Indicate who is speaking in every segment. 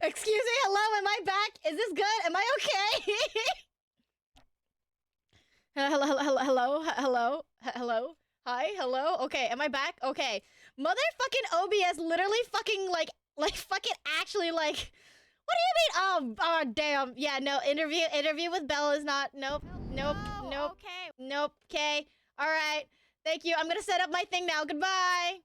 Speaker 1: Excuse me, hello, am I back? Is this good? Am I okay? hello. Hi, hello. Okay, am I back? Okay. Motherfucking OBS literally fucking like fucking actually like. What do you mean? Oh, damn. Yeah, no. Interview with Belle is not. Nope. Okay. Nope. Okay. All right. Thank you. I'm gonna set up my thing now. Goodbye.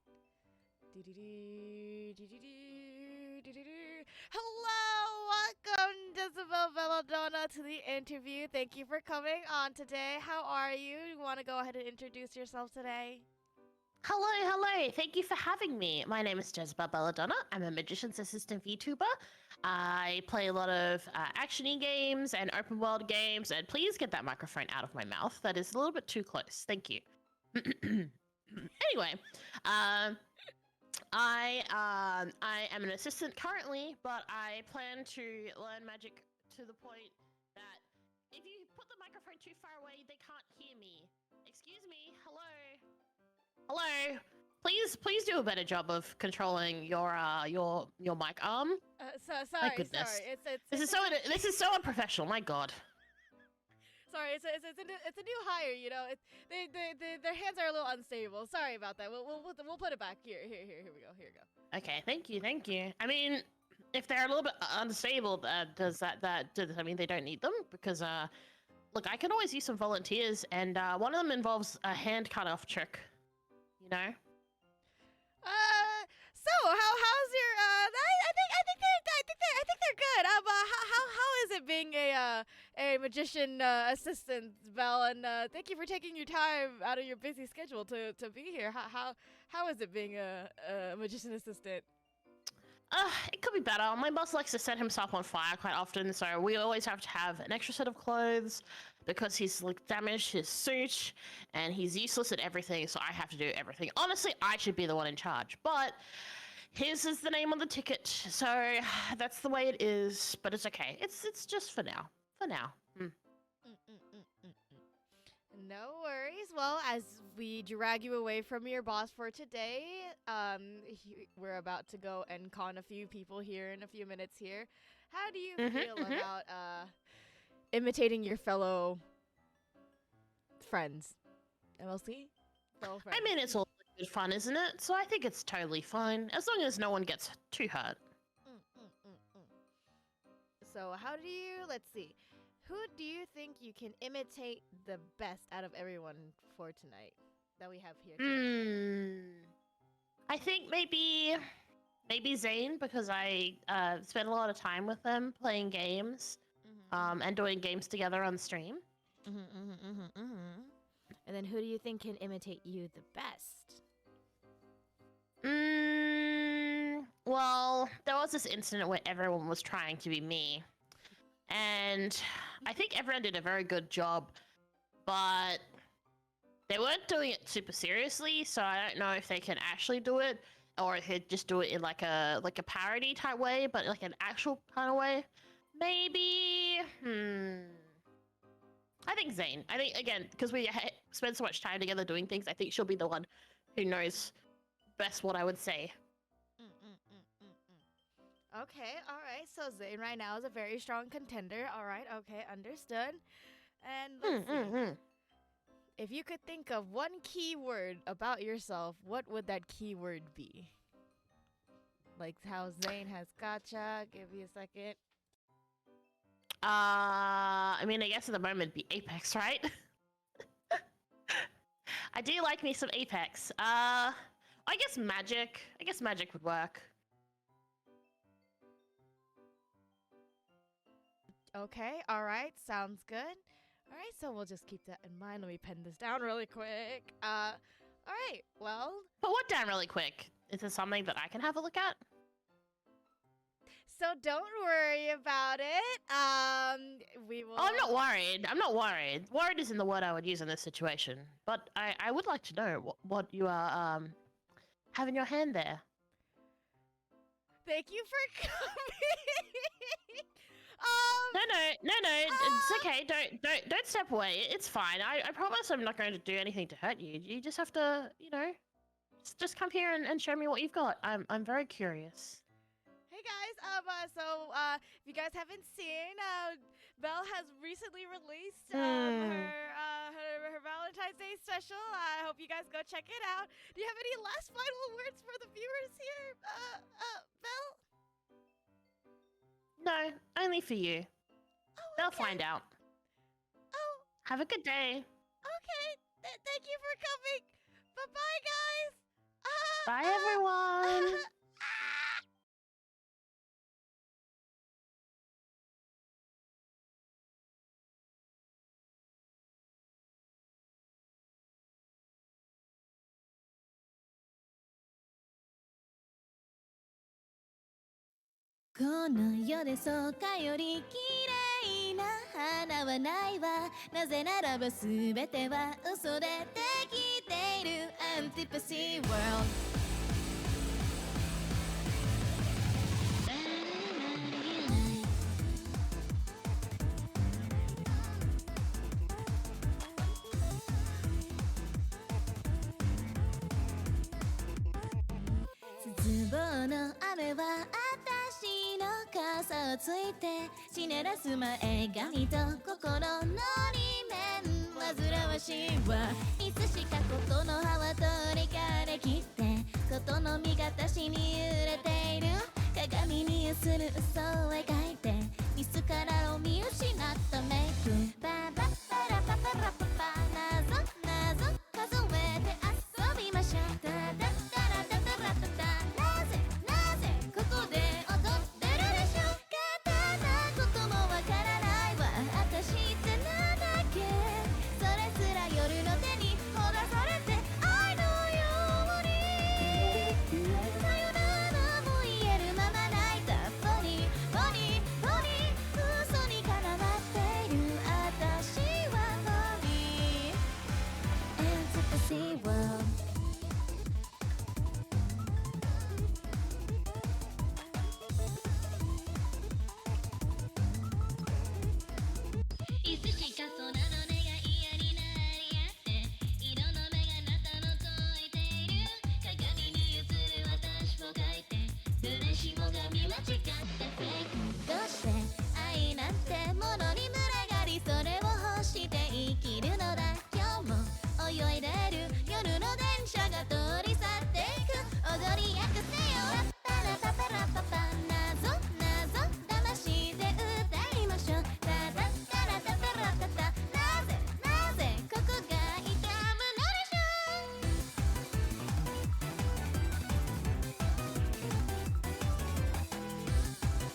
Speaker 1: Hello, welcome, Jezebel Belladonna, to the interview. Thank you for coming on today. How are you? You want to go ahead and introduce yourself today?
Speaker 2: Hello. Thank you for having me. My name is Jezebel Belladonna. I'm a magician's assistant VTuber. I play a lot of action-y games and open world games. And please get that microphone out of my mouth. That is a little bit too close. Thank you. Anyway, I am an assistant currently, but I plan to learn magic to the point that if you put the microphone too far away, they can't hear me. Excuse me. Hello. Please do a better job of controlling your mic arm.
Speaker 1: Sorry.
Speaker 2: My goodness.
Speaker 1: Sorry.
Speaker 2: This is so unprofessional. My God.
Speaker 1: Sorry, it's a new hire. You know, their hands are a little unstable. Sorry about that. We'll put it back. Here we go.
Speaker 2: Okay, thank you. I mean, if they're a little bit unstable, does that mean they don't need them? Because look, I can always use some volunteers, and one of them involves a hand cut-off trick. You know.
Speaker 1: So how's your I think they're good. How is it being a magician assistant, Belle? And thank you for taking your time out of your busy schedule to be here. How is it being a magician assistant?
Speaker 2: It could be better. My boss likes to set himself on fire quite often, so we always have to have an extra set of clothes because he's like damaged his suit and he's useless at everything, so I have to do everything. Honestly, I should be the one in charge, but his is the name on the ticket, so that's the way it is, but it's okay. It's just for now.
Speaker 1: No worries. Well, as we drag you away from your boss for today, we're about to go and con a few people here in a few minutes here. How do you feel about imitating your fellow friends? MLC? Fellow friends.
Speaker 2: I mean, it's all good fun, isn't it? So I think it's totally fine, as long as no one gets too hurt.
Speaker 1: So let's see. Who do you think you can imitate the best out of everyone for tonight that we have here today?
Speaker 2: I think maybe Zane, because I spend a lot of time with them playing games, and doing games together on stream.
Speaker 1: And then who do you think can imitate you the best?
Speaker 2: Well, there was this incident where everyone was trying to be me. And I think everyone did a very good job, but they weren't doing it super seriously, so I don't know if they can actually do it, or if they just do it in like a parody type way, but like an actual kind of way. Maybe, I think Zane. I think, again, because we spend so much time together doing things, I think she'll be the one who knows best what I would say.
Speaker 1: Okay, all right. So Zane right now is a very strong contender. All right, okay, understood. And let's see. If you could think of one keyword about yourself, what would that keyword be? Like how Zane has gotcha. Give me a second.
Speaker 2: I mean, I guess at the moment it'd be Apex, right? I do like me some Apex. I guess magic. I guess magic would work.
Speaker 1: Okay, all right, sounds good. All right, so we'll just keep that in mind. Let me pen this down really quick. All right, well.
Speaker 2: Put what down really quick? Is this something that I can have a look at?
Speaker 1: So don't worry about it. We will.
Speaker 2: Oh, I'm not worried. Worried isn't the word I would use in this situation. But I would like to know what you are have in your hand there.
Speaker 1: Thank you for coming.
Speaker 2: No, it's okay. Don't step away. It's fine. I promise I'm not going to do anything to hurt you. You just have to, you know, just come here and show me what you've got. I'm very curious.
Speaker 1: Hey guys. If you guys haven't seen, Belle has recently released her Valentine's Day special. I hope you guys go check it out. Do you have any last final words for the viewers here, Belle?
Speaker 2: No, only for you.
Speaker 1: Oh,
Speaker 2: They'll
Speaker 1: okay.
Speaker 2: find out.
Speaker 1: Oh,
Speaker 2: Have a good day.
Speaker 1: okay. Thank you for coming. Bye-bye, guys.
Speaker 2: Bye, everyone.
Speaker 1: Ah. この世でそうかより綺麗な花はないわ。なぜならば全ては嘘でできているアンティパシーワールド。絶望の雨は私の傘をついてしならす前髪と心の裏面煩わしいわ。いつしかことの葉は取り枯れきって外の実が私に揺れている。鏡に映る嘘を描いてミスカラを見失ったメイク。ババッパラパパラパパ謎謎数えて遊びましょう。タタタラタタラタタなぜなぜここで踊ってるでしょう。簡単なこともわからないわ私ってなんだっけ。それすら夜の手にほだされて愛のようにさよならも言えるまま泣いたボディボディボディ嘘に絡まっている私はボディエントパシーワールド。いつしか空の音が嫌になりやって色の目があなたの解いている。鏡に映る私を描いて誰しもが見間違ってフェイク。どうして愛なんてものに群がりそれを欲して生きるのだ。今日も泳いでる夜の電車が通り去っていく。踊り明かせよラッパラパパラパパ謎謎騙して歌いましょう。タタタラタタラタタなぜなぜここが痛むのでしょう。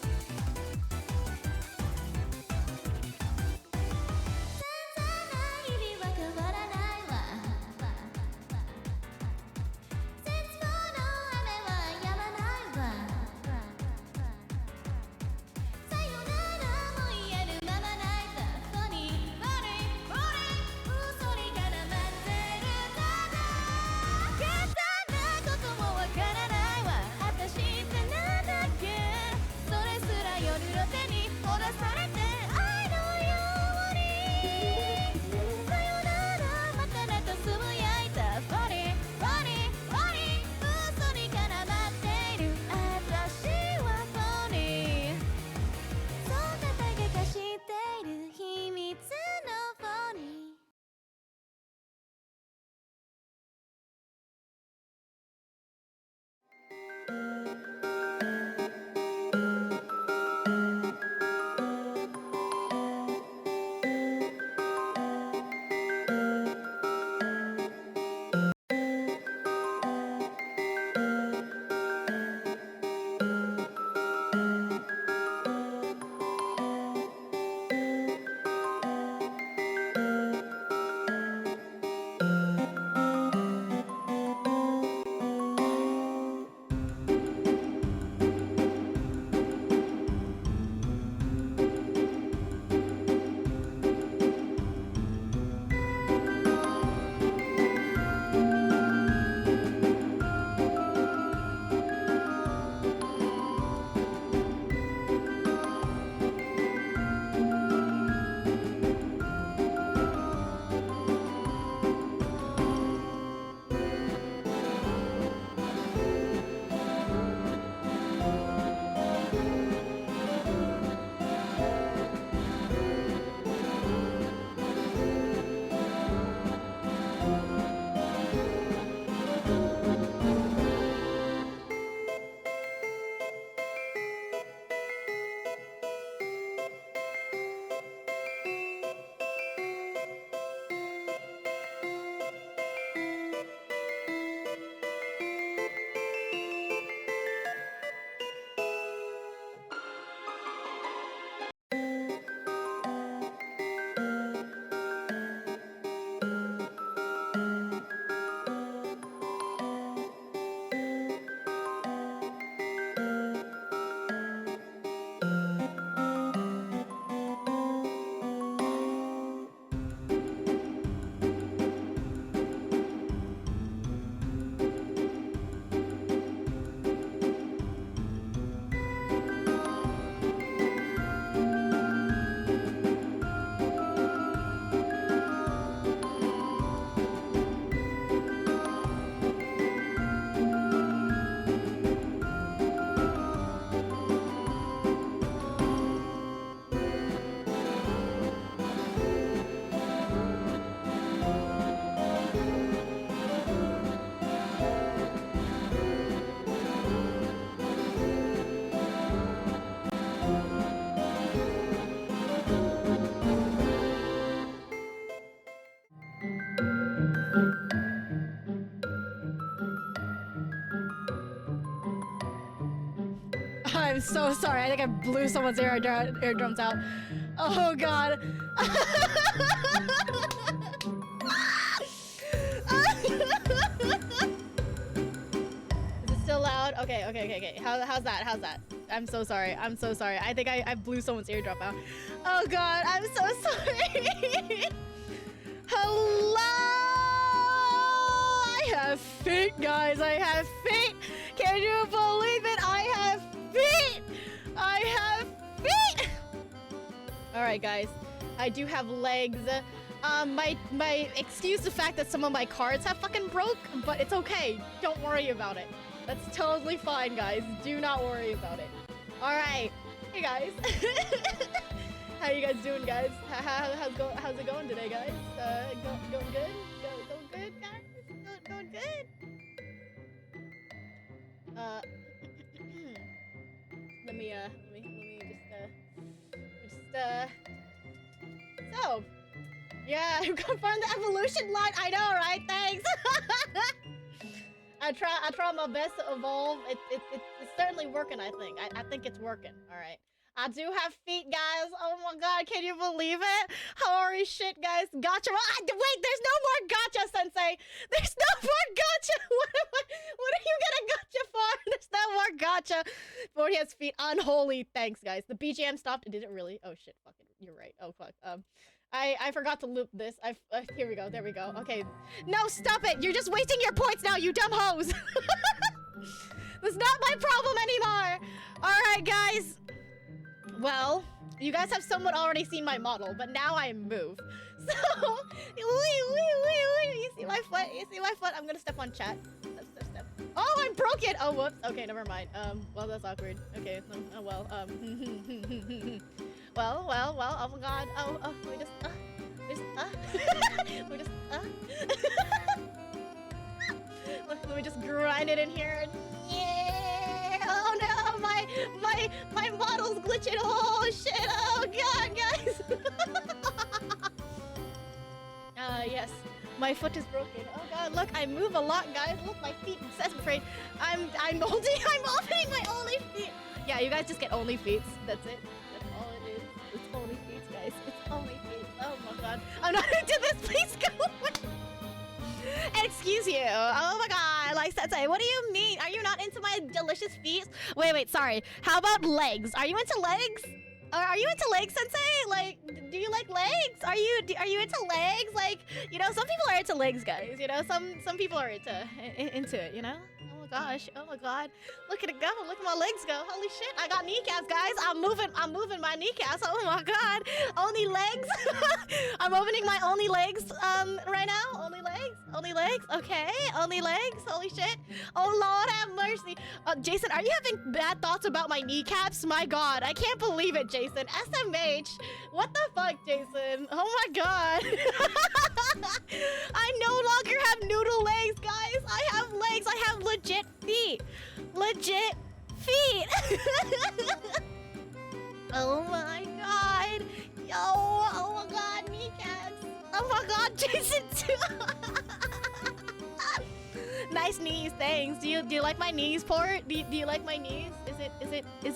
Speaker 1: I'm so sorry. I think I blew someone's eardrums out. Oh god. Is it still loud? Okay. How's that? I'm so sorry. I think I blew someone's eardrum out. Oh god, I'm so sorry. Hello! I have feet, guys. I have feet. Can you believe it? I have feet. All right, guys. I do have legs. My excuse the fact that some of my cards have fucking broke, but it's okay. Don't worry about it. That's totally fine, guys. Do not worry about it. All right. Hey, guys. How you guys doing, guys? How's it going today, guys? Going good? Going good, guys? Going good? Let me just so, yeah, you confirmed the evolution line. I know, right? Thanks. I try my best to evolve. It's certainly working, I think. I think it's working. All right. I do have feet, guys. Oh my god, can you believe it? Holy shit, guys. Gotcha. Wait, there's no more gotcha, Sensei. There's no more gotcha. What are you gonna gotcha for? There's no more gotcha. Before he has feet. Unholy. Thanks, guys. The BGM stopped. Did it really? Oh shit, fucking. You're right. Oh fuck. I forgot to loop this. Here we go. There we go. Okay. No, stop it. You're just wasting your points now, you dumb hoes. That's not my problem anymore. All right, guys. Well, you guys have somewhat already seen my model, but now I move. So, you see my foot? You see my foot? I'm gonna step on chat. Step. Oh, I'm broken. Oh, whoops. Okay, never mind. Well, that's awkward. Okay. Oh well. Well. Oh my god. Oh. We just. Let me just grind it in here. Yeah. Oh no, my model's glitching. Oh shit. Oh god, guys. Yes. My foot is broken. Oh god, look, I move a lot, guys. Look, my feet. I'm afraid. I'm opening my only feet. Yeah, you guys just get only feet. That's it. That's all it is. It's only feet, guys. It's only feet. Oh my god. I'm not into this. Please go away. Excuse you. Oh my god. Like Sensei, what do you mean? Are you not into my delicious feet? Wait, sorry. How about legs? Are you into legs? Are you into legs, Sensei? Like, do you like legs? Are you into legs? Like, you know, some people are into legs, guys. You know, some people are into it. You know. Oh my gosh. Oh my god. Look at it go. Look at my legs go. Holy shit. I got kneecaps, guys. I'm moving my kneecaps. Oh my god. Only legs. I'm opening my only legs right now. Only legs. Okay. Only legs. Holy shit. Oh lord have mercy. Jason, are you having bad thoughts about my kneecaps? My god. I can't believe it, Jason. SMH. What the fuck, Jason? Oh my god. I no longer have noodle legs, guys. I have legs. I have legit feet. Oh my god. Yo, oh my god, kneecaps. Oh my god, Jason too. Nice knees, thanks. Do you like my knees, Port? Do you like my knees? Is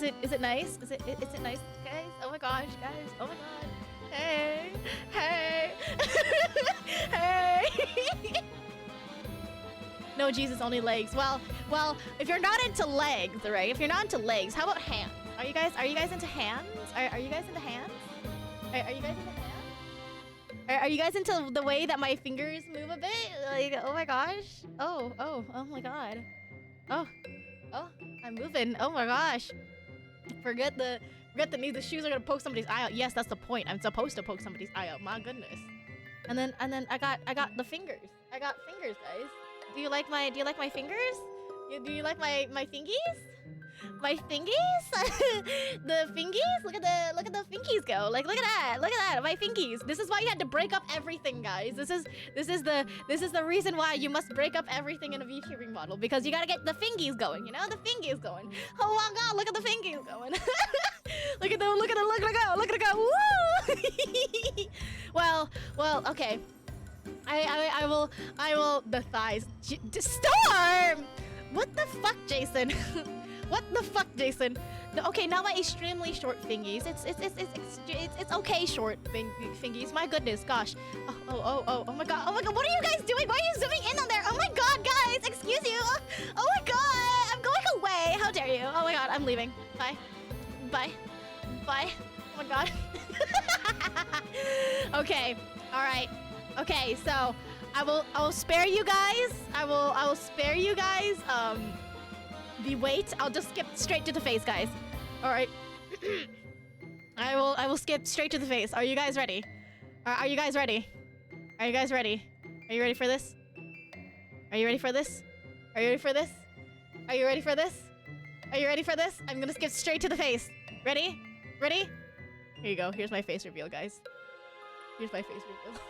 Speaker 1: it nice? Is it nice, guys? Oh my gosh, guys. Oh my god. Hey. Hey. No, Jesus, only legs. Well, if you're not into legs, right? If you're not into legs, how about hands? Are you guys into hands? Are you guys into hands? Are you guys into hands? Are you guys into the way that my fingers move a bit? Like, oh my gosh. Oh my god. Oh, I'm moving. Oh my gosh. Forget the knees. The shoes are gonna poke somebody's eye out. Yes, that's the point. I'm supposed to poke somebody's eye out. My goodness. And then I got the fingers. I got fingers, guys. Do you like my fingers? Do you like my fingies? My fingies? The fingies? Look at the fingies go. Like look at that. My fingies. This is why you had to break up everything, guys. This is the reason why you must break up everything in a VTubing model, because you gotta get the fingies going, you know? The fingies going. Oh my god, look at the fingies going. Look at it go. Woo! Well, okay. I will the thighs. Storm! What the fuck, Jason? What the fuck, Jason? Okay, now my extremely short fingies. It's okay short fingies. My goodness, gosh. Oh my god. What are you guys doing? Why are you zooming in on there? Oh my god, guys. Excuse you. Oh my god. I'm going away. How dare you? Oh my god, I'm leaving. Bye. Bye. Bye. Oh my god. Okay. All right. Okay, so I will spare you guys. I will spare you guys. The wait. I'll just skip straight to the face, guys. All right. I will skip straight to the face. Are you guys ready? Are you guys ready? Are you guys ready? Are you ready for this? Are you ready for this? Are you ready for this? Are you ready for this? Are you ready for this? I'm gonna skip straight to the face. Ready? Ready? Here you go. Here's my face reveal, guys. Here's my face reveal.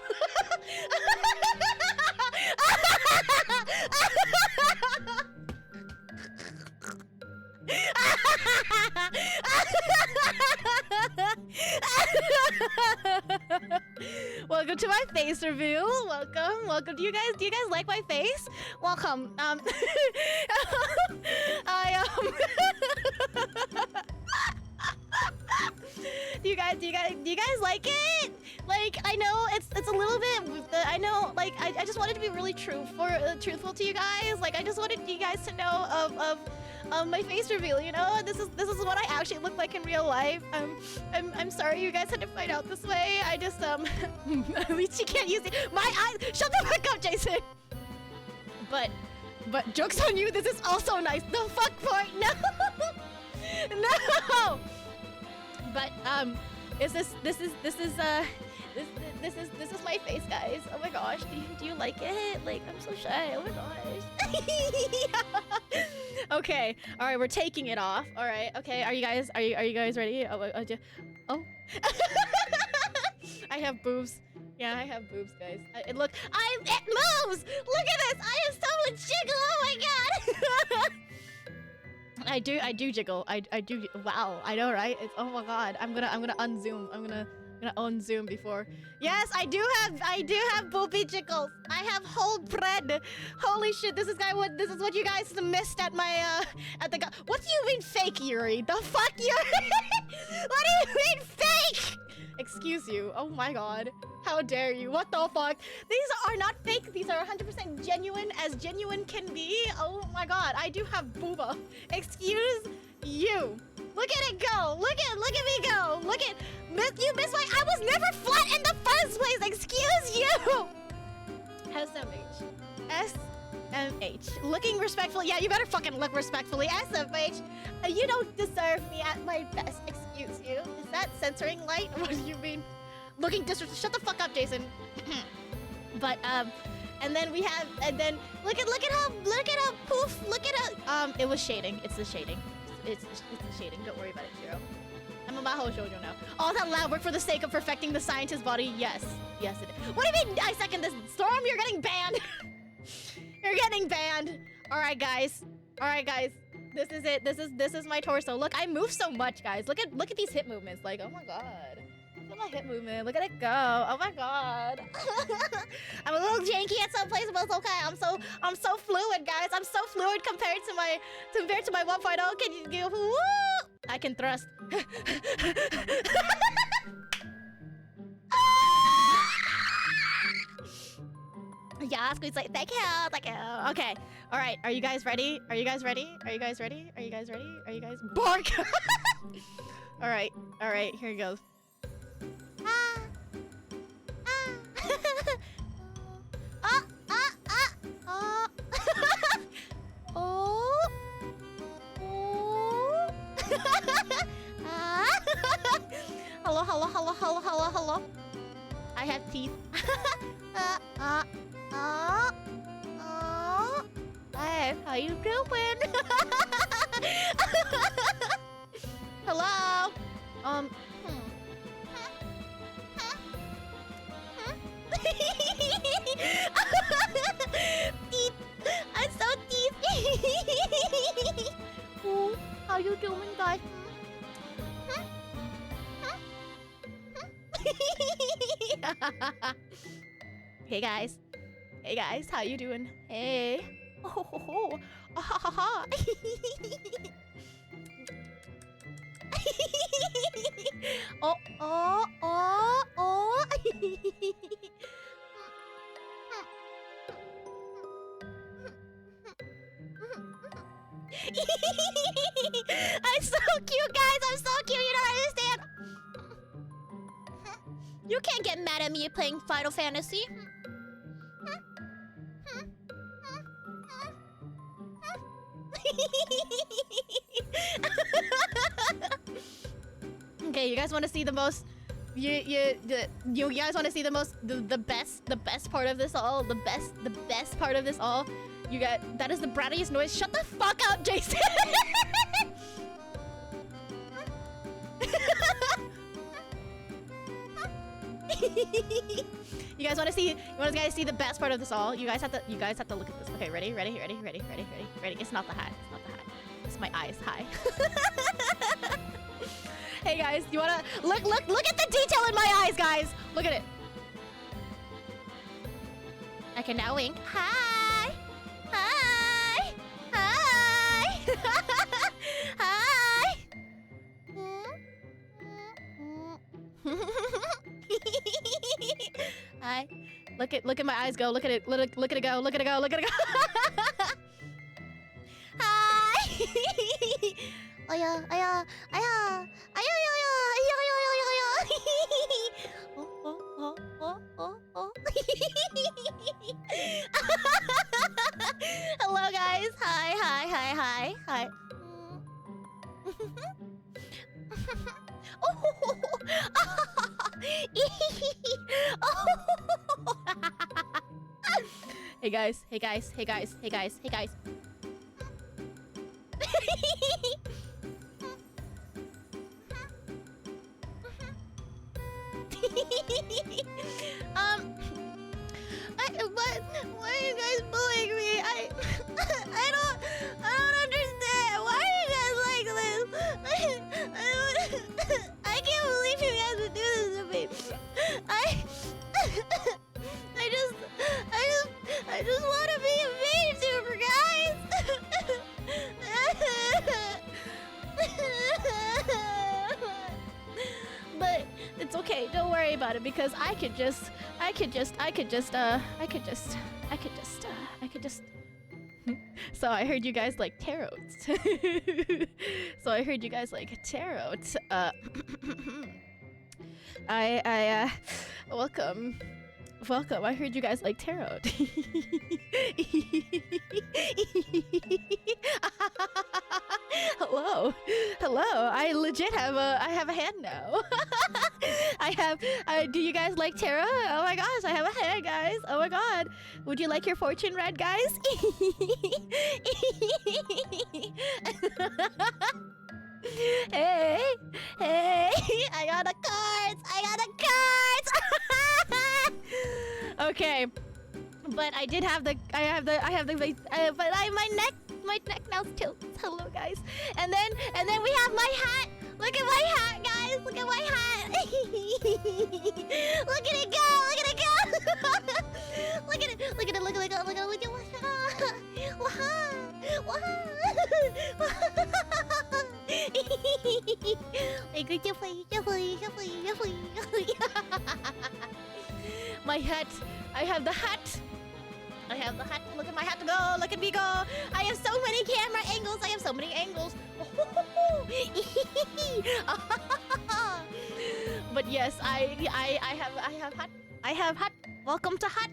Speaker 1: Welcome to my face reveal. Welcome. Do you guys like my face? Welcome. Do you guys like it? Like, I know it's a little bit. I know, like, I just wanted to be really truthful to you guys. Like, I just wanted you guys to know of my face reveal. You know, this is what I actually look like in real life. I'm sorry you guys had to find out this way. I just at least you can't use it. My eyes. Shut the fuck up, Jason. But jokes on you. This is also nice. The fuck part. No. No. But this is my face, guys. Oh my gosh, do you like it? Like, I'm so shy. Oh my gosh. Okay, all right, we're taking it off. All right, okay. Are you guys ready? Oh. I have boobs. Yeah, I have boobs, guys. It moves. Look at this. I am so jiggle. Oh my god. I do jiggle. I do. Wow. I know, right? It's, oh my god. I'm gonna unzoom. I'm gonna unzoom before. Yes, I do have booby jiggles. I have whole bread. Holy shit! This is what you guys missed at my at the. What do you mean fake, Yuri? The fuck, Yuri? What do you mean fake? Excuse you. Oh my god. How dare you? What the fuck? These are not fake. These are 100% genuine, as genuine can be. Oh my god. I do have booba. Excuse you. Look at it go. Look at me go. Look at you missed my. I was never flat in the first place. Excuse you. SMH. SMH. Looking respectful. Yeah, you better fucking look respectfully. SMH. You don't deserve me at my best. Excuse you. Is that censoring light? What do you mean? Looking disrespectful. Shut the fuck up, Jason. But and then we have, and then look at how poof. Look at how it was shading. It's the shading. It's the shading. Don't worry about it, Shiro. I'm a Maho Shoujo now. All that lab work for the sake of perfecting the scientist's body. Yes, it is. What do you mean? I second this. Storm, you're getting banned. You're getting banned. All right, guys. This is it. This is my torso. Look, I move so much, guys. Look at these hip movements. Like, oh my god. Look at my hip movement. Look at it go. Oh my god. I'm a little janky at some places, but it's okay. I'm so fluid, guys. I'm so fluid compared to my 1.0. Can you give? Woo! I can thrust. Yeah, Squeeze like, thank you. Okay, all right. Are you guys ready? Bark. All right. Here it goes. Hello. I have teeth. Hey, how you doing? Hello. Teeth. I'm so teeth. Ooh, how you doing, guys? Hey guys, how you doing? Hey. Oh, ho, ho, ho. Ah, ha, ha, ha. Oh, oh, oh, oh. I'm so cute, guys. I'm so cute. You don't understand. You can't get mad at me playing Final Fantasy. Okay, you guys want to see the most? You guys want to see the most the best part of this all? The best part of this all? You got that is the brattiest noise. Shut the fuck up, Jason. You guys want to see? You want to guys see the best part of this all? You guys have to look at this. Okay, ready? It's not the hat. It's not the hat. It's my eyes. Hi. Hey guys, you wanna look at the detail in my eyes, guys. Look at it. I can now wink. Hi. Hi. Hi. Hi. Hi. Look at my eyes go. Look at it. Look at it go. Look at it go. Look at it go. Hi. Oh yeah. Oh yeah. Oh yeah. Oh yeah. Hello guys. Hi. Hey guys. Why are you guys bullying me? I don't understand. Why are you guys like this? I can't believe you guys would do this to me. I just want to be a VTuber, guys. But it's okay. Don't worry about it because I could just. So I heard you guys like tarot. Welcome. I heard you guys like tarot. Hello. I legit have a hand now. Do you guys like tarot? Oh my gosh, I have a hand, guys. Oh my god. Would you like your fortune read, guys? Hey, I got the cards. Okay, but I did have the, my neck now tilts. Hello, guys. And then we have my hat. Look at my hat, guys. Look at my hat. Look at it go. Look at it. My hat. I have the hat. Look at my hat go. Look at me go. I have so many camera angles. But yes, I have hat. Welcome to hut.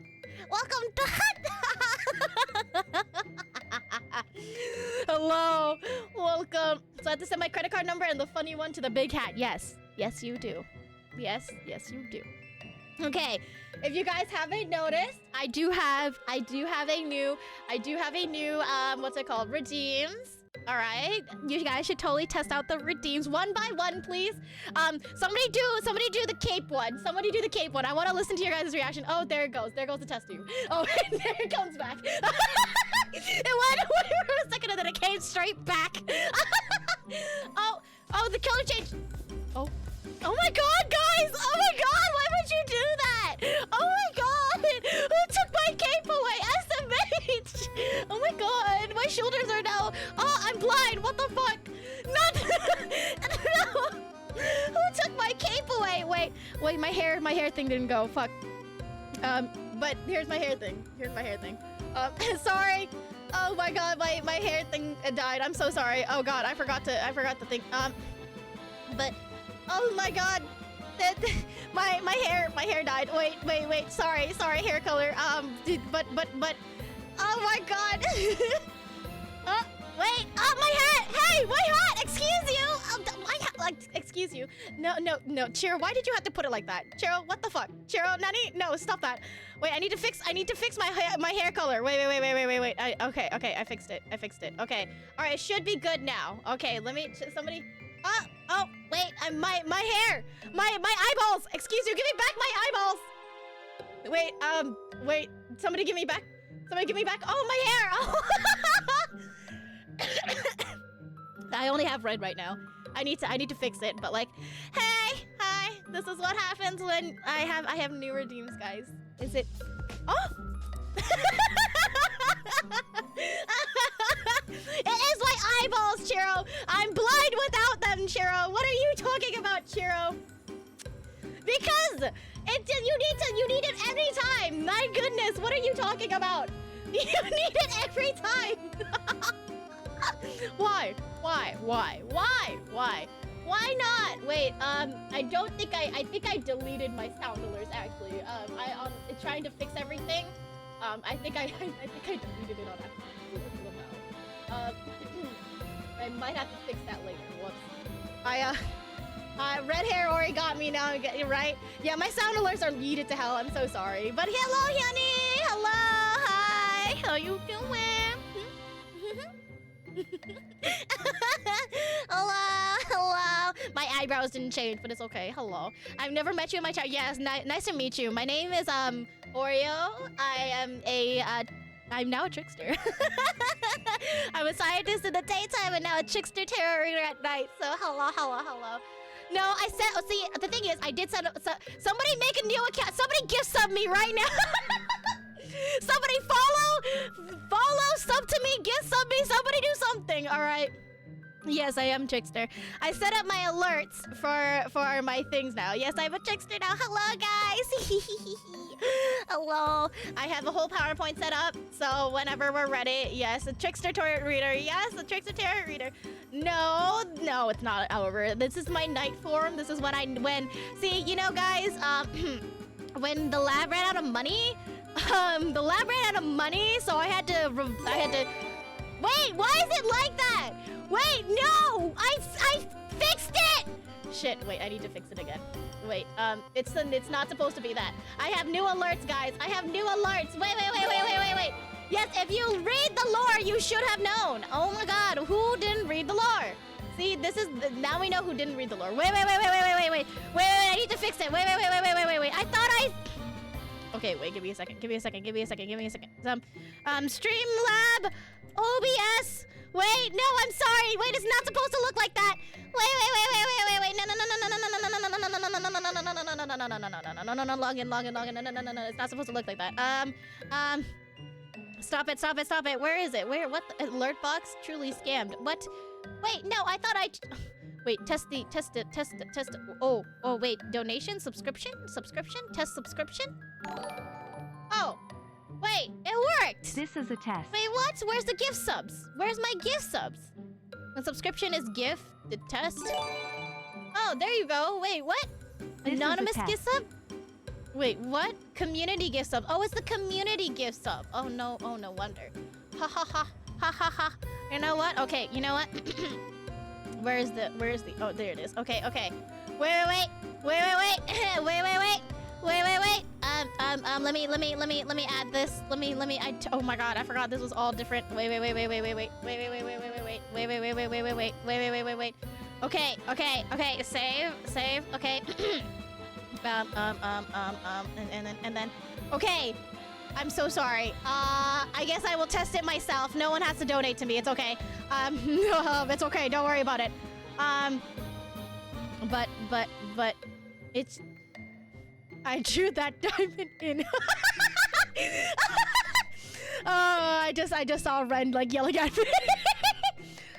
Speaker 1: Hello. Welcome. So I have to send my credit card number and the funny one to the big hat. Yes, you do. Yes, you do. Okay, if you guys haven't noticed, I do have a new what's it called? Redeems. All right, you guys should totally test out the redeems one by one, please. Somebody do the cape one. I want to listen to your guys' reaction. Oh, there it goes. There goes the test tube. Oh, and there it comes back. It went away for a second and then it came straight back. Oh, the color change. Oh my god, guys! Oh my god, why would you do that? Oh my god! Who took my cape away? SMH! Oh my god, my shoulders are now... Oh, I'm blind, what the fuck? Not... No! Who took my Wait, my hair thing didn't go. Fuck. But here's my hair thing. Sorry. Oh my god, my hair thing died. I'm so sorry. Oh god, I forgot to think. But oh my god. My hair died. Wait. Sorry, hair color. But oh my god. Wait. Oh, my hat. Hey, my hat. Excuse you. My hat. Like, excuse you. No. Chiro, why did you have to put it like that? Chiro, what the fuck? Chiro, Nani? No, stop that. Wait, I need to fix my hair color. Wait. Okay, I fixed it. Okay. All right, it should be good now. Okay, let me. Somebody. Oh, wait. My hair. My eyeballs. Excuse you. Give me back my eyeballs. Wait. Somebody give me back. Oh, my hair. Oh. I only have red right now. I need to fix it, but like, hey, hi. This is what happens when I have new redeems, guys. Is it? Oh. It is my eyeballs, Chiro. I'm blind without them, Chiro. What are you talking about, Chiro? Because you need it every time. My goodness, what are you talking about? You need it every time. Why? Why not? Wait, I don't think I think I deleted my sound alerts actually. I trying to fix everything. I think I deleted it on accident. I might have to fix that later. Whoops. Red hair already got me now. You're right. Yeah, my sound alerts are yeeted to hell. I'm so sorry. But hello, honey. Hello. Hi. How you doing? Hello. My eyebrows didn't change, but it's okay. Hello. I've never met you in my chat. Yes, nice to meet you. My name is Oreo. I'm now a trickster. I'm a scientist in the daytime and now a trickster terror reader at night. So hello. No, I said. See, the thing is, I did set up. Somebody make a new account. Somebody gift sub me right now. Somebody follow, sub to me, gift sub me. Somebody do something. All right. Yes, I am trickster. I set up my alerts for my things now. Yes, I'm a trickster now. Hello, guys. Hello. I have a whole PowerPoint set up, so whenever we're ready, yes, a trickster tarot reader. Yes, a trickster tarot reader. No, it's not. However, this is my night form. This is see, you know, guys, when the lab ran out of money, so I had to. Wait, why is it like that? Wait, no, I fixed it. Shit, wait, I need to fix it again. Wait, it's not supposed to be that. I have new alerts, guys. I have new alerts. Wait. Yes, if you read the lore, you should have known. Oh my god, who didn't read the lore? See, now we know who didn't read the lore. Wait, I need to fix it. Wait. I thought okay, wait, give me a second. Streamlab, OBS. Wait, no, I'm sorry. Wait, it's not supposed to look like that. Wait. No. Log in. No. It's not supposed to look like that. Stop it. Where is it? What? Alert box? Truly scammed. What? Wait, no, I thought wait, test it. Oh, wait, donation? Subscription? Test subscription? Oh, wait, it worked!
Speaker 3: This is a test.
Speaker 1: Wait, what? Where's the gift subs? Where's my gift subs? The subscription is gift, the test? Oh, there you go. Wait, what?
Speaker 3: This
Speaker 1: Anonymous
Speaker 3: is a test.
Speaker 1: gift sub? Wait, what? Community gift sub. Oh, it's the community gift sub. Oh, no wonder. Ha. You know what? Okay, you know what? Where's the oh, there it is. Okay. Wait. Let me add this. Oh my god, I forgot this was all different. Wait. Okay, save. Okay. And then okay. I'm so sorry. I guess I will test it myself. No one has to donate to me. It's okay. It's okay. Don't worry about it. But it's. I drew that diamond in. I just saw Ren like yelling at me.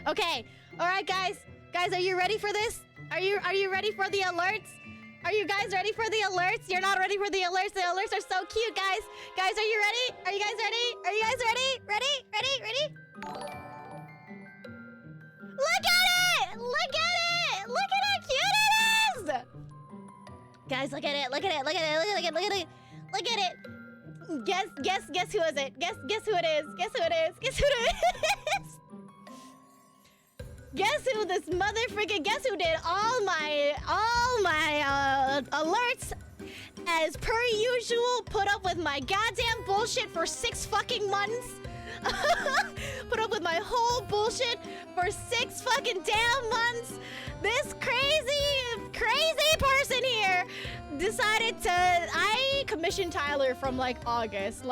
Speaker 1: Okay. All right, guys. Guys, are you ready for this? Are you ready for the alerts? Are you guys ready for the alerts? You're not ready for the alerts. The alerts are so cute, guys. Guys, are you ready? Are you guys ready? Are you guys ready? Ready? Ready? Ready? Look at it! Look at it! Look at how cute it is! Guys, look at it! Look at it! Look at it! Look at it! Look at it! Look at it! Guess who is it? Guess who it is? Guess who it is? Guess who it is? Guess who this guess who did all my alerts as per usual, put up with my goddamn bullshit for 6 fucking months. Put up with my whole bullshit for 6 fucking damn months. This crazy person here decided to. I commissioned Tyler from like August.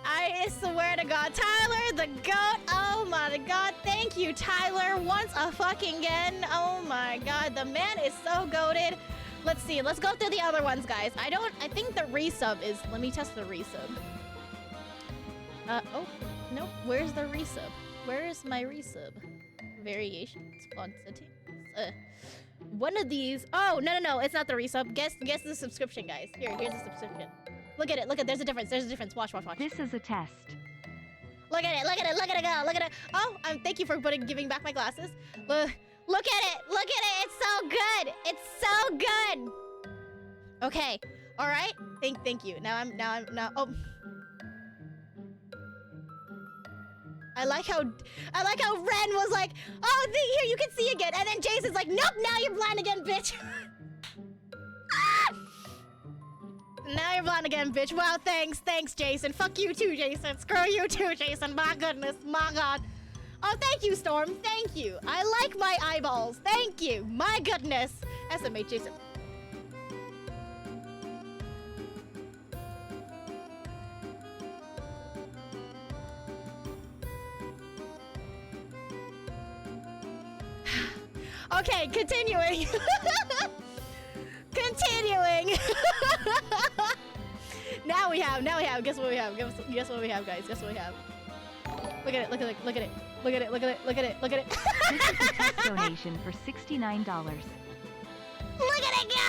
Speaker 1: I swear to God, Tyler the GOAT. Oh my God, thank you, Tyler, once a fucking again. Oh my God, the man is so goated. Let's see, let's go through the other ones, guys. I think the resub is. Let me test the resub. Oh, nope. Where's the resub? Where is my resub? Variations, quantity. One of these. Oh, no, it's not the resub. Guess the subscription, guys. Here's the subscription. Look at it. There's a difference. Watch.
Speaker 3: This is a test.
Speaker 1: Look at it go. Look at it. Oh, thank you for giving back my glasses. Look at it. It's so good. It's so good. Okay. All right. Thank you. Now. Oh. I like how Ren was like, oh, here you can see again, and then Jason's like, nope, now you're blind again, bitch. Now you're blind again, bitch. Wow, thanks, Jason. Fuck you too, Jason. Screw you too, Jason. My goodness, my God. Oh, thank you, Storm. Thank you. I like my eyeballs. Thank you. My goodness. SMH, Jason. Okay, continuing. Now we have. Guess what we have? Guess what we have, guys? Guess what we have? Look at it. This
Speaker 3: is a test donation for $69.
Speaker 1: Look at it go!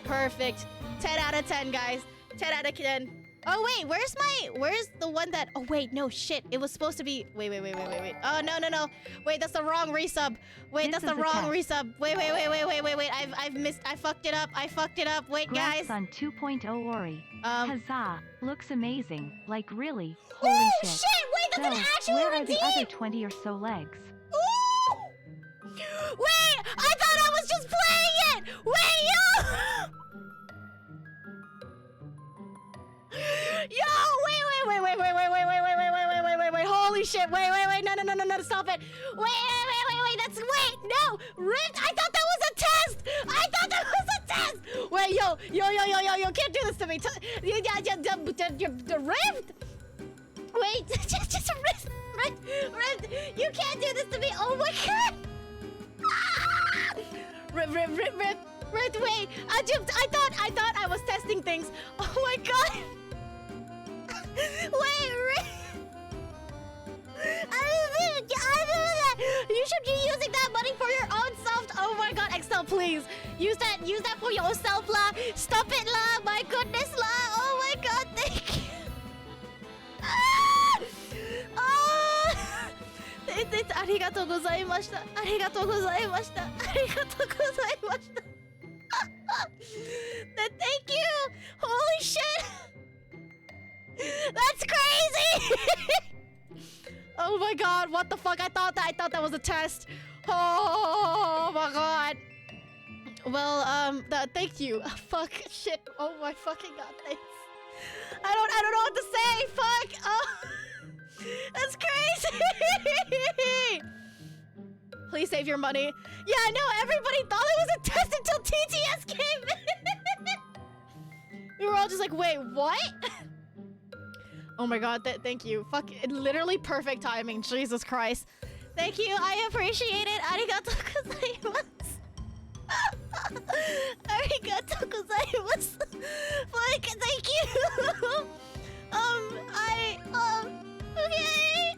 Speaker 1: Perfect. 10 out of 10, guys. 10 out of 10. Oh wait, where's the one that? Oh wait, no shit. It was supposed to be. Wait. Oh no. Wait, that's the wrong resub. Wait, that's the wrong resub. Wait. I've missed. I fucked it up. Wait, guys.
Speaker 3: On 2.0 Ori. Huzzah! Looks amazing. Like really.
Speaker 1: Holy
Speaker 3: Holy
Speaker 1: shit! Wait, that's an actual
Speaker 3: where
Speaker 1: redeem.
Speaker 3: are the other 20 or so legs?
Speaker 1: Ooh! Wait, I thought I was just playing it. Wait, yo! Yo, wait, holy shit, wait, no, stop it. Wait, no, Rift, I thought that was a test. Wait, yo, can't do this to me. The Rift? Wait, just Rift, you can't do this to me, oh my God. Rift, wait, I thought I was testing things, oh my God. Wait, you should be using that money for your own self. Oh my God, Excel, please use that for yourself, la. Stop it, la. My goodness, la. Oh my God, thank you. It's ありがとうございました。ありがとうございました。ありがとうございました。Thank you. Holy shit. That's crazy! Oh my God, what the fuck? I thought that was a test. Oh my God. Well, thank you. Fuck, shit. Oh my fucking God, thanks. I don't know what to say. Fuck. Oh, that's crazy. Please save your money. Yeah, no, everybody thought it was a test until TTS came in. We were all just like, wait, what? Oh my God, thank you. Fuck, literally perfect timing. Jesus Christ. Thank you, I appreciate it. Arigatou gozaimasu. Arigatou gozaimasu. Fuck, thank you. Okay.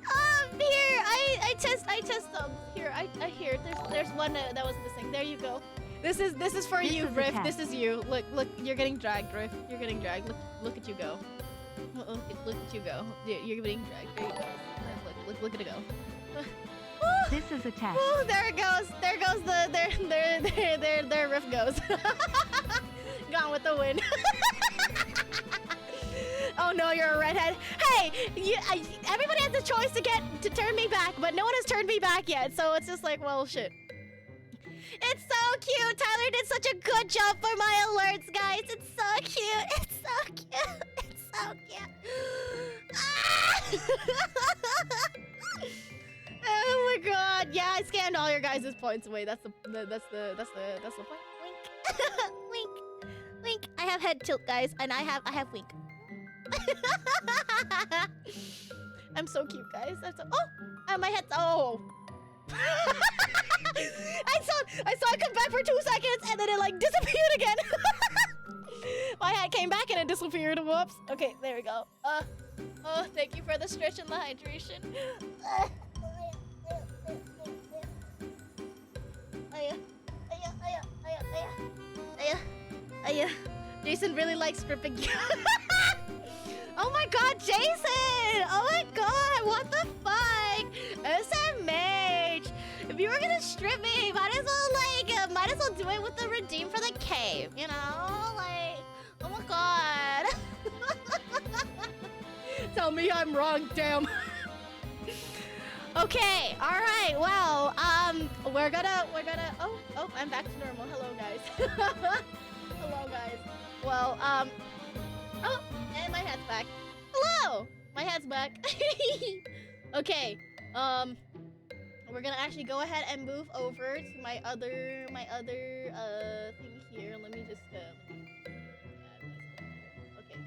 Speaker 1: Here, I test them. Here, I hear it. There's one that was missing. There you go. This is for
Speaker 3: This
Speaker 1: you,
Speaker 3: is a
Speaker 1: Riff.
Speaker 3: test.
Speaker 1: This is you. Look, you're getting dragged, Riff. You're getting dragged. Look at you go. Look at you go. You're getting dragged. There you go. Look at it go.
Speaker 3: This is a test.
Speaker 1: Oh, there it goes. There goes their Riff goes. Gone with the wind. Oh no, you're a redhead. Hey, everybody has the choice to turn me back, but no one has turned me back yet. So it's just like, well, shit. It's so cute. Tyler did such a good job for my alerts, guys. It's so cute. It's so cute. It's so cute. Oh my god. Yeah, I scanned all your guys' points away. That's the point. Wink. Wink. Wink. I have head tilt, guys, and I have wink. I'm so cute, guys. My head's I saw it come back for 2 seconds and then it like disappeared again. My hat came back and it disappeared. Whoops. Okay, there we go. Thank you for the stretch and the hydration. Jason really likes stripping. Oh my god, Jason! Oh my god, what the fuck? SMH! If you were gonna strip me, might as well do it with the redeem for the cave, you know? Like, oh my god. Tell me I'm wrong, damn. Okay, alright, well, we're gonna, oh, I'm back to normal. Hello, guys. Hello, guys. Well, oh, and my hat's back. Hello! My hat's back. Okay, we're gonna actually go ahead and move over to my other thing here. Let me just, okay.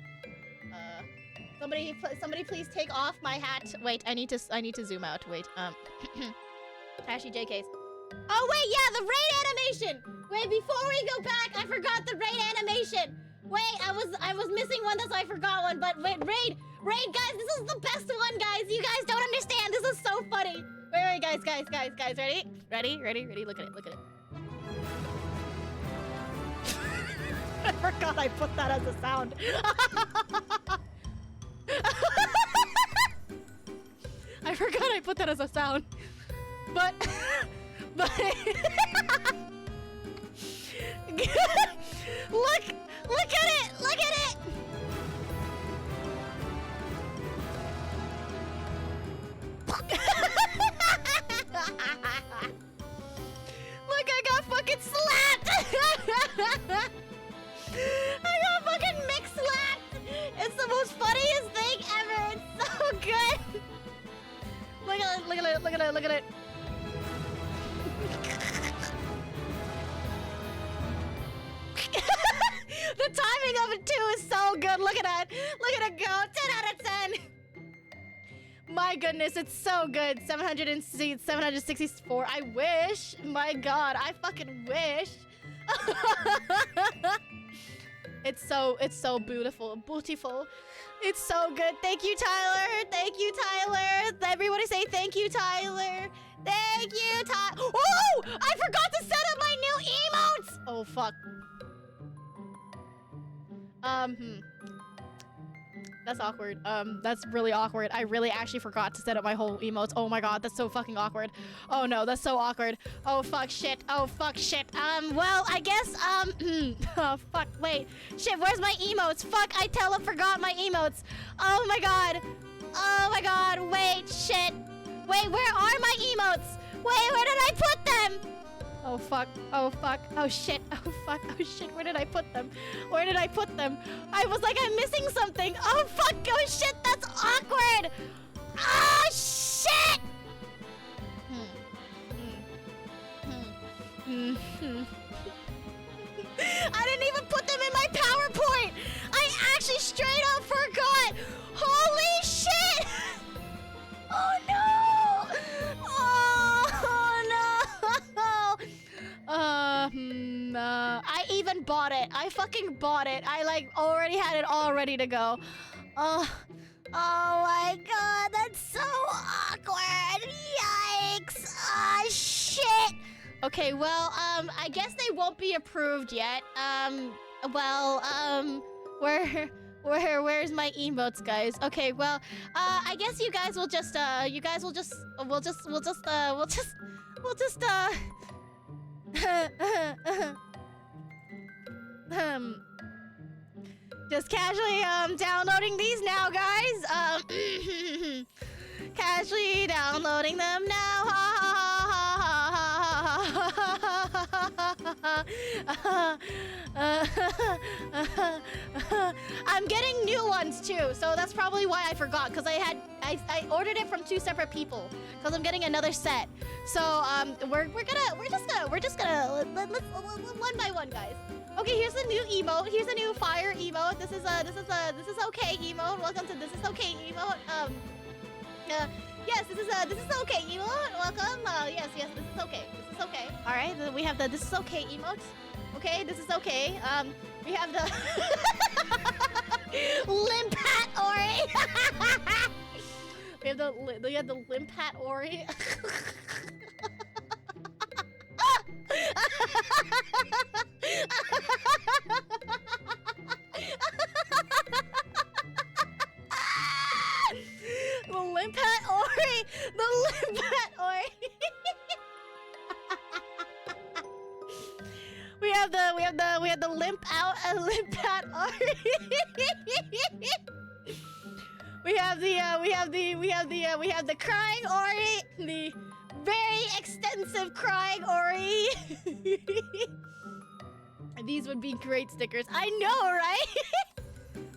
Speaker 1: Somebody please take off my hat. Wait, I need to zoom out. Wait, Ashley JK's. Oh wait, yeah, the raid animation! Wait, before we go back, I forgot the raid animation! Wait, I was missing one, that's why I forgot one, but wait, raid, guys, this is the best one, guys! You guys don't understand, this is so funny! Wait, guys, ready? Ready? Look at it. I forgot I put that as a sound. I forgot I put that as a sound. But look at it! Look, I got fucking slapped! I got fucking mix slapped! It's the most funniest thing ever! It's so good! Look at it! The timing of it too is so good. Look at that. Look at it go. 10 out of 10. My goodness, it's so good. 764. I wish. My god, I fucking wish. It's so beautiful. Beautiful. It's so good. Thank you, Tyler. Thank you, Tyler. Everybody say thank you, Tyler. Thank you, Tyler. Oh! I forgot to set up my new emotes! Oh, fuck. That's awkward. That's really awkward. I really actually forgot to set up my whole emotes. Oh my god, that's so fucking awkward. Oh no, that's so awkward. Oh fuck shit. Oh fuck shit. Well, I guess, oh fuck, wait. Shit, where's my emotes? Fuck, I forgot my emotes. Oh my god. Oh my god, wait, shit. Wait, where are my emotes? Wait, where did I put them? Oh fuck, oh fuck, oh shit, oh fuck, oh shit, where did I put them? Where did I put them? I was like, I'm missing something. Oh fuck, oh shit, that's awkward. Oh shit! I didn't even put them in my PowerPoint. I actually straight up forgot. Holy shit! Oh no! Oh no! I even bought it. I fucking bought it. I like already had it all ready to go. Oh my god, that's so awkward. Yikes! Ah, shit! Okay, well, I guess they won't be approved yet. Where's my emotes, guys? Okay, well, I guess you guys will just, just casually, downloading these now, guys. Casually downloading them now. I'm getting new ones too, so that's probably why I forgot. Cause I ordered it from 2 separate people. Cause I'm getting another set. So we're just gonna let's one by one, guys. Okay, here's the new emote. Here's a new fire emote. This is okay emote. Welcome to this is okay emote. Yes, this is okay emote. Welcome. Yes, this is okay. This is okay. All right, we have the this is okay emote. Okay, this is okay. We have the limp hat Ori. we have the limp hat Ori. The limp hat Ori! The limp hat Ori! we have the limp out and limp hat Ori. we have the crying Ori, the very extensive crying Ori. These would be great stickers. I know, right?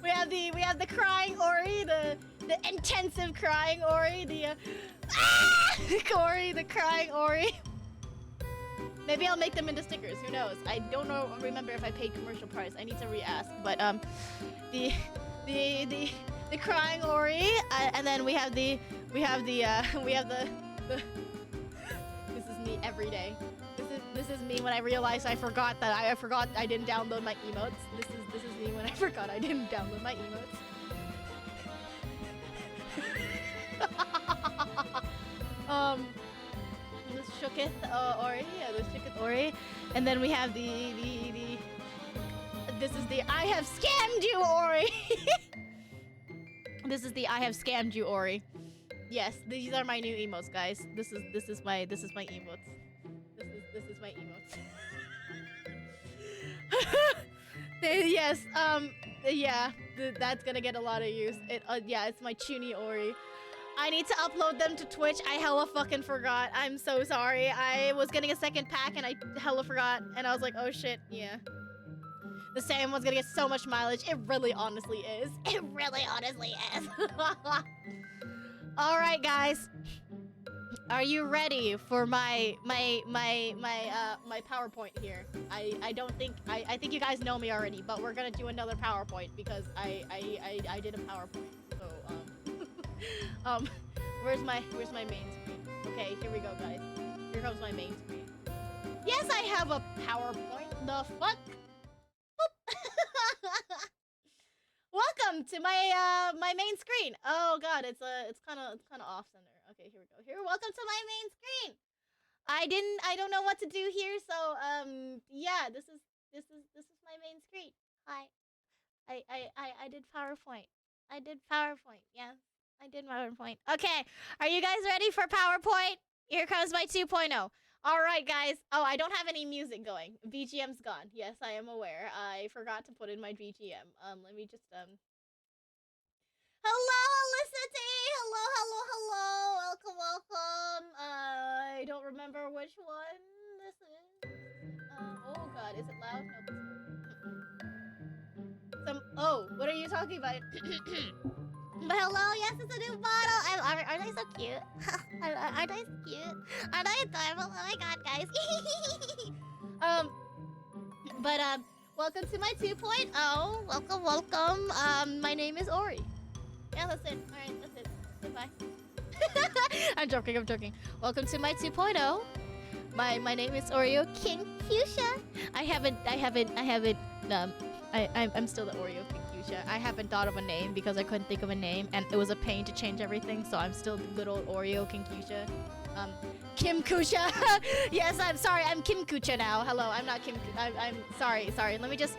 Speaker 1: we have the crying Ori, the intensive crying Ori, the Ori, the crying Ori. Maybe I'll make them into stickers. Who knows? I don't know. Remember if I paid commercial price. I need to re-ask. But the crying Ori, and then we have the This is me every day. This is me when I realized I forgot I didn't download my emotes. This is me when I forgot I didn't download my emotes. This shooketh Ori, yeah, this shooketh Ori, and then we have the this is the I have scammed you Ori. This is the I have scammed you Ori. Yes, these are my new emotes, guys. This is my emotes. This is my emotes. Yes, yeah, that's gonna get a lot of use. Yeah, it's my Chuny Ori. I need to upload them to Twitch. I hella fucking forgot. I'm so sorry. I was getting a second pack and I hella forgot. And I was like, oh shit, yeah. The same one's gonna get so much mileage. It really honestly is. It really honestly is. All right, guys. Are you ready for my PowerPoint here? I think you guys know me already, but we're gonna do another PowerPoint because I did a PowerPoint. So where's my main screen? Okay, here we go, guys. Here comes my main screen. Yes, I have a PowerPoint. The fuck? Welcome to my main screen. Oh god, it's kind of off center. Okay, here we go. Welcome to my main screen. I don't know what to do here, so yeah, this is my main screen. Hi. I did PowerPoint. Yes, I did PowerPoint. Okay, are you guys ready for PowerPoint? Here comes my 2.0. All right, guys. Oh, I don't have any music going. BGM's gone. Yes, I am aware. I forgot to put in my BGM. Let me just Hello, Alicity! Hello! Welcome! I don't remember which one this is. Oh god, is it loud? No, oh, what are you talking about? But hello, yes, it's a new bottle! Are they so cute? Are they cute? Are they adorable? Oh my god, guys. Welcome to my 2.0. Welcome. My name is Ori. Yeah, that's it. Alright, that's it. Goodbye. I'm joking. Welcome to my 2.0. My name is Oreo King Fuchsia. I'm still the Oreo King Fuchsia. I haven't thought of a name because I couldn't think of a name and it was a pain to change everything, so I'm still little Oreo King Fuchsia. Kim Kucha. Yes, I'm sorry. I'm Kim Kucha now. Hello, I'm not Kim. I'm sorry. Sorry. Let me just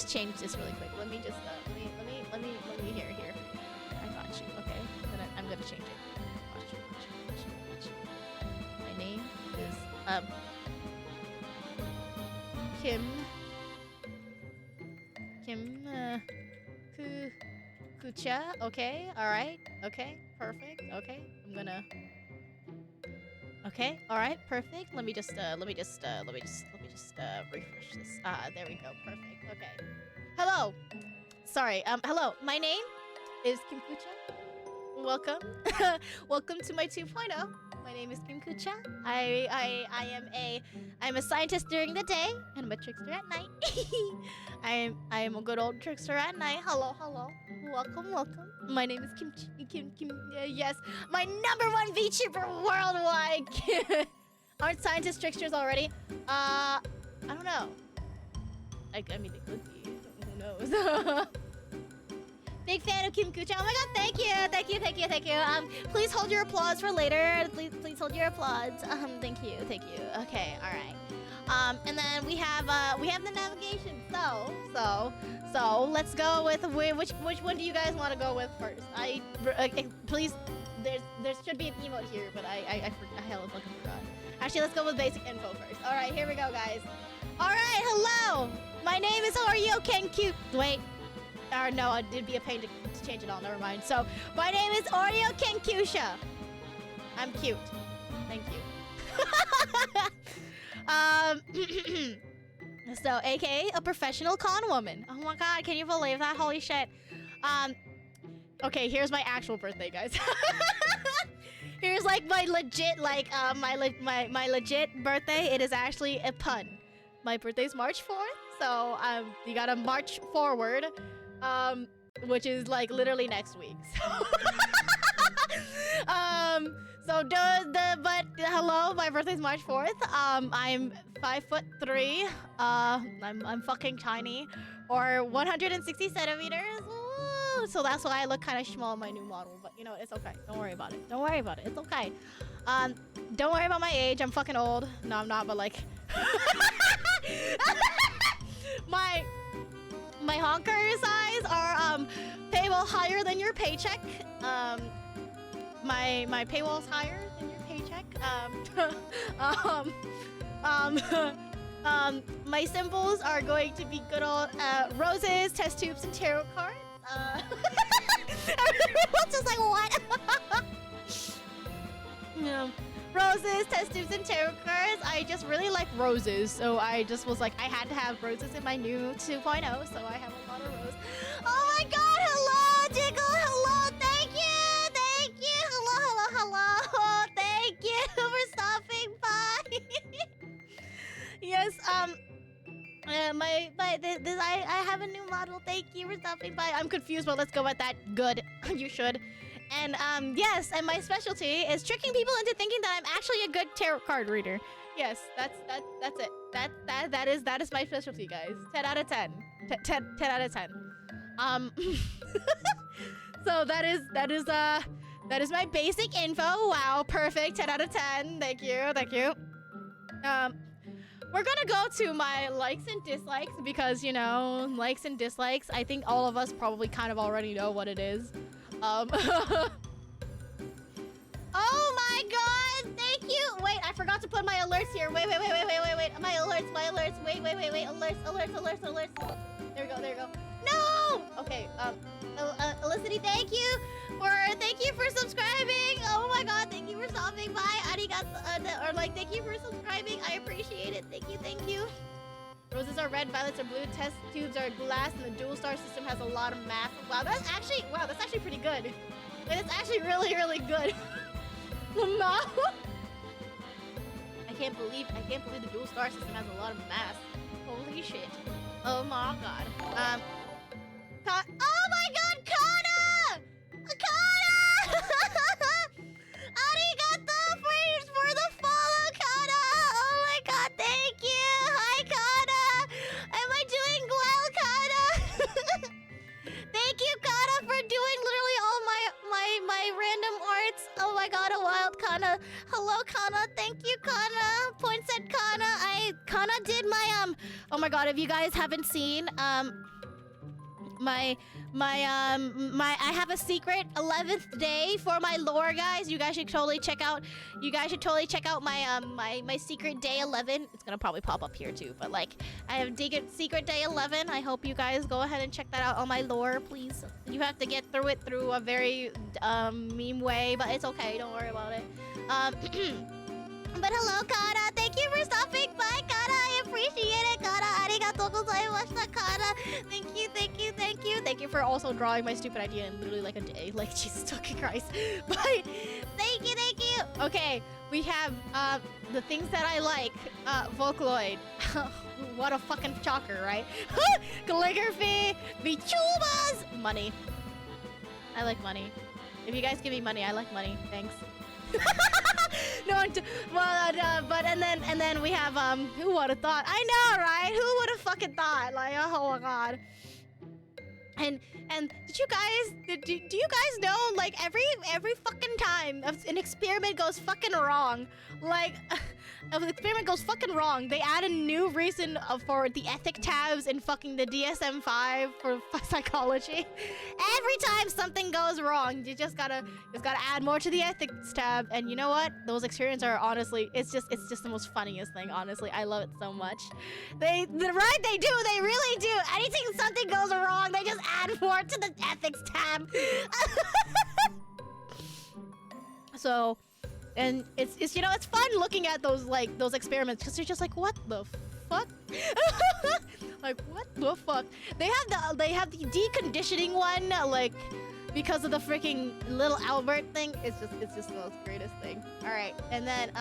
Speaker 1: change this really quick. Let me here. I got you. Okay. I'm gonna change it. Watch. My name is Kucha. Okay. All right. Okay. Perfect. Okay. I'm gonna. Okay. All right. Perfect. Let me just refresh this. There we go. Perfect. Okay. Hello. Sorry. Hello. My name is Kim Kucha. Welcome. Welcome to my 2.0. My name is Kim Kucha. I'm a scientist during the day, and I'm a trickster at night. I am a good old trickster at night. Hello. Welcome. My name is Kim. Yes, my #1 VTuber worldwide. Aren't scientists tricksters already? I don't know. I mean, they could be. Who knows? Big fan of Kim Kucha. Oh my god, thank you. Please hold your applause for later. Please hold your applause. Thank you. Okay, all right. And then we have the navigation. So let's go with which one do you guys want to go with first? Please. There should be an emote here, but I hella fucking forgot. Actually, let's go with basic info first. All right, here we go, guys. All right, hello. My name is oriothescientist. Wait. Or no, it'd be a pain to change it all. Never mind. So my name is oriothescientist. I'm cute. Thank you. So, aka a professional con woman. Oh my god, can you believe that? Holy shit. Okay, here's my actual birthday, guys. Here's like my legit, my legit birthday. It is actually a pun. My birthday's March 4th, so you gotta march forward. Which is like literally next week. But hello, my birthday's March 4th. I'm 5'3". I'm fucking tiny, or 160 centimeters. Ooh, so that's why I look kind of small in my new model. But you know, it's okay. Don't worry about it. It's okay. Don't worry about my age. I'm fucking old. No, I'm not. But like, my honker size are paywall higher than your paycheck. My paywall's higher than your paycheck. My symbols are going to be good old roses, test tubes, and tarot cards. Everyone's just like, what? Yeah. Roses, test tubes, and tarot cards. I just really like roses, so I just was like, I had to have roses in my new 2.0, so I have a lot of roses. Oh my god, hello, Jiggle, hello, thank you, hello, thank you for stopping by. Yes, I have a new model, thank you for stopping by. I'm confused, but let's go with that. Good, you should. And yes, and my specialty is tricking people into thinking that I'm actually a good tarot card reader. Yes, that's it. That is my specialty, guys. 10 out of 10. 10 out of 10. So that is my basic info. Wow, perfect. 10 out of 10. Thank you. We're gonna go to my likes and dislikes because, you know, likes and dislikes, I think all of us probably kind of already know what it is. Oh my god, thank you. Wait, I forgot to put my alerts here. Wait. My alerts. Wait. Alerts. There we go. No! Okay, Elicity, thank you for subscribing. Oh my god, thank you for stopping by. Thank you for subscribing. I appreciate it. Thank you. Roses are red, violets are blue, test tubes are glass, and the dual star system has a lot of math. Wow, that's actually pretty good. Like, that's actually really good. No. I can't believe the dual star system has a lot of math. Holy shit. Oh my god. Oh my god, Kana! Arigato for the follow, Kana! Oh my god, thank you! Hi, Kana! Am I doing well, Kana? Thank you, Kana, for doing literally all my random arts. Oh my god, a wild Kana. hello, Kana. Thank you, Kana. Points at Kana. Kana did my Oh my god, if you guys haven't seen I have a secret 11th day for my lore, guys. You guys should totally check out my secret day 11. It's gonna probably pop up here too, but like I have secret day 11. I hope you guys go ahead and check that out on my lore, please. You have to get through it through a very meme way, but it's okay, don't worry about it. But hello, Kana. Thank you for stopping by, Kana. I appreciate it, Kana. Arigatou gozaimashita, Kana. Thank you, thank you, thank you. Thank you for also drawing my stupid idea in literally like a day. Like, Jesus fucking Christ. But, thank you, thank you. Okay, we have the things that I like. Vocaloid. What a fucking shocker, right? Calligraphy. VTubers. Money. I like money. If you guys give me money, I like money. Thanks. No, but and then we have who would have thought? I know, right? Who would have fucking thought? Like, oh my god. And did you guys do you guys know, like, every fucking time an experiment goes fucking wrong, like if the experiment goes fucking wrong, they add a new reason for the ethic tabs in fucking the DSM-5 for psychology. Every time something goes wrong, you just gotta add more to the ethics tab. And you know what? Those experiments are honestly, it's just the most funniest thing. Honestly, I love it so much. They do. They really do. Anything something goes wrong, they just add more to the ethics tab. So. And it's you know, it's fun looking at those experiments, because you're just like, what the fuck? Like, what the fuck? They have the deconditioning one, like, because of the freaking little Albert thing. It's just the most greatest thing. All right, and then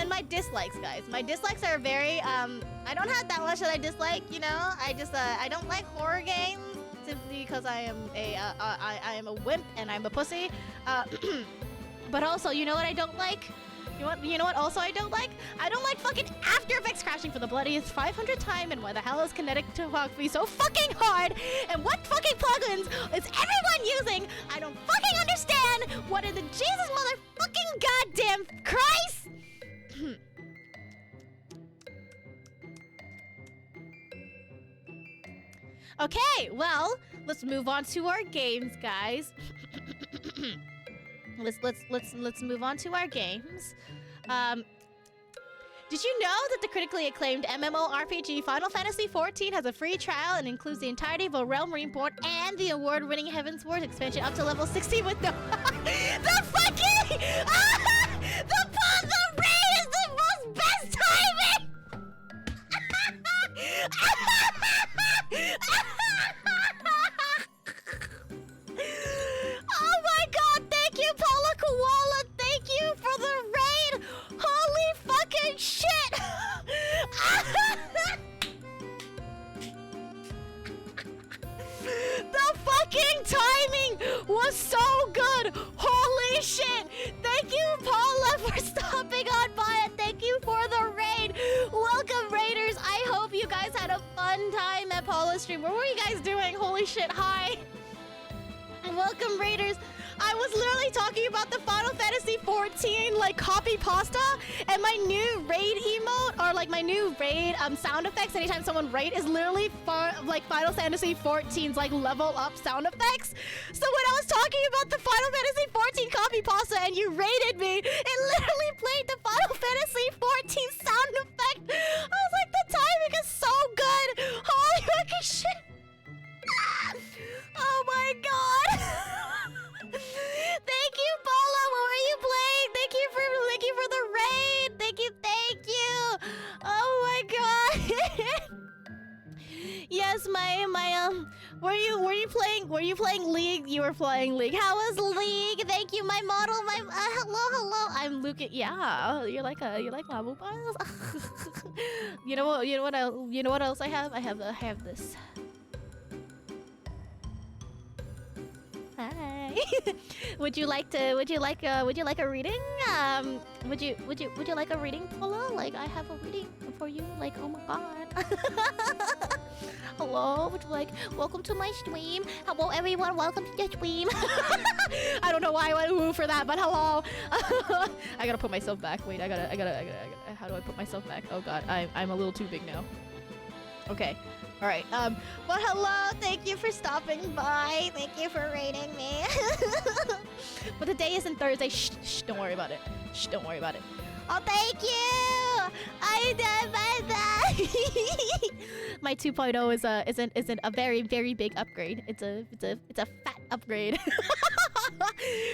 Speaker 1: my dislikes, guys. My dislikes are very I don't have that much that I dislike. You know, I don't like horror games simply because I am a wimp and I'm a pussy. But also, you know what I don't like? You know what also I don't like? I don't like fucking After Effects crashing for the bloodiest 500th time, and why the hell is kinetic topography so fucking hard? And what fucking plugins is everyone using? I don't fucking understand! What in the Jesus motherfucking goddamn Christ? Okay, well, let's move on to our games, guys. Let's move on to our games. Did you know that the critically acclaimed MMORPG Final Fantasy XIV has a free trial and includes the entirety of A Realm Reborn and the award-winning Heaven's Wars expansion up to level 60 with no the fucking the raid is the most best timing. Oh my god, thank you, Paula Koala. Thank you for the raid. Holy fucking shit. The fucking timing was so good. Holy shit. Thank you, Paula, for stopping on by, and thank you for the raid. Welcome, raiders. I hope you guys had a fun time at Paula's stream. What were you guys doing? Holy shit, hi. Welcome, raiders. I was literally talking about the Final Fantasy XIV like copy pasta, and my new raid emote, or like my new raid sound effects anytime someone raid, is literally like Final Fantasy XIV's like level up sound effects. So when I was talking about the Final Fantasy XIV copy pasta and you raided me, it literally played the Final Fantasy XIV sound effect. I was like, the timing is so good. Holy fucking shit. Oh my god. Thank you, Paula. What were you playing? Thank you for the raid. Thank you. Oh my god. Yes, were you playing League? You were playing League. How was League? Thank you, my model. Hello. I'm Luca. Yeah, you like my mobiles? You know what else I have? I have this. Hi. Would you like a reading? Would you like a reading, Paula? Like I have a reading for you. Like, oh my god. Hello, would you like welcome to my stream? Hello everyone, welcome to the stream. I don't know why I went woo for that, but hello. I gotta put myself back. Wait, I gotta how do I put myself back? Oh god, I'm a little too big now. Okay. All right. But hello. Thank you for stopping by. Thank you for rating me. But the day isn't Thursday. Shh. Don't worry about it. Shh. Don't worry about it. Oh, thank you. I did my 2.0 isn't a very big upgrade. It's a fat upgrade.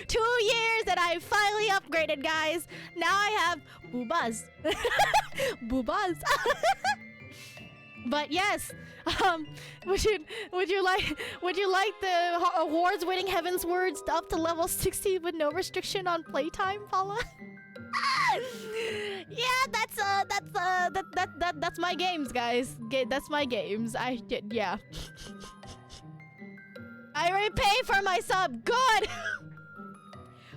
Speaker 1: 2 years and I finally upgraded, guys. Now I have boobas. Boobas. But yes, would you like the awards-winning Heaven's Words up to level 60 with no restriction on playtime, Paula? Yeah, that's my games, guys. That's my games. Yeah. I already paid for my sub. Good.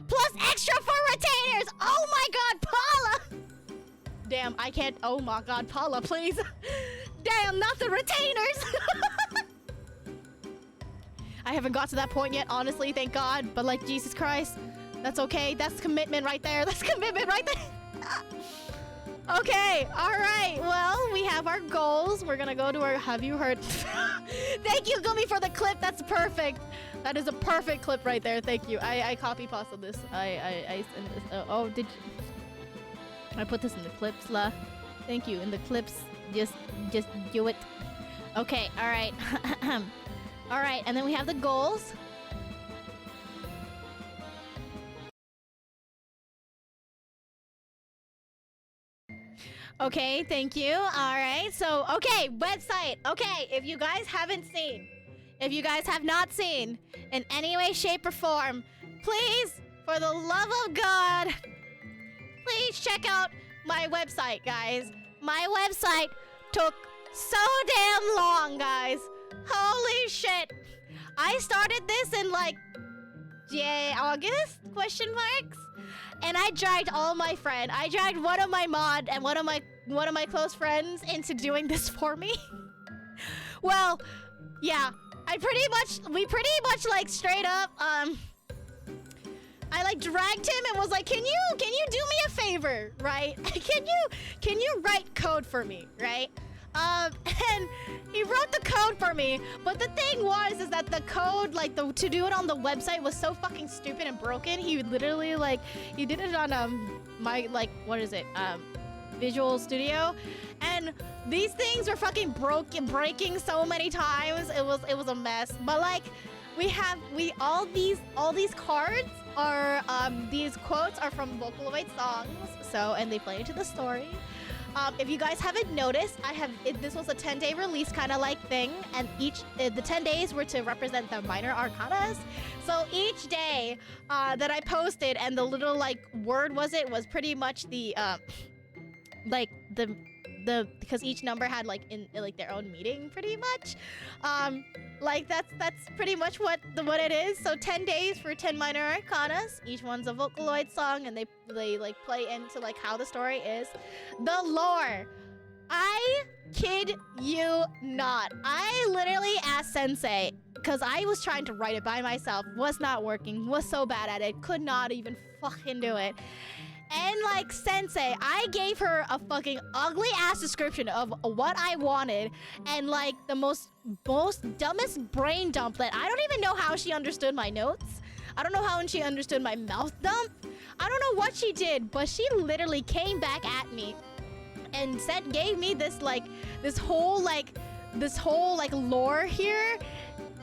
Speaker 1: Plus extra for retainers. Oh my God, Paula. Damn, I can't. Oh my God, Paula, please. Damn, not the retainers! I haven't got to that point yet, honestly, thank God. But like, Jesus Christ, that's okay. That's commitment right there. That's commitment right there. Okay, all right. Well, we have our goals. We're gonna go to our. Have you heard? Thank you, Gummy, for the clip. That's perfect. That is a perfect clip right there. Thank you. I copy pasted this. I sent this. Oh, did you? I put this in the clips, la. Thank you. In the clips. Just do it. Okay, all right. All right, and then we have the goals. Okay, thank you. All right. So, okay, website. Okay, if you guys have not seen in any way, shape, or form, please, for the love of God, please check out my website, guys. My website took so damn long, guys. Holy shit. I started this in like August? Question marks? And I dragged all my friends. I dragged one of my mod and one of my close friends into doing this for me. Well, yeah. We pretty much like straight up I like dragged him and was like, can you do me a favor, right? Can you write code for me, right? And he wrote the code for me, but the thing is that the code, like to do it on the website was so fucking stupid and broken. He literally he did it on my Visual Studio, and these things were fucking breaking so many times. It was a mess. But like all these cards are these quotes are from Vocaloid songs, and they play into the story. If you guys haven't noticed, this was a 10-day release kind of like thing, and the 10 days were to represent the minor arcanas. So each day that I posted, and the little like word was pretty much the because each number had like their own meaning pretty much. That's pretty much what it is. So 10 days for 10 minor arcanas. Each one's a Vocaloid song, and they like play into like how the story is. The lore. I kid you not. I literally asked Sensei, because I was trying to write it by myself, was not working, was so bad at it, could not even fucking do it. And like Sensei, I gave her a fucking ugly ass description of what I wanted, and like the most dumbest brain dump that I don't even know how she understood my notes. I don't know how she understood my mouth dump. I don't know what she did, but she literally came back at me and gave me this whole lore here,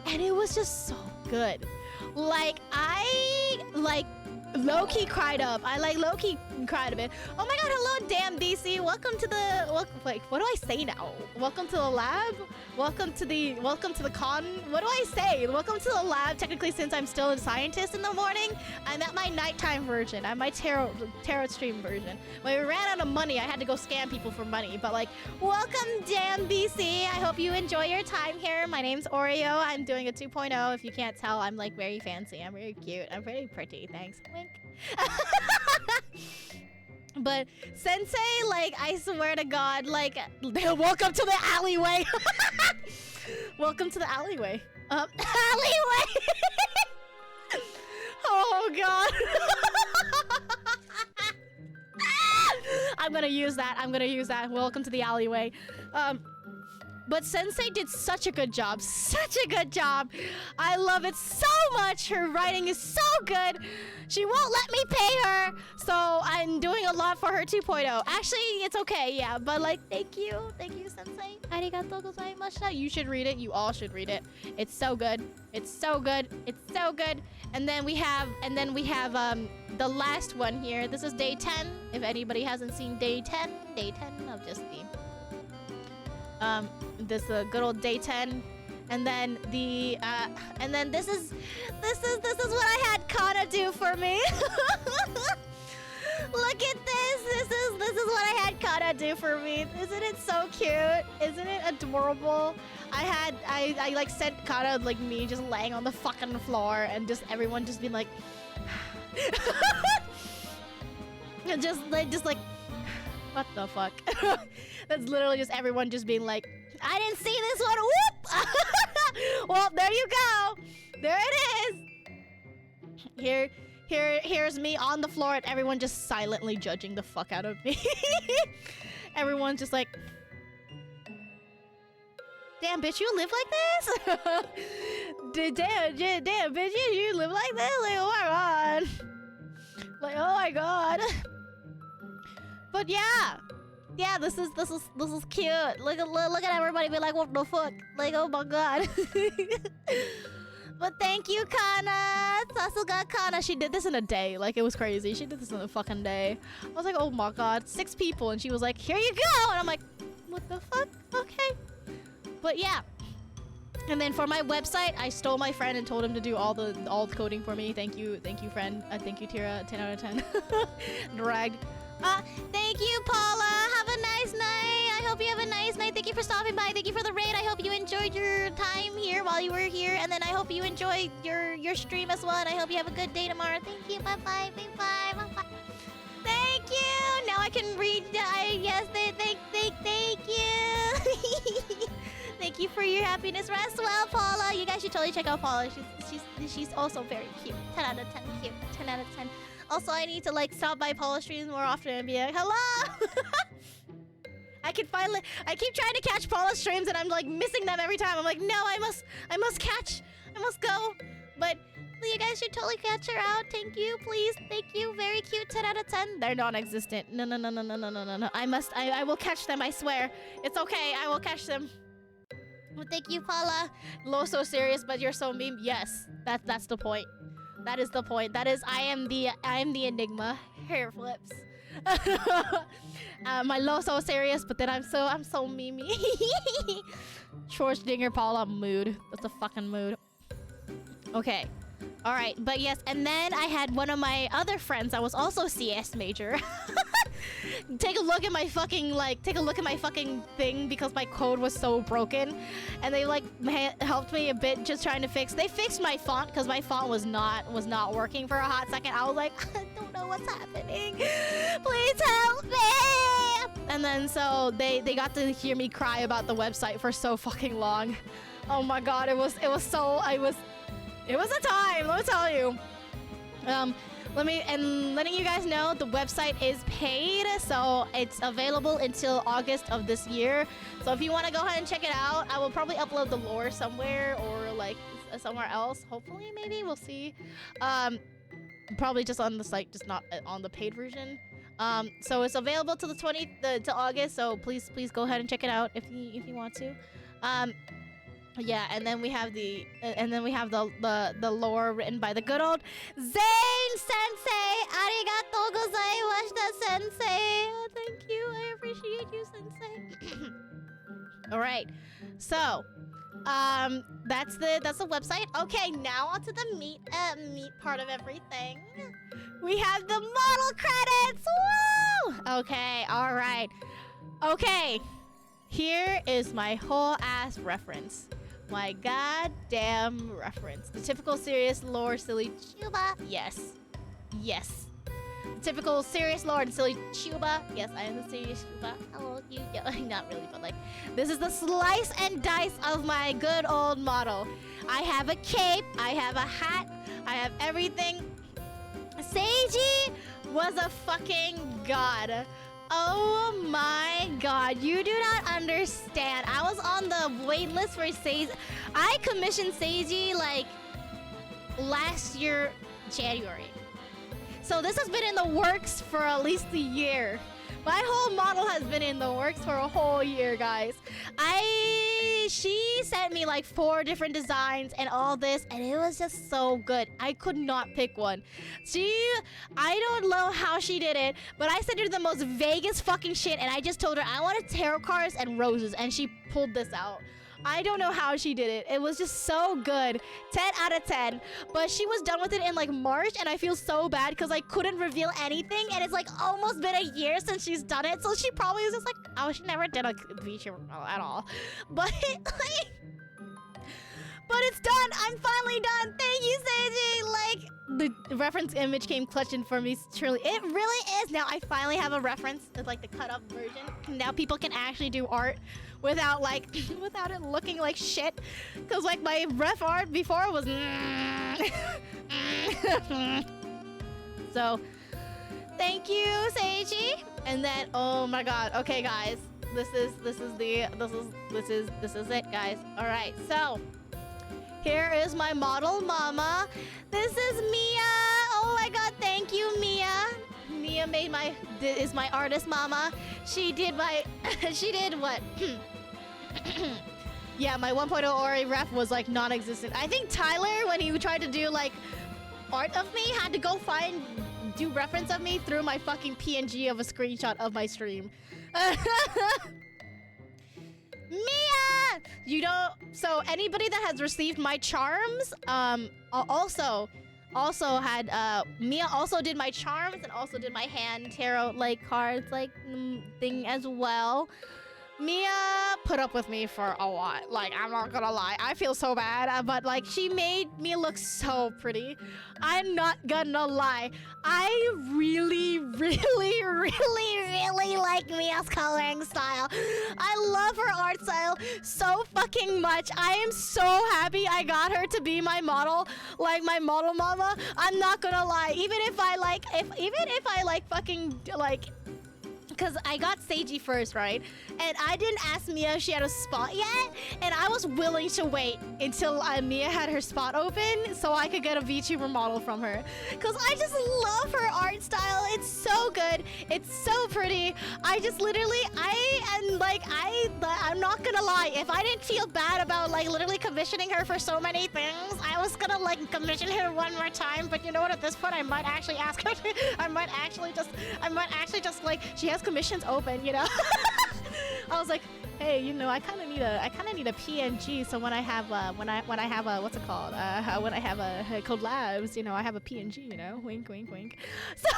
Speaker 1: and it was just so good. Like low-key cried up. I like low-key cried a bit. Oh my god, hello, damn BC. Welcome to the like, what do I say now? Welcome to the lab? Welcome to the con? What do I say? Welcome to the lab, technically, since I'm still a scientist in the morning. I'm at my nighttime version. I'm my tarot stream version. When we ran out of money, I had to go scam people for money. But like, welcome, damn BC. I hope you enjoy your time here. My name's Oreo. I'm doing a 2.0. If you can't tell, I'm like very fancy. I'm very cute. I'm very pretty. Thanks. Wink. But Sensei, like, I swear to God, like, welcome to the alleyway. Welcome to the alleyway. Alleyway. Oh God. I'm gonna use that. I'm gonna use that. Welcome to the alleyway. But Sensei did such a good job. Such a good job. I love it so much. Her writing is so good. She won't let me pay her. So I'm doing a lot for her 2.0. Actually, it's okay. Yeah. But like, thank you. Thank you, Sensei. Arigatou gozaimashita. You should read it. You all should read it. It's so good. It's so good. It's so good. And then we have the last one here. This is day 10. If anybody hasn't seen day 10 of just the this good old day 10, and then the and then this is what I had Kana do for me. Look at this. This is what I had Kana do for me. Isn't it so cute? Isn't it adorable? I like sent Kana like me just laying on the fucking floor and just everyone just being like and just like what the fuck? That's literally just everyone just being like, I didn't see this one. Whoop! Well, there you go. There it is. Here's me on the floor and everyone just silently judging the fuck out of me. Everyone's just like, damn, bitch, you live like this? damn, bitch, you live like this? Like, oh my god. Like, oh my god. But yeah. Yeah, this is cute. Look at everybody be like, what the fuck? Like, oh my god. But thank you, Kana. Sasuga Kana. She did this in a day. Like, it was crazy. She did this in a fucking day. I was like, oh my god, 6 people, and she was like, here you go. And I'm like, what the fuck? Okay. But yeah. And then for my website, I stole my friend and told him to do all the coding for me. Thank you, friend. Thank you, Tira. 10 out of 10. Dragged. Thank you, Paula. Have a nice night. I hope you have a nice night. Thank you for stopping by. Thank you for the raid. I hope you enjoyed your time here while you were here. And then I hope you enjoyed your stream as well. And I hope you have a good day tomorrow. Thank you. Bye-bye. Bye-bye. Bye-bye. Thank you. Now I can read. Yes, thank you. Thank you for your happiness. Rest well, Paula. You guys should totally check out Paula. She's also very cute. 10 out of 10 cute. 10 out of 10. Also, I need to like stop by Paula streams more often and be like, hello. I keep trying to catch Paula streams and I'm like missing them every time. I'm like, no, I must go. But you guys should totally catch her out. Thank you, please. Thank you. Very cute. 10 out of 10. They're non-existent. No. I will catch them. I swear. It's okay. I will catch them. Well, thank you, Paula. Lo, so serious, but you're so meme. Yes, that's the point. That is the point. That is, I am the enigma. Hair flips. My low so serious, but then I'm so mimi. Schwarzenegger Paula mood. That's a fucking mood. Okay. All right, but yes, and then I had one of my other friends that was also CS major. Take a look at my fucking thing because my code was so broken, and they like helped me a bit just trying to fix. They fixed my font because my font was not working for a hot second. I was like, I don't know what's happening. Please help me. And then so they got to hear me cry about the website for so fucking long. Oh my god, it was a time, let me tell you. Letting you guys know the website is paid, so it's available until August of this year. So if you want to go ahead and check it out, I will probably upload the lore somewhere or like somewhere else. Hopefully, maybe we'll see. Probably just on the site, just not on the paid version. So it's available till the till August. So please go ahead and check it out if you want to. Yeah, and then we have the lore written by the good old Zane Sensei. Arigatou gozaimashita, Sensei. Thank you. I appreciate you, Sensei. All right. So, that's the website. Okay, now onto the meat part of everything. We have the model credits. Woo! Okay, all right. Okay. Here is my whole ass reference. My goddamn reference. The typical serious lore silly chuba. Yes. Yes. The typical serious lore and silly chuba. Yes, I am the serious chuba. Hello, you. Not really, but like, this is the slice and dice of my good old model. I have a cape. I have a hat. I have everything. Seiji was a fucking god. Oh my god, you do not understand. I was on the wait list for Seiji. I commissioned Seiji like last year, January. So this has been in the works for at least a year. My whole model has been in the works for a whole year, guys. She sent me like 4 different designs and all this, and it was just so good. I could not pick one. I don't know how she did it, but I sent her the most vaguest fucking shit, and I just told her I wanted tarot cards and roses, and she pulled this out. I don't know how she did it. It was just so good. 10 out of 10. But she was done with it in like March, and I feel so bad because I couldn't reveal anything, and it's like almost been a year since she's done it, so she probably was just like, oh, she never did a feature at all. But like, but it's done. I'm finally done. Thank you, Seiji. Like, the reference image came clutching for me. Truly, it really is. Now I finally have a reference. It's like the cut up version. Now people can actually do art without like without it looking like shit. Cause like my ref art before was so thank you, Seiji. And then oh my god, okay guys. This is it, guys. Alright, so here is my model mama. This is Mia. Oh my god, thank you, Mia. Mia is my artist mama. She did what? Yeah, my 1.0 Ori ref was like non-existent. I think Tyler, when he tried to do like art of me, had to go do reference of me through my fucking PNG of a screenshot of my stream. Mia! You don't. So anybody that has received my charms, also had Mia also did my charms and also did my hand tarot like cards like thing as well. Mia put up with me for a lot. Like, I'm not gonna lie. I feel so bad, but like she made me look so pretty. I'm not gonna lie. I really like Mia's coloring style. I love her art style so fucking much. I am so happy I got her to be my model, like my model mama. I'm not gonna lie. Even if I like fucking like, because I got Seiji first, right? And I didn't ask Mia if she had a spot yet. And I was willing to wait until Mia had her spot open so I could get a VTuber model from her. Because I just love her art style. It's so good. It's so pretty. I just literally, I'm not gonna lie. If I didn't feel bad about like literally commissioning her for so many things, I was gonna like commission her one more time. But you know what? At this point, I might actually ask her to, I might actually just like, she has commissions open, you know. I was like, hey, you know, I kind of need a PNG. So when I have when I have a what's it called? When I have a collabs, you know, I have a PNG, you know, wink, wink, wink. So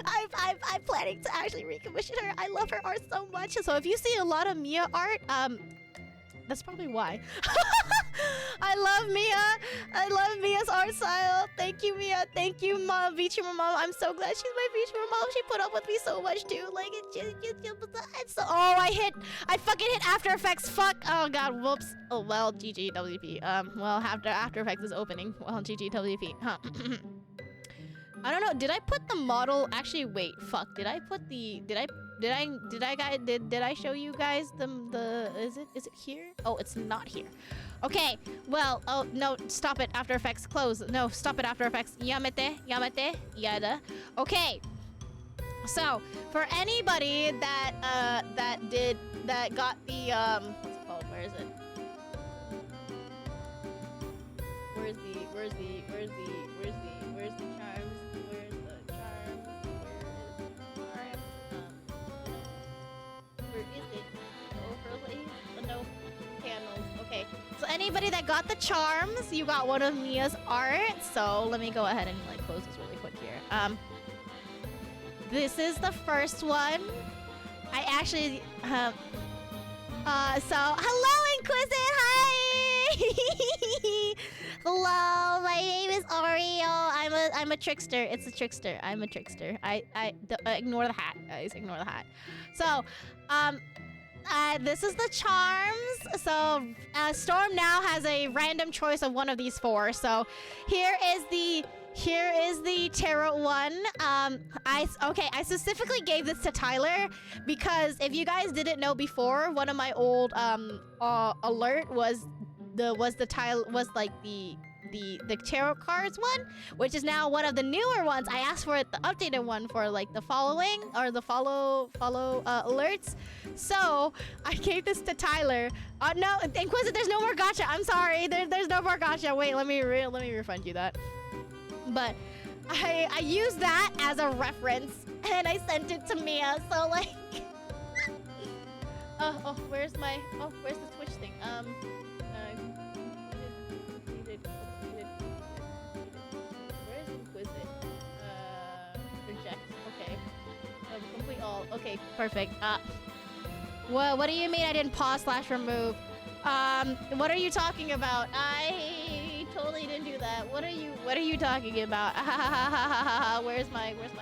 Speaker 1: I'm planning to actually recommission her. I love her art so much. So if you see a lot of Mia art, that's probably why. I love Mia. I love Mia's art style. Thank you, Mia. Thank you, Mom. VTuber Mom. I'm so glad she's my VTuber Mom. She put up with me so much too. Like it's so. Oh, I fucking hit After Effects. Fuck. Oh god. Whoops. Oh well. GG WP. Well, After Effects is opening. Well, GG WP. Huh. I don't know. Did I put the model? Actually, wait. Fuck. Did I put the? Did I show you guys the? Is it here? Oh, it's not here. Okay. Well. Oh no. Stop it. After Effects. Close. No. Stop it. After Effects. Yamete. Yada. Okay. So for anybody that got the what's it called? Where is it? where's the charms? Where's the charms? Where is the charms? Where is it? Overlays? No panels. Okay. So anybody that got the charms, you got one of Mia's art. So let me go ahead and like close this really quick here. This is the first one. I actually so hello Inquisit, hi! Hello, my name is Oreo. I'm a trickster. It's a trickster. I'm a trickster. Ignore the hat, guys. Ignore the hat. So, this is the charms. So, Storm now has a random choice of one of these four. So, here is the tarot one. I specifically gave this to Tyler because if you guys didn't know before, one of my old alert was the tarot cards one, which is now one of the newer ones. I asked for the updated one for like the following or the follow alerts. So I gave this to Tyler. No, Inquisit, there's no more gacha. I'm sorry. There's no more gacha. Wait, let me refund you that. But I used that as a reference and I sent it to Mia. So like, where's the Twitch thing? Completed. Where's Inquisit? Reject. Okay. Complete all. Okay, perfect. What do you mean I didn't pause/remove? What are you talking about? I totally didn't do that. What are you talking about? Where's my emotes?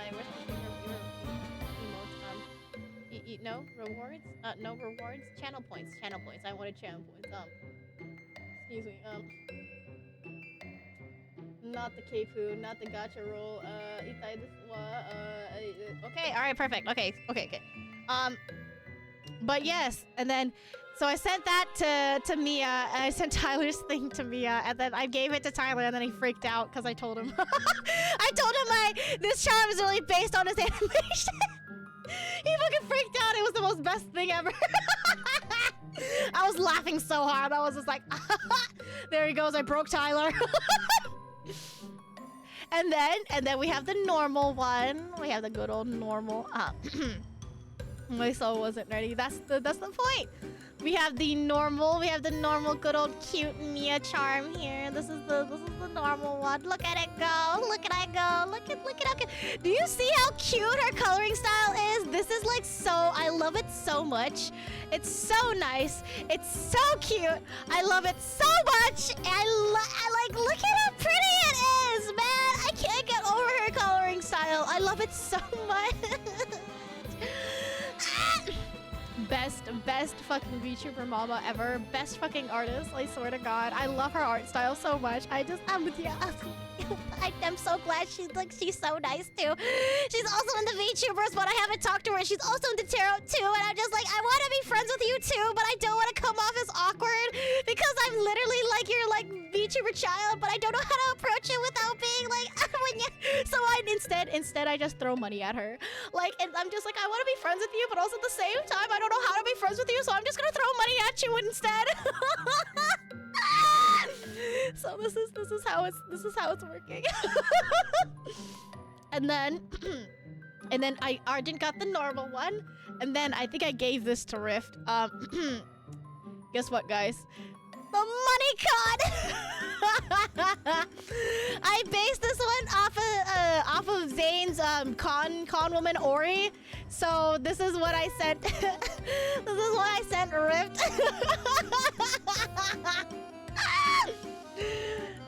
Speaker 1: No rewards? No rewards? Channel points. I wanted channel points. Excuse me. Not the K-poo, not the gacha roll. Okay, alright, perfect. Okay. But yes, and then so I sent that to Mia, and I sent Tyler's thing to Mia, and then I gave it to Tyler, and then he freaked out because I told him this charm is really based on his animation. He fucking freaked out. It was the most best thing ever. I was laughing so hard. I was just like, there he goes. I broke Tyler. and then we have the normal one. We have the good old normal. My soul wasn't ready. That's the point. We have the normal good old cute Mia charm here. This is the normal one. Look at it go. Look at it go. Look at how cute. Do you see how cute her coloring style is? This is like so, I love it so much. It's so nice. It's so cute. I love it so much. I like, look at how pretty it is, man. I can't get over her coloring style. I love it so much. Best fucking VTuber mama ever. Best fucking artist, I swear to God. I love her art style so much. I'm so glad she's so nice too. She's also in the VTubers, but I haven't talked to her. She's also in the tarot too, and I'm just like, I want to be friends with you too, but I don't want to come off as awkward because I'm literally like your like VTuber child, but I don't know how to approach it without being like so instead I just throw money at her. Like, and I'm just like, I want to be friends with you, but also at the same time I don't know how to be friends with you, so I'm just gonna throw money at you instead. So this is how it's working. and then Argent got the normal one, and then I think I gave this to Rift. Guess what, guys? The money con. I based this one off of Zane's con woman Ori. So this is what I sent. This is what I sent Rift.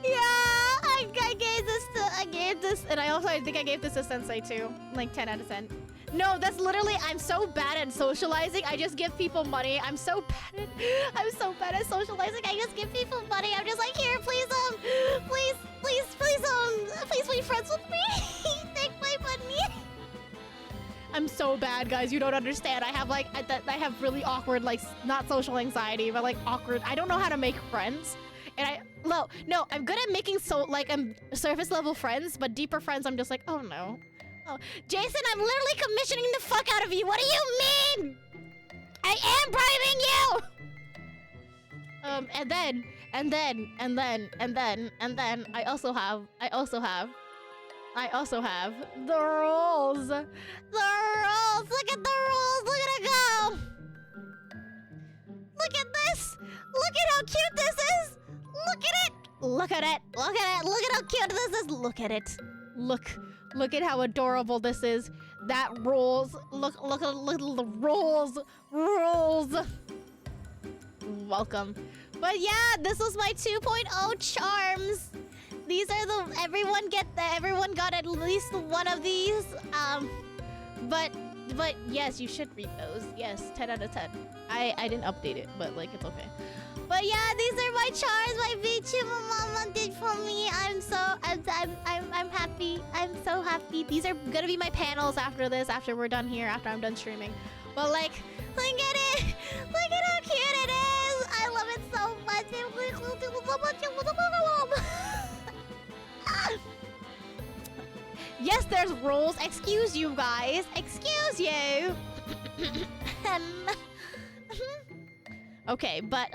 Speaker 1: Yeah, I gave this, and I think I gave this to Sensei too. Like 10 out of 10. No, that's literally, I'm so bad at socializing. I just give people money. I'm so bad at socializing. I just give people money. I'm just like, here, please be friends with me. Take my money. I'm so bad, guys. You don't understand. I have I have really awkward, like, not social anxiety, but like awkward. I don't know how to make friends. And no, I'm good at making surface level friends, but deeper friends, I'm just like, oh no. Oh, Jason, I'm literally commissioning the fuck out of you. What do you mean? I am bribing you. And then I also have the rules. The rules. Look at the rules. Look at it go. Look at this. Look at how cute this is. Look at it. Look at it. Look at it. Look at how cute this is. Look at it. Look at how adorable this is. That rules. Look at the rules. Rules. Welcome. But yeah, this was my 2.0 charms. These are the everyone got at least one of these. But yes, you should read those. Yes, 10 out of 10. I didn't update it, but like it's okay. But yeah, these are my charms my VTuber mama did for me. I'm happy. I'm so happy. These are gonna be my panels after this, after we're done here, after I'm done streaming. But like, look at it. Look at how cute it is. I love it so much. Yes, there's rules. Excuse you guys. Excuse you. Okay, but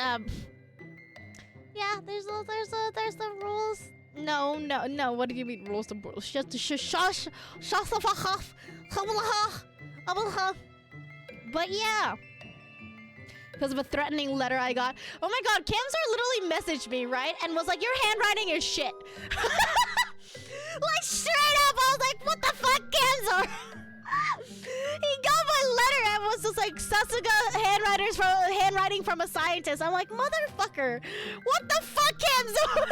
Speaker 1: yeah, there's the rules. No. What do you mean rules? The rules. But yeah, because of a threatening letter I got. Oh my God, Kamsar literally messaged me, right, and was like, "Your handwriting is shit." Like straight up, I was like, "What the fuck, Kamsar?" He got my letter and was just like, "Sasuga handwriting from a scientist." I'm like, "Motherfucker, what the fuck, Kamsar?"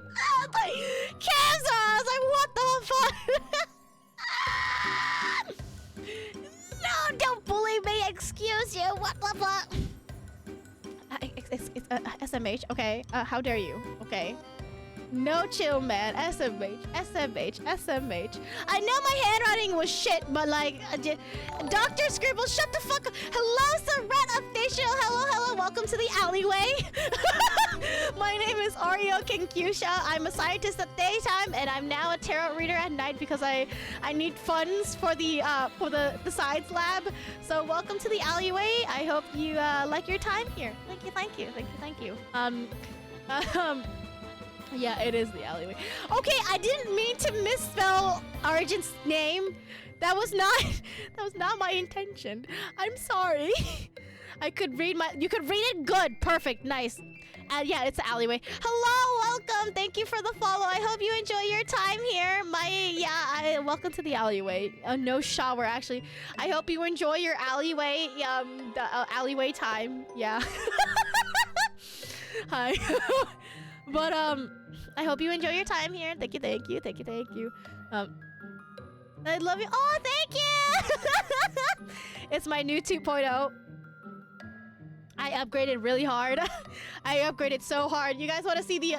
Speaker 1: I was like, "Kamsar," I was like, "What the fuck?" No, don't bully me. Excuse you. What the fuck? SMH. Okay. How dare you? Okay. No chill, man. SMH. I know my handwriting was shit, but like, Dr. Scribble, shut the fuck up. Hello, Saret Official. Hello. Welcome to the alleyway. My name is Oreo Kinkyusha. I'm a scientist at daytime, and I'm now a tarot reader at night because I need funds for the science lab. So welcome to the alleyway. I hope you like your time here. Thank you. Yeah, it is the alleyway. Okay, I didn't mean to misspell Argent's name. That was not my intention. I'm sorry. You could read it good. Perfect. Nice. Yeah, it's the alleyway. Hello, welcome. Thank you for the follow. I hope you enjoy your time here. Welcome to the alleyway. No shower, actually. I hope you enjoy your alleyway. Alleyway time. Yeah. Hi. But I hope you enjoy your time here. Thank you. I love you. Oh, thank you. It's my new 2.0. I upgraded really hard. I upgraded so hard. You guys want to see the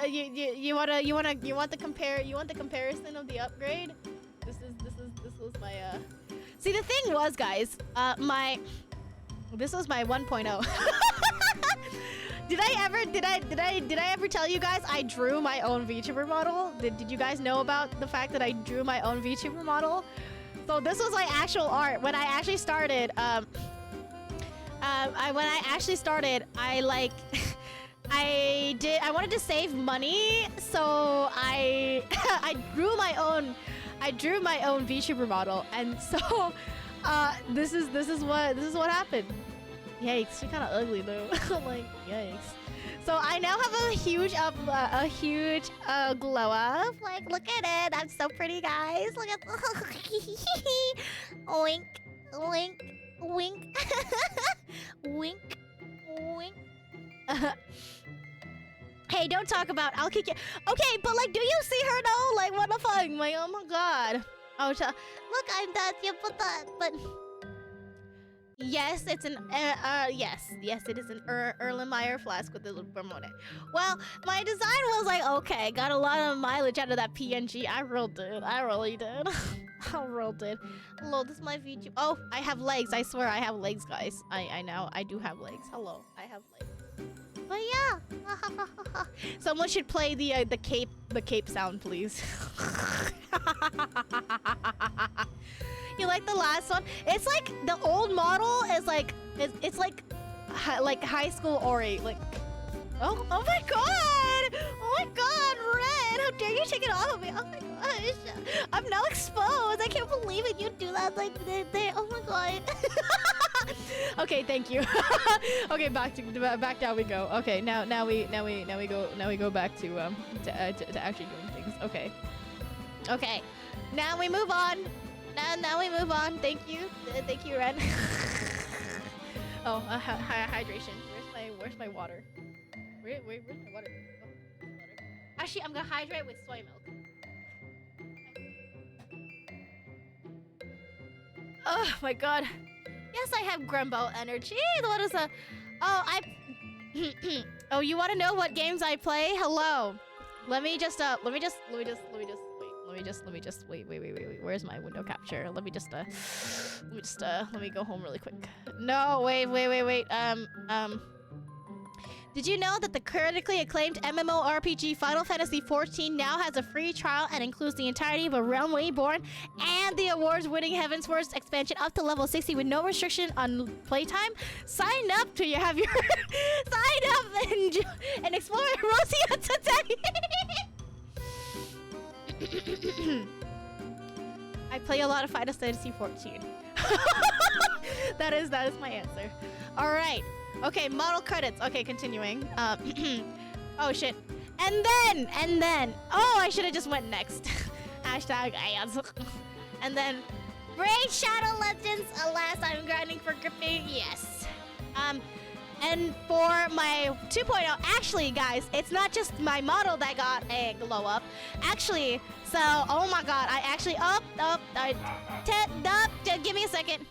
Speaker 1: you want the comparison of the upgrade? This was my See, the thing was, guys, this was my 1.0. Did I ever tell you guys I drew my own VTuber model? Did you guys know about the fact that I drew my own VTuber model? So this was my actual art. When I actually started, I wanted to save money, so I drew my own VTuber model, and so this is what happened. Yikes, she's kind of ugly though. Like, yikes. So I now have a huge glow up. Like, look at it. I'm so pretty, guys. Look at wink, wink, wink, wink, wink. Hey, don't talk about. I'll kick you. Okay, but like, do you see her though? Like, what the fuck? Like, oh my God. Oh, look, I'm that. You put that, but. Yes, it's an yes, it is an Erlenmeyer flask with a little Bermuda. Well, my design was like, okay, got a lot of mileage out of that PNG. I really did. I really did. Hello, this is my VTube. Oh, I have legs. I swear I have legs, guys. I know. I do have legs. Hello, I have legs. But yeah. Someone should play the cape sound, please. You like the last one? It's like the old model is like it's like high school Ori, like Oh my god! Oh my god, Red! How dare you take it off of me? Oh my gosh! I'm now exposed. I can't believe it. You do that like they. Oh my god. Okay, thank you. Okay, back down we go. Okay, now we go back to actually doing things. Okay. Okay. Now we move on. Now we move on. Thank you, Ren. Oh, hydration. Where's my water? Where's my water? Oh, water. Actually, I'm gonna hydrate with soy milk. Oh my god. Yes, I have Grumbo energy. What is a? Oh, Oh, you want to know what games I play? Hello. Let me just wait. Where's my window capture? Let me go home really quick. No, wait. Did you know that the critically acclaimed MMORPG Final Fantasy XIV now has a free trial and includes the entirety of A Realm Reborn and the awards-winning Heavensward expansion up to level 60 with no restriction on playtime? Sign up to have your sign up and explore Rosia today. I play a lot of Final Fantasy XIV. That is my answer. All right. Okay, model credits. Okay, continuing. Oh shit. And then. Oh, I should have just went next. Hashtag Ayaz. And then, Raid Shadow Legends. Alas, I'm grinding for Grippy. Yes. And for my 2.0, actually, guys, it's not just my model that got a glow up. Actually, so, oh my god, I actually, give me a second.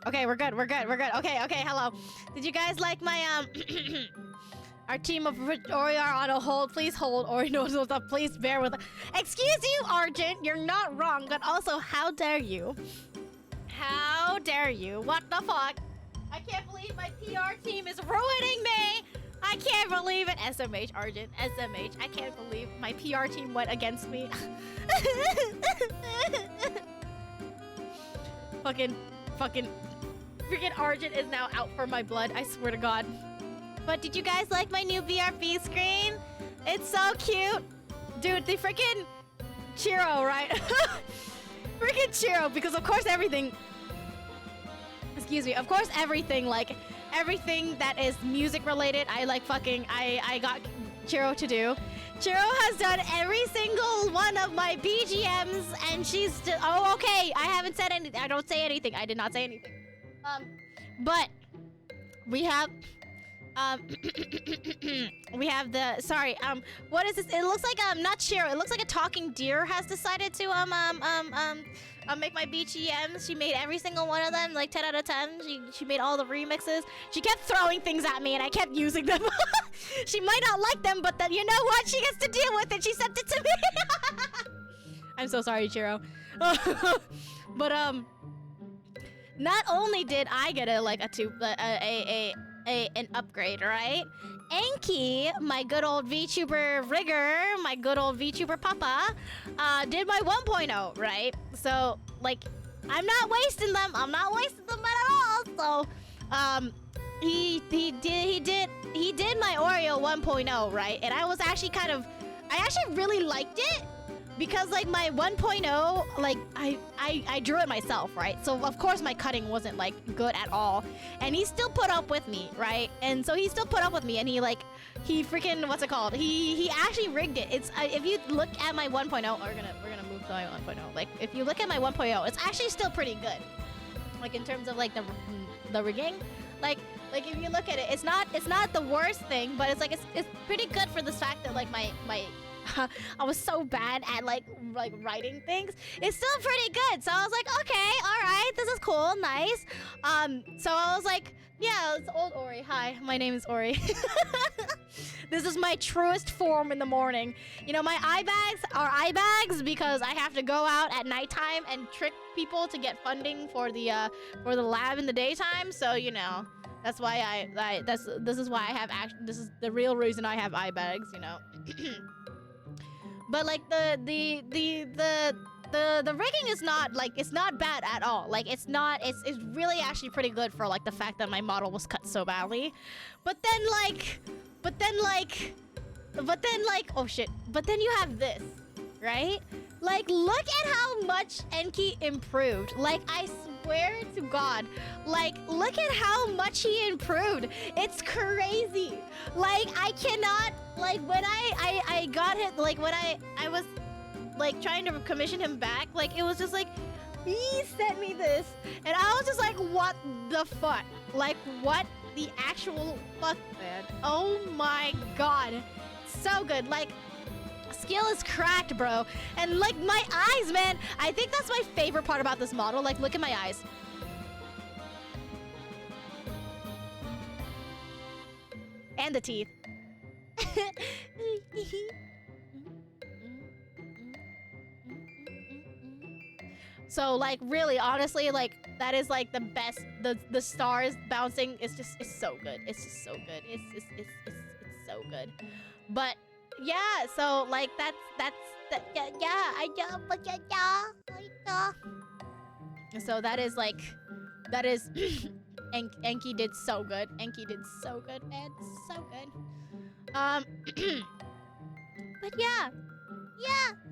Speaker 1: Okay, we're good. Okay, hello. Did you guys like my, our team of Ori are on a hold? Please hold. Ori knows what's up. Please bear with us. Excuse you, Argent. You're not wrong, but also, how dare you? How dare you? What the fuck? I can't believe my PR team is ruining me. I can't believe it. SMH, Argent. SMH. I can't believe my PR team went against me. Fucking freaking Argent is now out for my blood, I swear to God. But did you guys like my new VRP screen? It's so cute. Dude, the freaking Chiro, right? Freaking Chiro, because of course everything, excuse me, of course everything, like everything that is music related, I got Chiro to do. Chiro has done every single one of my BGMs, and she's oh, okay. I haven't said anything. I don't say anything. I did not say anything. But we have we have the what is this? It looks like not Chiro. It looks like a talking deer has decided to make my BGMs. She made every single one of them, like 10 out of 10. She made all the remixes. She kept throwing things at me and I kept using them. She might not like them, but then you know what? She gets to deal with it. She sent it to me. I'm so sorry, Chiro. But not only did I get an upgrade, right? Enki, my good old VTuber rigger, my good old VTuber papa, did my 1.0, right? So like, I'm not wasting them. I'm not wasting them at all. So, he did my Oreo 1.0, right? And I was actually I actually really liked it. Because like my 1.0, like I drew it myself, right? So of course my cutting wasn't like good at all, and he still put up with me, right? And so he still put up with me, and he freaking, what's it called? He actually rigged it. It's if you look at my 1.0, we're gonna move to my 1.0. Like if you look at my 1.0, it's actually still pretty good. Like in terms of like the rigging, like if you look at it, it's not the worst thing, but it's pretty good for the fact that like my I was so bad at like writing things. It's still pretty good. So I was like, okay, all right, this is cool, nice. So I was like, yeah, it's old Ori. Hi, my name is Ori. This is my truest form in the morning. You know, my eye bags are eye bags because I have to go out at nighttime and trick people to get funding for the lab in the daytime. So you know, that's why this is why I have this is the real reason I have eye bags. You know. But like the rigging is not like, it's not bad at all. Like it's really actually pretty good for like the fact that my model was cut so badly. But then oh shit. But then you have this, right? Like look at how much Enki improved. Like I swear to God, like look at how much he improved. It's crazy. Like I cannot, like when I got hit, like when I was like trying to commission him back, like it was just like, he sent me this and I was just like, what the fuck? Like what the actual fuck, man? Oh my God, so good. Like skill is cracked, bro. And like my eyes, man, I think that's my favorite part about this model. Like look at my eyes. And the teeth. So like really, honestly, like that is like the best. The stars bouncing is just, it's so good. It's just so good. It's so good. But yeah, so like that's so that is like, that is Enki did so good. Enki did so good, man. So good. But yeah,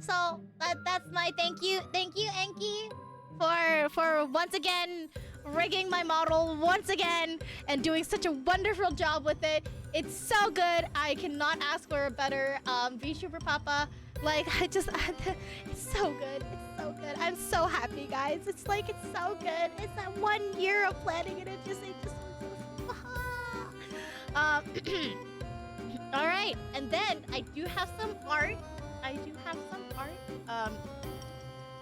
Speaker 1: so that's my thank you Enki for once again rigging my model once again and doing such a wonderful job with it. It's so good. I cannot ask for a better VTuber Papa. Like it's so good. It's so good. I'm so happy, guys. It's like, it's so good. It's that 1 year of planning and it just all right, and then I do have some art.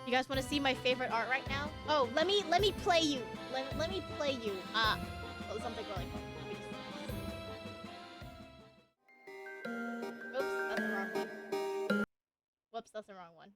Speaker 1: You guys want to see my favorite art right now? Oh, let me play you. Let me play you. Something really cool. Oops, that's the wrong one. Whoops, that's the wrong one.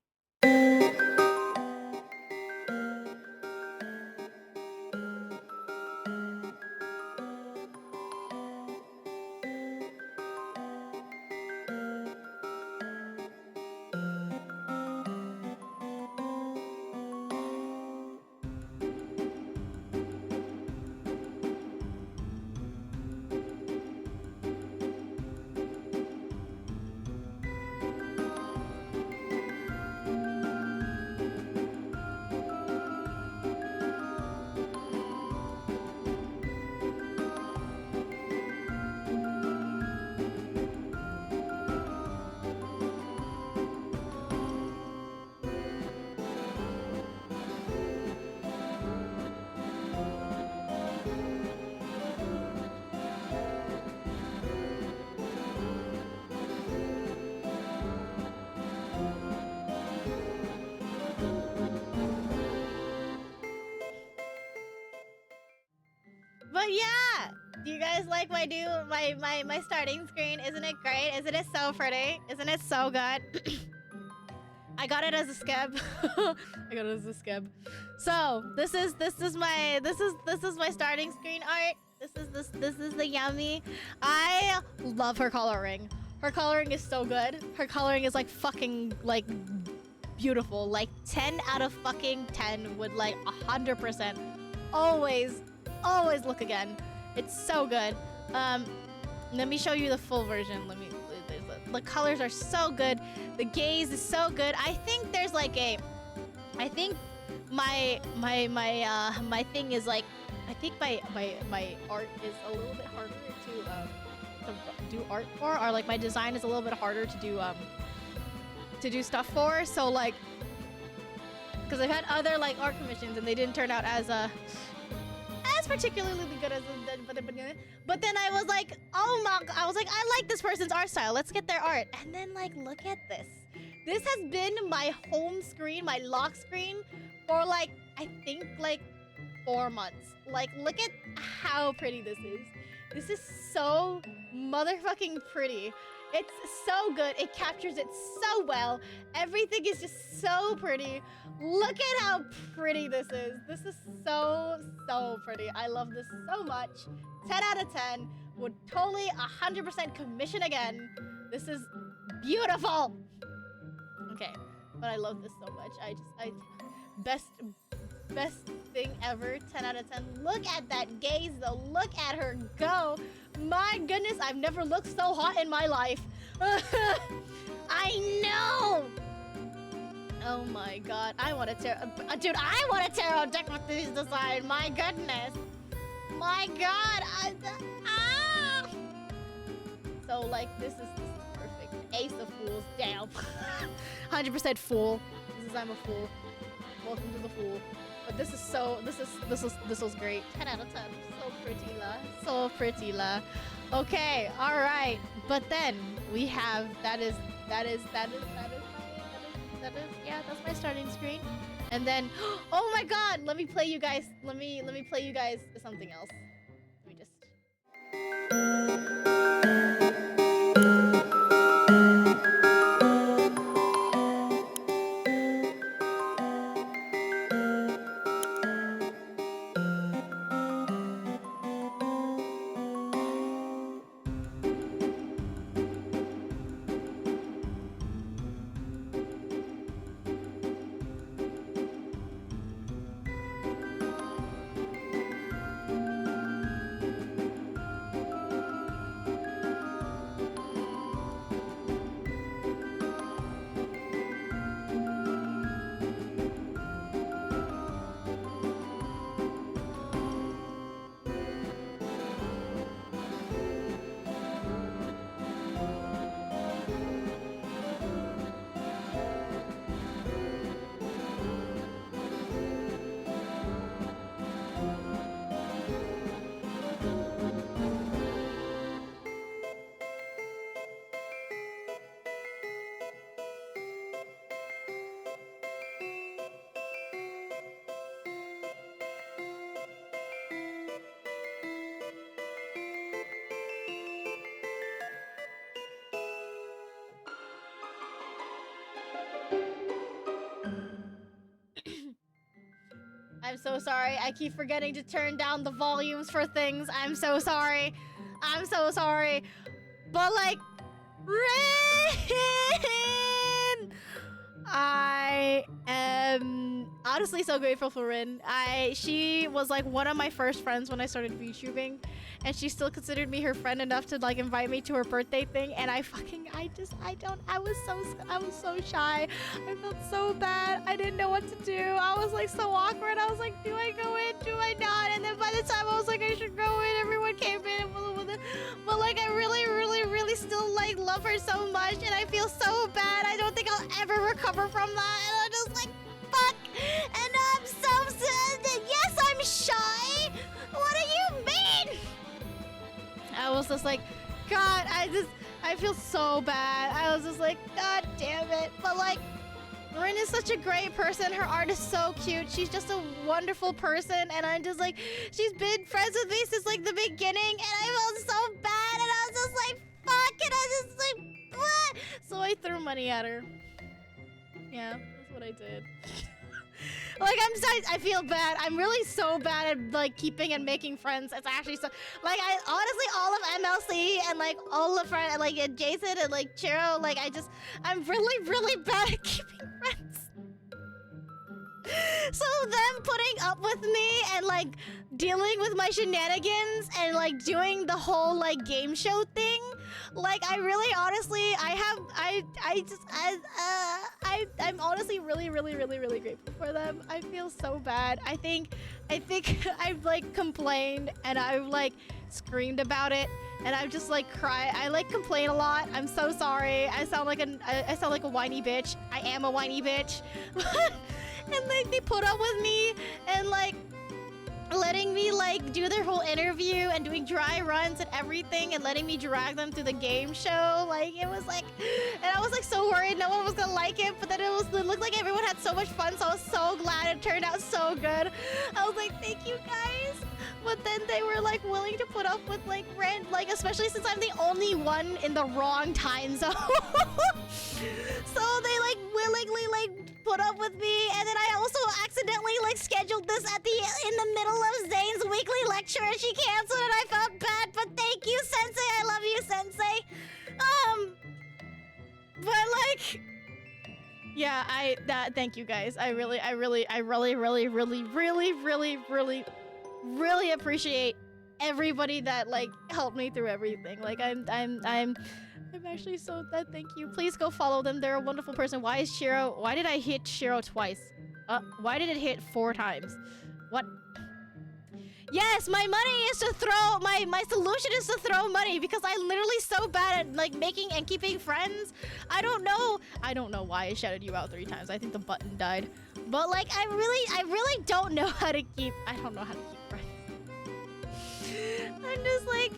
Speaker 1: But yeah, do you guys like my starting screen? Isn't it great? Isn't it so pretty? Isn't it so good? I got it as a scab. I got it as a scab. So this is my starting screen art. This is the Yummy. I love her coloring. Her coloring is so good. Her coloring is like fucking like beautiful. Like 10 out of fucking 10 would like 100% always look again. It's so good. Let me show you the full version. The colors are so good. The gaze is so good. I think there's like I think my thing is like, I think my art is a little bit harder to do art for, or like my design is a little bit harder to do stuff for. So like, because I've had other like art commissions and they didn't turn out as particularly good as but then I was like, oh my, I was like, I like this person's art style, let's get their art. And then like, look at this. This has been my home screen, my lock screen for like, I think like 4 months. Like, look at how pretty this is. This is so motherfucking pretty. It's so good. It captures it so well. Everything is just so pretty. Look at how pretty this is. This is so pretty. I love this so much. 10 out of 10. Would totally 100% commission again. This is beautiful. Okay, but I love this so much. Best thing ever. 10 out of 10. Look at that gaze though. Look at her go. My goodness, I've never looked so hot in my life. I know. Oh my god, I want to dude, I want a tarot deck with these designs. My goodness. My god. So like, this is perfect. Ace of Fools. Damn. 100% fool. I'm a fool. Welcome to the fool. But this was great. 10 out of 10. So pretty la. So pretty la. Okay, alright. But then we have yeah, that's my starting screen. And then oh my god, let me play you guys. Let me play you guys something else. Let me just I'm so sorry. I keep forgetting to turn down the volumes for things. I'm so sorry. I'm so sorry. But like, Rin! I am honestly so grateful for Rin. She was like one of my first friends when I started VTubing, and she still considered me her friend enough to like invite me to her birthday thing. And I was so shy. I felt so bad. I didn't know what to do. I was like so awkward. I was like, do I go in? Do I not? And then by the time I was like, I should go in, everyone came in. But like, I really still like love her so much, and I feel so bad. I don't think I'll ever recover from that. And I'm just like, fuck. And I'm so sad. Yes, I'm shy. What do you mean? I was just like, God, I feel so bad. I was just like, God damn it. But like, Rin is such a great person. Her art is so cute. She's just a wonderful person. And I'm just like, she's been friends with me since like the beginning. And I felt so bad. And I was just like, fuck. And I just like, what? So I threw money at her. Yeah, that's what I did. Like, I feel bad. I'm really so bad at, like, keeping and making friends. It's actually so... Like, I honestly, all of MLC and, like, all the friends, like, Jason and, like, Chiro, like, I'm really, really bad at keeping friends. So them putting up with me and, like, dealing with my shenanigans and, like, doing the whole, like, game show thing, like, I really honestly, I'm honestly really, really, really, really grateful for them. I feel so bad. I think I've, like, complained and I've, like, screamed about it and I've just, like, cried. I, like, complain a lot. I'm so sorry. I sound like a whiny bitch. I am a whiny bitch. And, like, they put up with me and, like, letting me, like, do their whole interview and doing dry runs and everything and letting me drag them through the game show. Like, it was like, and I was, like, so worried no one was gonna like it, but then it looked like everyone had so much fun, so I was so glad it turned out so good. I was like, thank you guys. But then they were, like, willing to put up with, like, especially since I'm the only one in the wrong time zone. So they, like, willingly, like, put up with me, and then I also accidentally, like, scheduled this in the middle of Zane's weekly lecture, and she canceled it. I felt bad, but thank you, Sensei. I love you, Sensei. But, like, yeah, thank you guys. I really appreciate everybody that, like, helped me through everything. Like, I'm actually so that. Thank you. Please go follow them. They're a wonderful person. Why did I hit Shiro twice? Why did it hit 4 times? What? Yes, my money is to throw, my solution is to throw money because I'm literally so bad at, like, making and keeping friends. I don't know why I shouted you out 3 times. I think the button died. But, like, I really don't know how to keep, I don't know how to keep friends. I'm just like,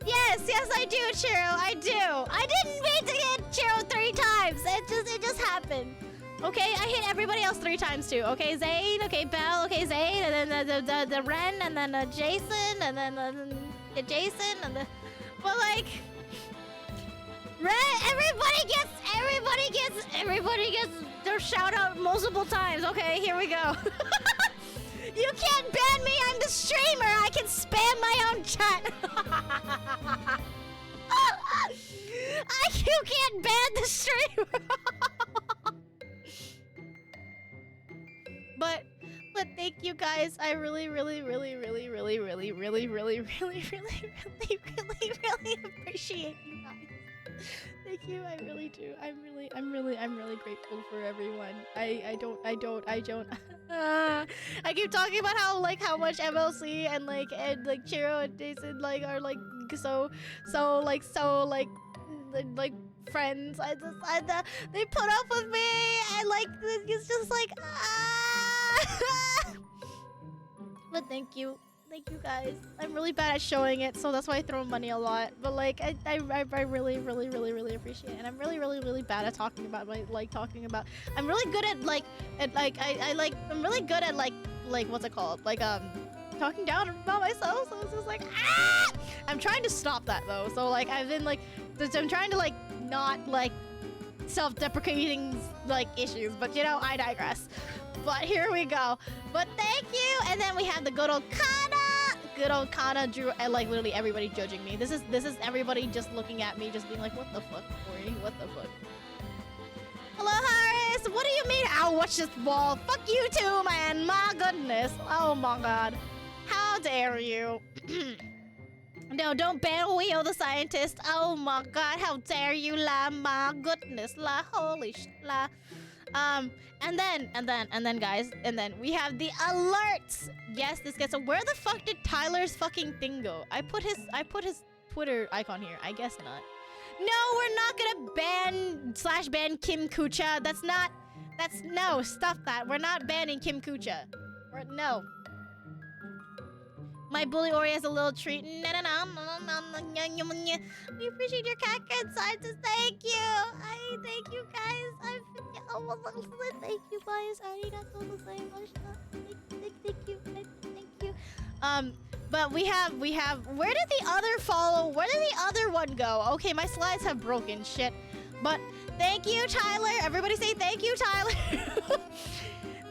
Speaker 1: yes, I do, Chiro, I do. I didn't mean to hit Chiro 3 times. It just happened. Okay, I hit everybody else 3 times too. Okay, Zane, okay, Belle, okay, Zane, and then the Ren, and then Jason, and then Jason, and the... But, like... Ren, everybody gets their shout out multiple times. Okay, here we go. You can't ban me, I'm the streamer! I can spam my own chat! You can't ban the streamer! But thank you guys. I really appreciate you guys. Thank you, I really do. I'm really grateful for everyone. I don't I keep talking about how much MLC and Chiro and Jason are friends. They put up with me and it's just But thank you guys. I'm really bad at showing it, so that's why I throw money a lot. But I really appreciate it, and I'm really bad at talking about I'm really good at I'm really good at what's it called, talking down about myself. So it's just I'm trying to stop that though. So I've been I'm trying to not self-deprecating issues, but you know, I digress. But here we go. But thank you, and then we have the good old Kana drew, and literally everybody judging me. This is everybody just looking at me, just being like, what the fuck, Ori? What the fuck? Hello, Harris. What do you mean? Ow, watch this wall. Fuck you too, man. My goodness. Oh my god. How dare you? No, don't ban Weo the scientist. Oh my god, how dare you, la, my goodness, la, holy sh, la. And then guys, and then we have the alerts. Yes, this gets, so where the fuck did Tyler's fucking thing go? I put his Twitter icon here. I guess not. No, we're not gonna ban Kim Kucha. No, stop that. We're not banning Kim Kucha. No. My bully Ori has a little treat. We appreciate your cat scientist. Thank you. Thank you guys. Thank you guys. Arigatou gozaimasu. Thank you. But we have. Where did the other one go? Okay, my slides have broken shit. But Thank you, Tyler. Everybody say thank you, Tyler.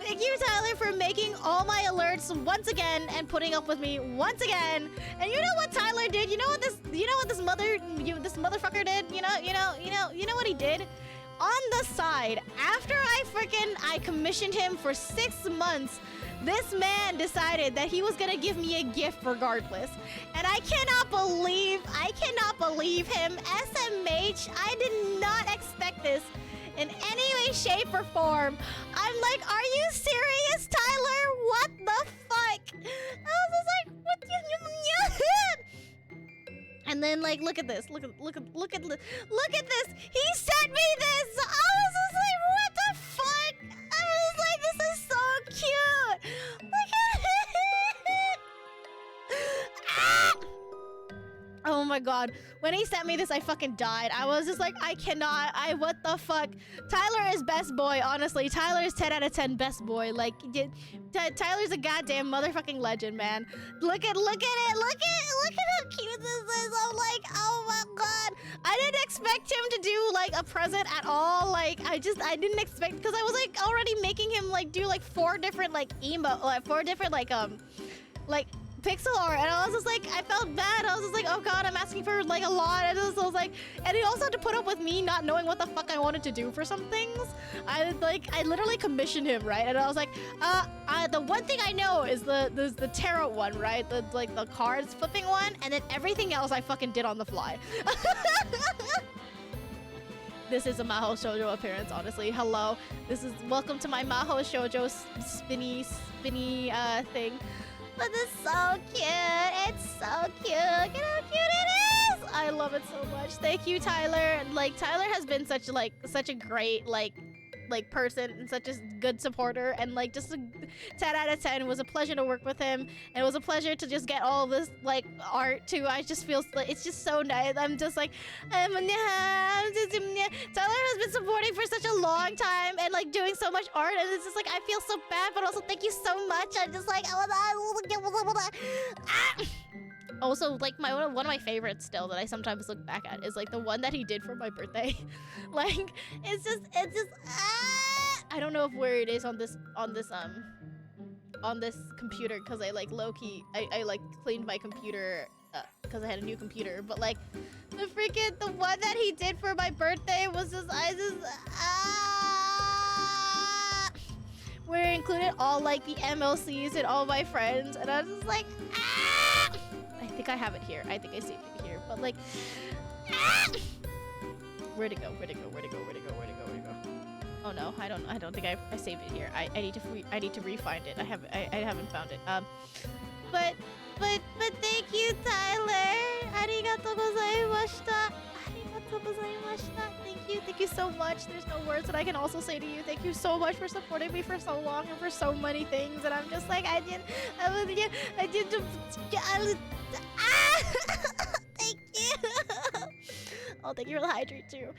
Speaker 1: Thank you, Tyler, for making all my alerts once again and putting up with me once again. And you know what Tyler did? You know what this motherfucker did? You know what he did? On the side, after I commissioned him for 6 months, this man decided that he was gonna give me a gift regardless. And I cannot believe him. SMH, I did not expect this in any way, shape, or form. I'm like, are you serious, Tyler? What the fuck? I was just like, what the And then like, look at this. Look at this. He sent me this. I was just like, what the fuck? I was like, this is so cute. Look at it. Ah! Oh my god. When he sent me this, I fucking died. I was just like, what the fuck? Tyler is best boy, honestly. Tyler is 10 out of 10 best boy. Like, Tyler's a goddamn motherfucking legend, man. Look at it. Look at how cute this is. I'm like, oh my god. I didn't expect him to do like a present at all. Like, I didn't expect, because I was like already making him like do like 4 different like pixel art, and I was just like, I felt bad. I was just like, oh god, I'm asking for like a lot. And I was like, and he also had to put up with me not knowing what the fuck I wanted to do for some things. I literally commissioned him, right? And I was like, the one thing I know is the tarot one, right? The cards flipping one, and then everything else I fucking did on the fly. This is a Maho Shoujo appearance, honestly. Hello. Welcome to my Maho Shoujo spinny thing. But it's so cute. It's so cute. Look at how cute it is. I love it so much. Thank you, Tyler. Like, Tyler has been such a great person and such a good supporter, and like just a 10 out of 10. It was a pleasure to work with him, and it was a pleasure to just get all this like art too. I just feel like it's just so nice. I'm just like, Tyler has been supporting for such a long time and like doing so much art, and it's just like I feel so bad, but also thank you so much. I'm just like, also, like one of my favorites still that I sometimes look back at is like the one that he did for my birthday. Like, it's just I don't know where it is on this computer, because I like low-key I like cleaned my computer because I had a new computer, but like the one that he did for my birthday was just where it included all like the MLCs and all my friends, and I was just like, I think I have it here. I think I saved it here. But like, where'd it go? Oh no, I don't think I saved it here. I need to re-find it. I haven't found it. But thank you, Tyler. Arigatou gozaimashita. Thank you so much. There's no words that I can also say to you. Thank you so much for supporting me for so long and for so many things. And I'm just like, thank you. Oh, thank you for the hydrate too.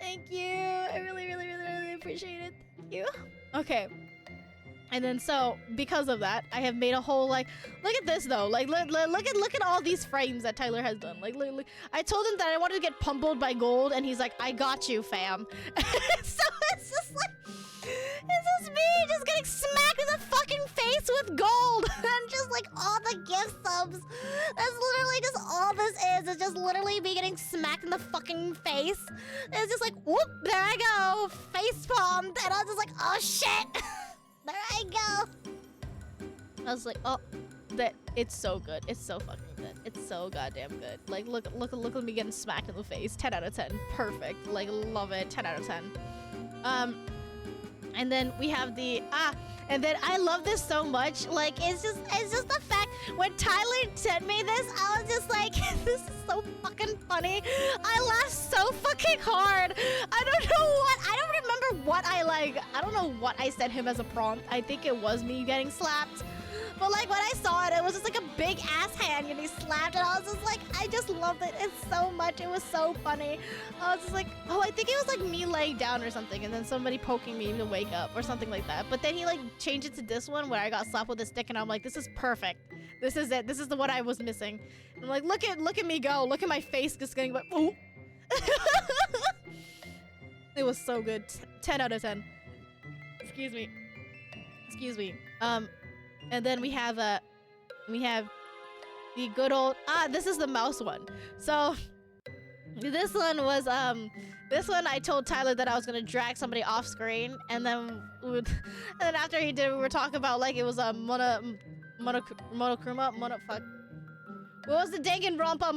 Speaker 1: Thank you. I really appreciate it. Thank you. Okay. And then so, because of that, I have made a whole, like, look at this though. Like, look at all these frames that Tyler has done. Like, look, I told him that I wanted to get pummeled by gold, and he's like, I got you, fam. So it's just like, it's just me just getting smacked in the fucking face with gold. And just like all the gift subs. That's literally just all this is. It's just literally me getting smacked in the fucking face. And it's just like, whoop, there I go. Face palmed. And I was just like, oh shit. There I go. I was like, oh, it's so good. It's so fucking good. It's so goddamn good. Like, look at me getting smacked in the face. 10 out of 10. Perfect. Like, love it. 10 out of 10. And then we have and then I love this so much. Like, it's just the fact when Tyler sent me this, I was just like, this is so fucking funny. I laughed so fucking hard. I don't remember what I don't know what I sent him as a prompt. I think it was me getting slapped. But like when I saw it, it was just like a big ass hand getting slapped, and I was just like, I just loved it. It's so much. It was so funny. I was just like, oh, I think it was like me laying down or something, and then somebody poking me to wake up or something like that. But then he like changed it to this one where I got slapped with a stick, and I'm like, this is perfect. This is it. This is the one I was missing. And I'm like, look at me go. Look at my face just getting like, ooh. It was so good. 10 out of 10. Excuse me. And then we have the good old this is the mouse one. So this one was this one I told Tyler that I was gonna drag somebody off screen, and then after he did, we were talking about like it was a monokuma. What was the Danganronpa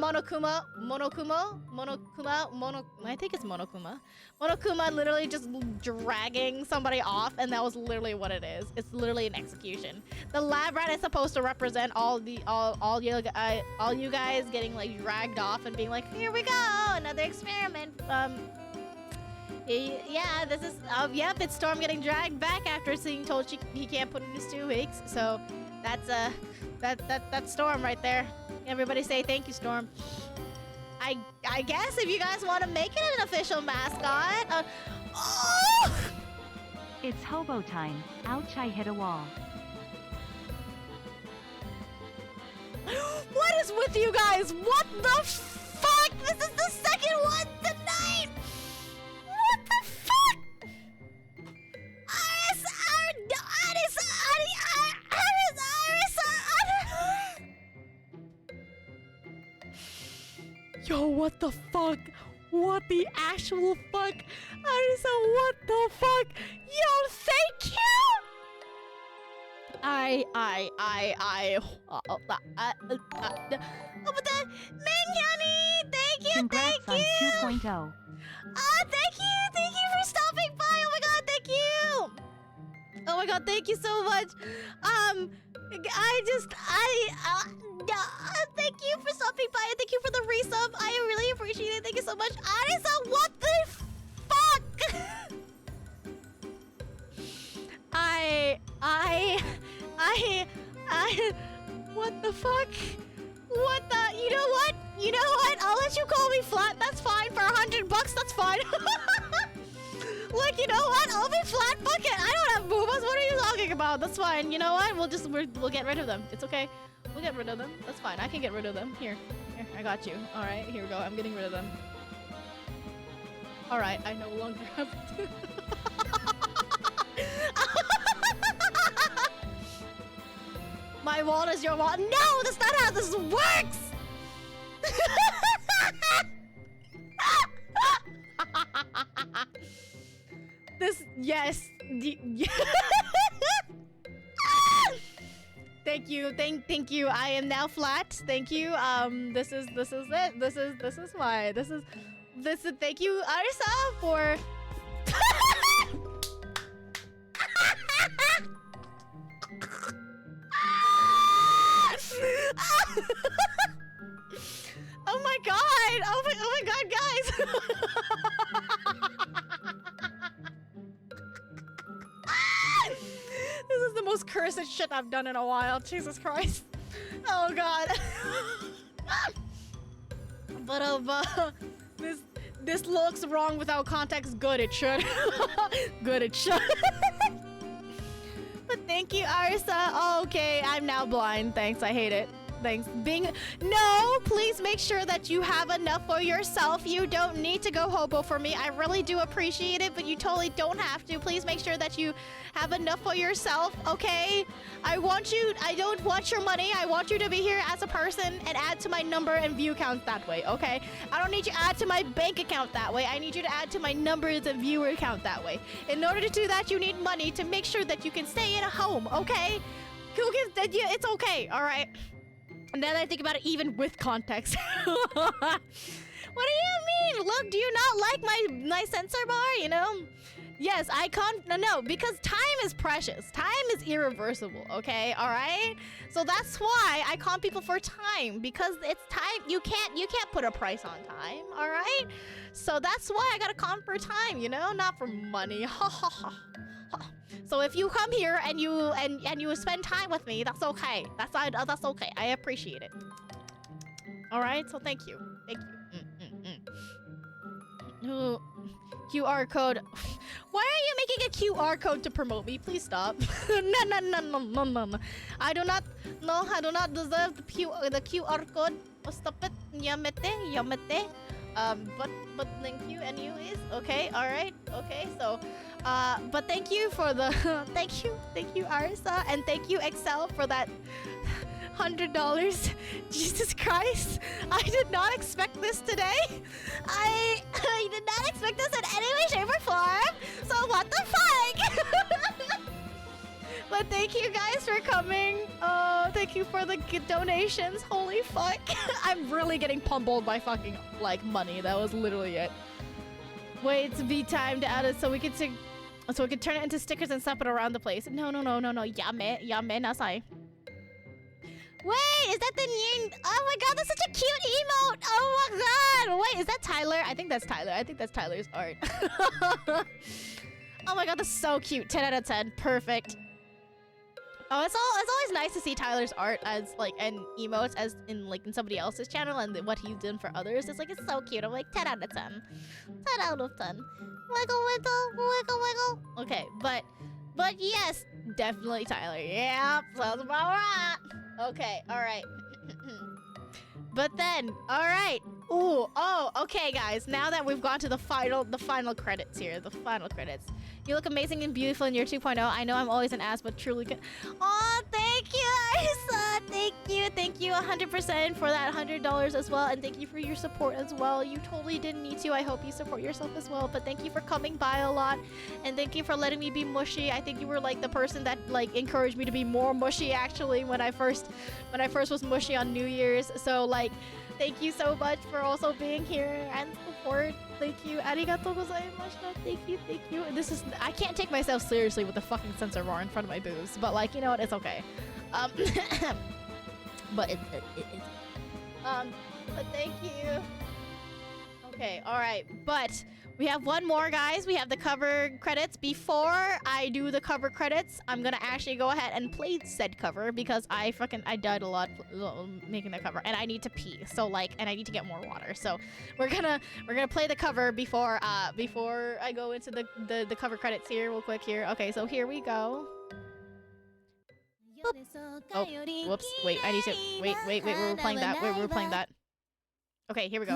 Speaker 1: I think it's Monokuma. Monokuma literally just dragging somebody off, and that was literally what it is. It's literally an execution. The lab rat is supposed to represent all you guys getting like dragged off and being like, here we go, another experiment. Yeah, this is yep, it's Storm getting dragged back after being told he can't put in his 2 weeks. So that's that's Storm right there. Everybody say thank you, Storm. I guess if you guys want to make it an official mascot. Oh!
Speaker 3: It's hobo time. Ouch, I hit a wall.
Speaker 1: What is with you guys? What the fuck? This is the second one tonight. What the fuck? Yo, what the fuck? What the actual fuck? Arisa, what the fuck? Yo, thank you! Mingyani, thank you,
Speaker 3: Congrats
Speaker 1: thank you!
Speaker 3: on 2.0.
Speaker 1: Thank you for stopping by, oh my god, thank you! Oh my god, thank you so much! Thank you for stopping by, and thank you for the resub. I really appreciate it. Thank you so much. Arisa, what the fuck? What the fuck? What the? You know what? I'll let you call me flat. That's fine. For $100, that's fine. Look, you know what? I'll be flat. Fuck it. I don't have boobas. What are you talking about? That's fine. You know what? We'll get rid of them. It's okay. We'll get rid of them. That's fine. I can get rid of them. Here, I got you. All right, here we go. I'm getting rid of them. All right, I no longer have to. My wall is your wall. No, that's not how this works. Yes. Thank you. Thank you. I am now flat. Thank you. This is it. This is thank you, Arisa, for Oh my god. Oh my god, guys. This is the most cursed shit I've done in a while. Jesus Christ. Oh god. But this looks wrong without context. Good, it should. Good, it should. But thank you, Arisa. Okay, I'm now blind. Thanks, I hate it. Thanks. No, please make sure that you have enough for yourself. You don't need to go hobo for me. I really do appreciate it, but you totally don't have to. Please make sure that you have enough for yourself, okay? I don't want your money. I want you to be here as a person and add to my number and view count that way, okay? I don't need you to add to my bank account that way. I need you to add to my numbers and viewer count that way. In order to do that, you need money to make sure that you can stay in a home, okay? It's okay, all right? And then I think about it even with context. What do you mean? Look, do you not like my censor bar, you know? Yes, I can't. No, because time is precious. Time is irreversible, okay? All right? So that's why I con people for time, because it's time. You can't put a price on time, all right? So that's why I got to con for time, you know? Not for money. Ha ha ha. So if you come here and you spend time with me, that's okay. That's okay. I appreciate it. All right. So thank you. Ooh, QR code. Why are you making a QR code to promote me? Please stop. No. I do not deserve the QR code. Oh, stop it. Yamete. But thank you anyways. Okay, all right. Okay, so but thank you for the thank you Arisa, and thank you Excel for that $100. Jesus Christ, I did not expect this today. I did not expect this in any way, shape, or form. So what the fuck? But thank you guys for coming. Thank you for the donations. Holy fuck. I'm really getting pummeled by fucking, like, money. That was literally it. Wait to be time to add it so we could turn it into stickers and stuff it around the place. No. Yame nasai. Wait, is that the new... Oh my god, that's such a cute emote. Oh my god. Wait, is that Tyler? I think that's Tyler. I think that's Tyler's art. Oh my god, that's so cute. 10 out of 10. Perfect. Oh, it's always nice to see Tyler's art as like and emotes as in like in somebody else's channel and what he's done for others. It's like it's so cute. I'm like 10 out of 10. 10 out of 10. Wiggle. Okay, but yes, definitely Tyler. Yeah, sounds about right. Okay, all right. But then, all right. Ooh, oh, okay, guys. Now that we've gone to the final credits here, the final credits. You look amazing and beautiful in your 2.0. I know I'm always an ass, but truly good. Oh, thank you, Arisa. Thank you 100% for that $100 as well. And thank you for your support as well. You totally didn't need to. I hope you support yourself as well. But thank you for coming by a lot. And thank you for letting me be mushy. I think you were like the person that like encouraged me to be more mushy actually when I first was mushy on New Year's. So like, thank you so much for also being here and support. Thank you. Arigatou gozaimashita. Thank you. I can't take myself seriously with the fucking censor bar in front of my boobs, but like, you know what? It's okay. But it's but thank you. Okay, all right. But we have one more, guys. We have the cover credits. Before I do the cover credits, I'm gonna actually go ahead and play said cover because I died a lot making the cover, and I need to pee. So like, and I need to get more water. So we're gonna play the cover before I go into the cover credits here real quick here. Okay, so here we go. Boop. Oh, whoops. Wait, I need to wait. We're playing that. Okay, here we go.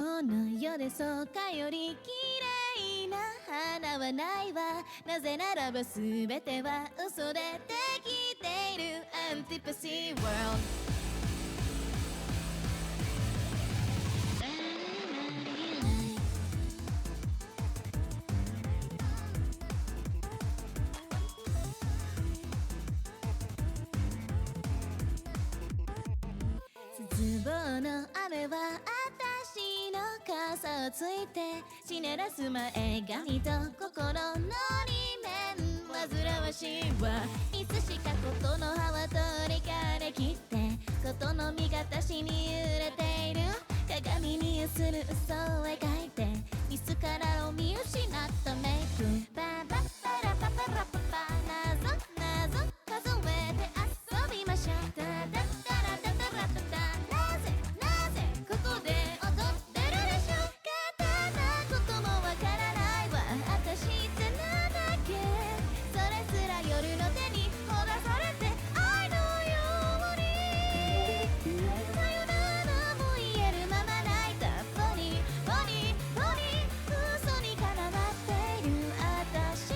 Speaker 1: 花はないわなぜならばすべては嘘でできているアンティパシーワールド 絶望の雨は私の傘をついてしならす前髪と心の裏面煩わしいわいつしかことの葉は取りかれきってことの実が私に揺れている鏡に映る嘘を描いてミスからを見失ったメイクパパパラパパラパパ謎数えて遊びましょうタタタラタタラタタなぜここで踊ってるでしょう簡単なこともわからないわ私ってなんだっけそれすら夜の手にほだされて愛のようにさよならも言えるまま泣いたボニー嘘に絡まっている私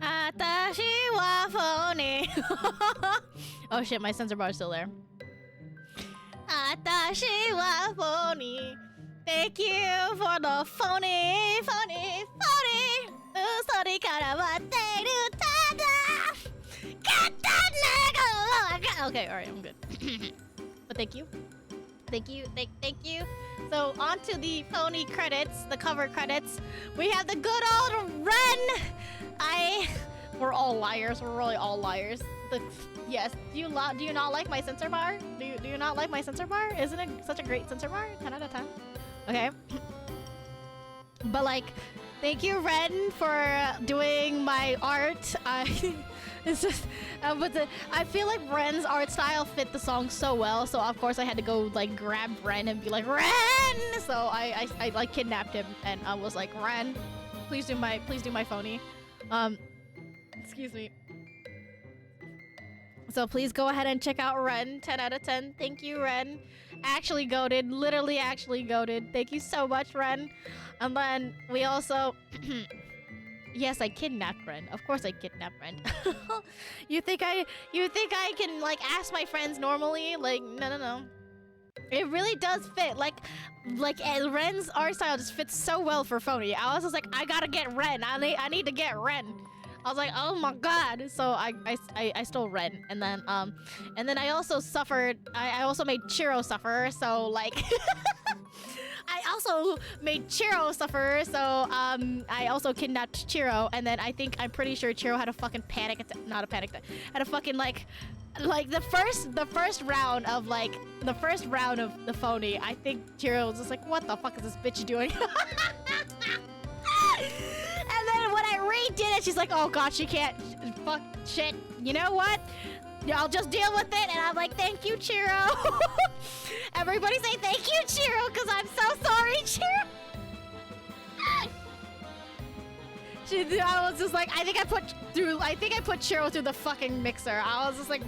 Speaker 1: Atashi wa phony. Oh shit, my sensor bar is still there. Atashi wa phony. Thank you for the phony. Usori kara watteiru tada. Okay, alright, I'm good. But thank you. Thank you. So, on to the phony credits, the cover credits. We have the good old Ren! We're all liars. We're really all liars. Yes. Do you not like my sensor bar? Do you not like my sensor bar? Isn't it such a great sensor bar? 10 out of 10. Okay. But like, thank you, Ren, for doing my art. It's just, but I feel like Ren's art style fit the song so well. So of course I had to go like grab Ren and be like, Ren! So I like kidnapped him and I was like, Ren, please do my phony. Excuse me. So please go ahead and check out Ren. 10 out of 10. Thank you, Ren. Actually goated. Literally actually goated. Thank you so much, Ren. And then we also... Yes, I kidnapped Ren. Of course I kidnapped Ren. You think I can like ask my friends normally? Like, no. It really does fit. Like Ren's art style just fits so well for phony. I was just like, I gotta get Ren. I need to get Ren. I was like, oh my god. So I stole Ren, and then I also suffered. I also made Chiro suffer. So like, I also made Chiro suffer. So I also kidnapped Chiro, and then I'm pretty sure Chiro had a fucking panic attack. Not a panic attack. Had a fucking like the first round of the phony. I think Chiro was just like, what the fuck is this bitch doing? And then when I redid it, she's like, oh god, she can't. Fuck, shit. You know what? I'll just deal with it. And I'm like, thank you, Chiro. Everybody say thank you, Chiro, because I'm so sorry, Chiro. I was just like, I think I put Chiro through the fucking mixer. I was just like,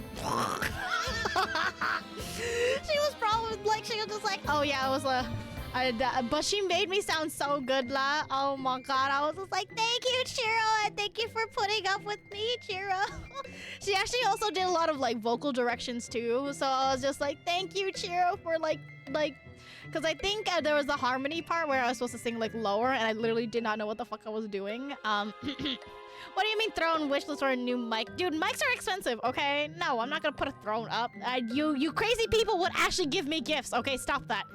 Speaker 1: she was just like, oh yeah, it was but she made me sound so good, la. Oh my god, I was just like, thank you, Chiro, and thank you for putting up with me, Chiro. She actually also did a lot of like vocal directions too, so I was just like, thank you, Chiro, for like, because I think there was the harmony part where I was supposed to sing like lower, and I literally did not know what the fuck I was doing. What do you mean throne wishlist for a new mic? Dude, mics are expensive, okay? No, I'm not gonna put a throne up. You crazy people would actually give me gifts. Okay, stop that.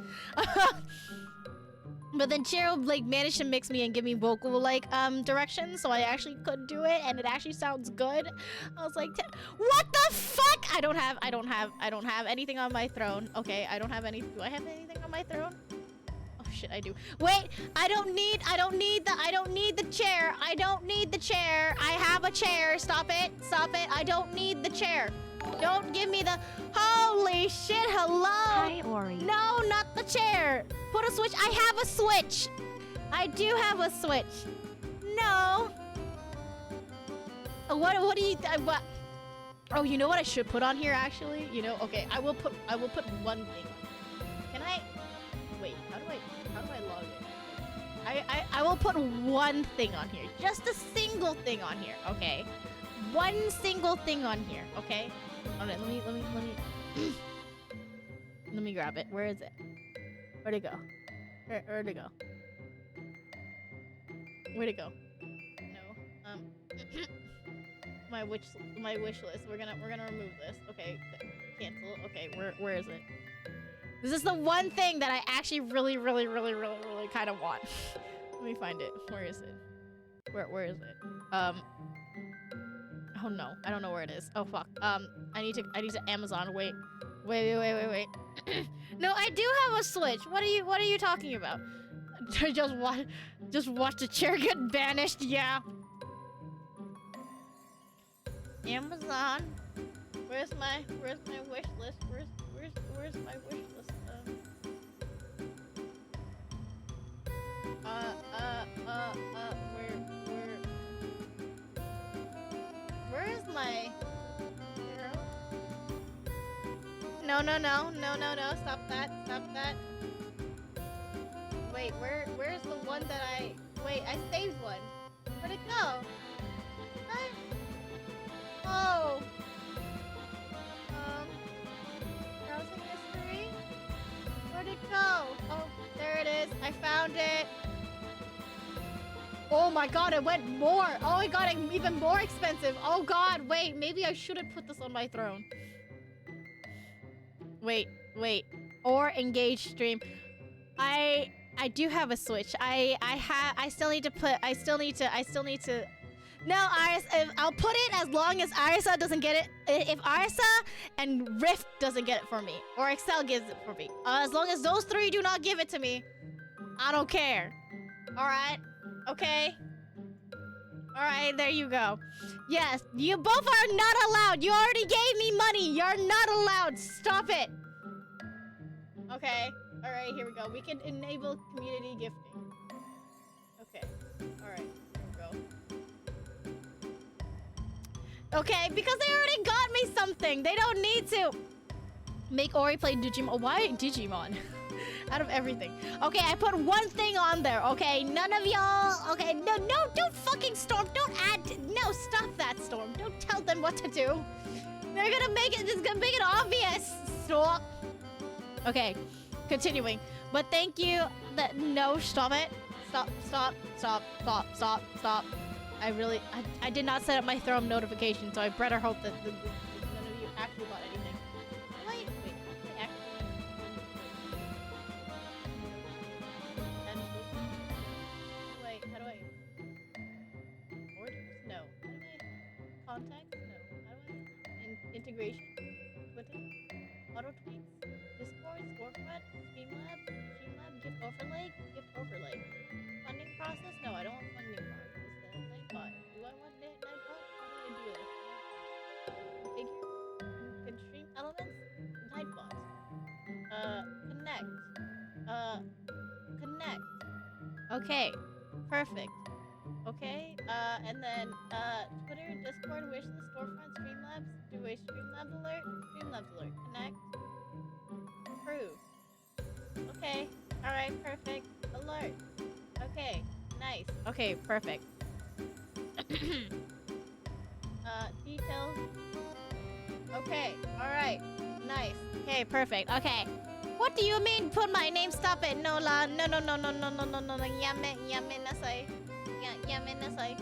Speaker 1: But then Chiro like managed to mix me and give me vocal like directions, so I actually could do it, and it actually sounds good. I was like, what the fuck? I don't have anything on my throne. Okay, I don't have any. Do I have anything on my throne? Oh shit, I do. Wait, I don't need the chair. I don't need the chair. I have a chair. Stop it. I don't need the chair. Don't give me the... Holy shit, hello.
Speaker 3: Hi, Ori.
Speaker 1: No, not the chair. Put a switch. I have a switch. I do have a switch. No. What do you... what? Oh, you know what I should put on here, actually? You know, okay, I will put one thing. Can I... Wait, how do I log in? I will put one thing on here. Just a single thing on here, okay? One single thing on here, okay? Alright, let me grab it. Where is it? Where'd it go? Where'd it go? Where'd it go? No. my wish list. We're gonna remove this. Okay, cancel. Okay, where is it? This is the one thing that I actually really kind of want. Let me find it. Where is it? Where is it? Oh no, I don't know where it is. Oh fuck. I need to Amazon. Wait. No, I do have a Switch. What are you talking about? just watch the chair get banished. Yeah. Amazon. Where's my wish list? Where's my wish list? Where is my hero? No, stop that. Wait, where's the one that I saved one? Where'd it go? What? Oh. Browsing history? Where'd it go? Oh, there it is. I found it. Oh my god, it went more. Oh, it got even more expensive. Oh god, wait. Maybe I shouldn't put this on my throne. Wait. Or engage stream. I do have a Switch. I still need to. No, Iris, I'll put it as long as Arisa doesn't get it. If Arisa and Rift doesn't get it for me, or Excel gives it for me, as long as those three do not give it to me, I don't care. All right, okay. All right, there you go. Yes, you both are not allowed. You already gave me money. You're not allowed. Stop it. Okay. All right, here we go. We can enable community gifting. Okay. All right. Here we go. Okay, because they already got me something. They don't need to make Ori play Digimon. Why Digimon? Out of everything. Okay, I put one thing on there. Okay, none of y'all. Okay, no, don't fucking Storm. Don't add. No, stop that, Storm. Don't tell them what to do. They're gonna make it. It's gonna make it obvious. Stop. Okay, continuing. But thank you. No, stop it. Stop. I did not set up my throne notification, so I better hope that none of you actually bought anything. Wait, I actually... Wait, how do I... Orders? No. How do I... Contacts? No. How do I... Integration? Twitter? Auto tweets? Discord? Storefront? Streamlab? Gift overlay? Funding process? No, I don't want funding process. Nightbot. Do I want Nightbot? How do I do this? Configure? Constrain elements? Nightbot. Connect. Connect. Okay. Perfect. Okay. And then, Twitter, Discord, wishlist, storefront, Streamlabs. Do a Streamlabs alert? Streamlabs alert. Connect. Approve. Okay. Alright, perfect. Alert. Okay. Nice. Okay, perfect. Details. Okay. Alright. Nice. Okay, perfect. Okay. What do you mean put my name? Stop it. No la. No. Yame nasai. Yame nasai.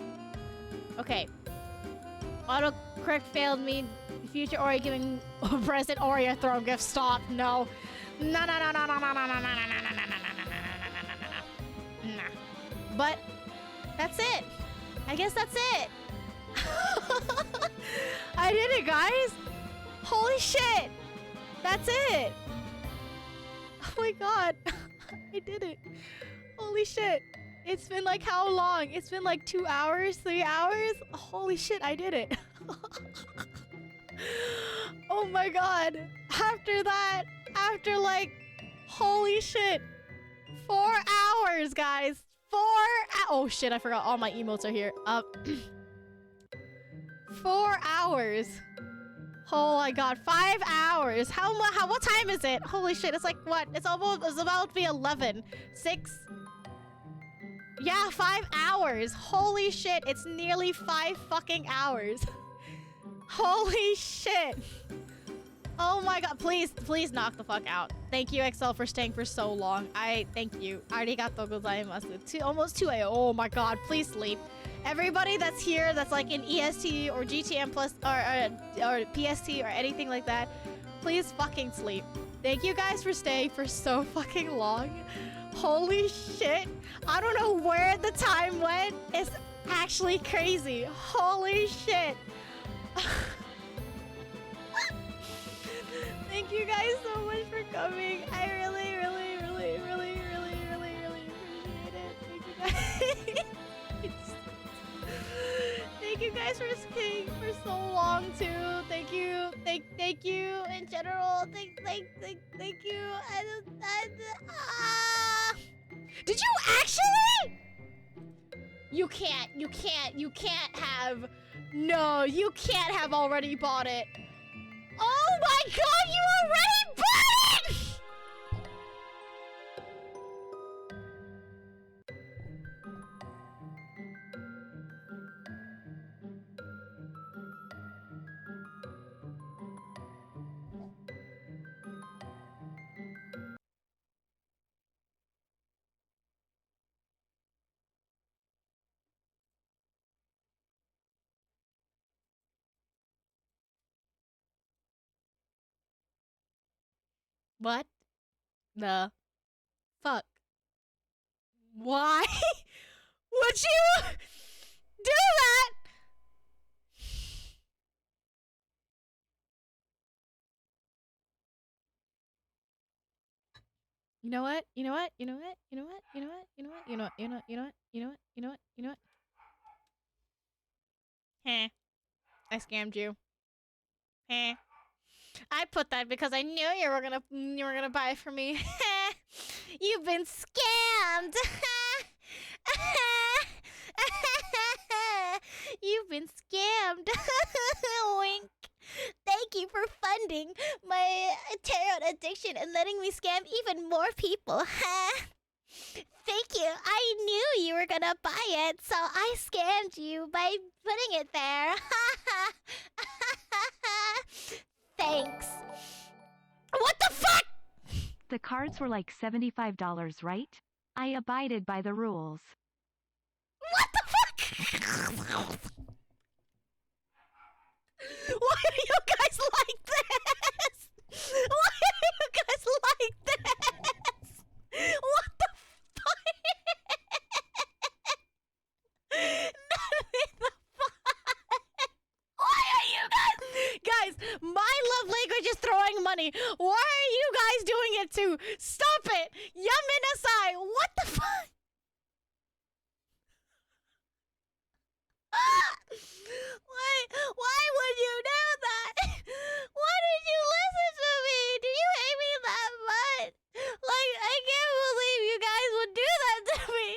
Speaker 1: Okay. Autocorrect failed me. Future Ori giving present Ori a throne gift. Stop. No. No. But that's it. I guess that's it. I did it, guys. Holy shit. That's it. Oh my god. I did it. Holy shit. It's been like how long? It's been like 2 hours, 3 hours? Holy shit, I did it. Oh my god. After that, after like, holy shit. 4 hours, guys. Oh shit, I forgot all my emotes are here. 4 hours. Oh my god, 5 hours. What time is it? Holy shit, it's like what? It's about to be 11. 6? Yeah, 5 hours. Holy shit, it's nearly 5 fucking hours. Holy shit. Oh my god, please knock the fuck out. Thank you, XL, for staying for so long. Thank you. Arigatou gozaimasu. Almost 2 a.m. Oh my god, please sleep. Everybody that's here that's like in EST or GTM plus or PST or anything like that, please fucking sleep. Thank you guys for staying for so fucking long. Holy shit. I don't know where the time went. It's actually crazy. Holy shit. Thank you guys so much for coming. I really appreciate it. Thank you guys for staying for so long too. Thank you. Thank you in general. Thank you. Did you actually? You can't have. No, you can't have already bought it. Oh my god, you already bought it! What the fuck? Why would you do that? You know what? You know what? You know what? You know what? You know what? You know what? You know what? You know what? You know what? You know what? You know what? You know what? Heh. I scammed you. Heh. I put that because I knew you were gonna buy it for me. You've been scammed. You've been scammed. Wink. Thank you for funding my tarot addiction and letting me scam even more people. Thank you. I knew you were gonna buy it, so I scammed you by putting it there. Thanks. What the fuck?
Speaker 3: The cards were like $75, right? I abided by the rules.
Speaker 1: What the fuck? Why are you guys like this? Why are you guys like this? What the fuck? None of the fuck. Why are you guys? Guys, my love language is throwing money. Why are you guys doing it too? Stop it. Yaminasai. What the fuck? Why would you do that? Why did you listen to me? Do you hate me that much? Like, I can't believe you guys would do that to me.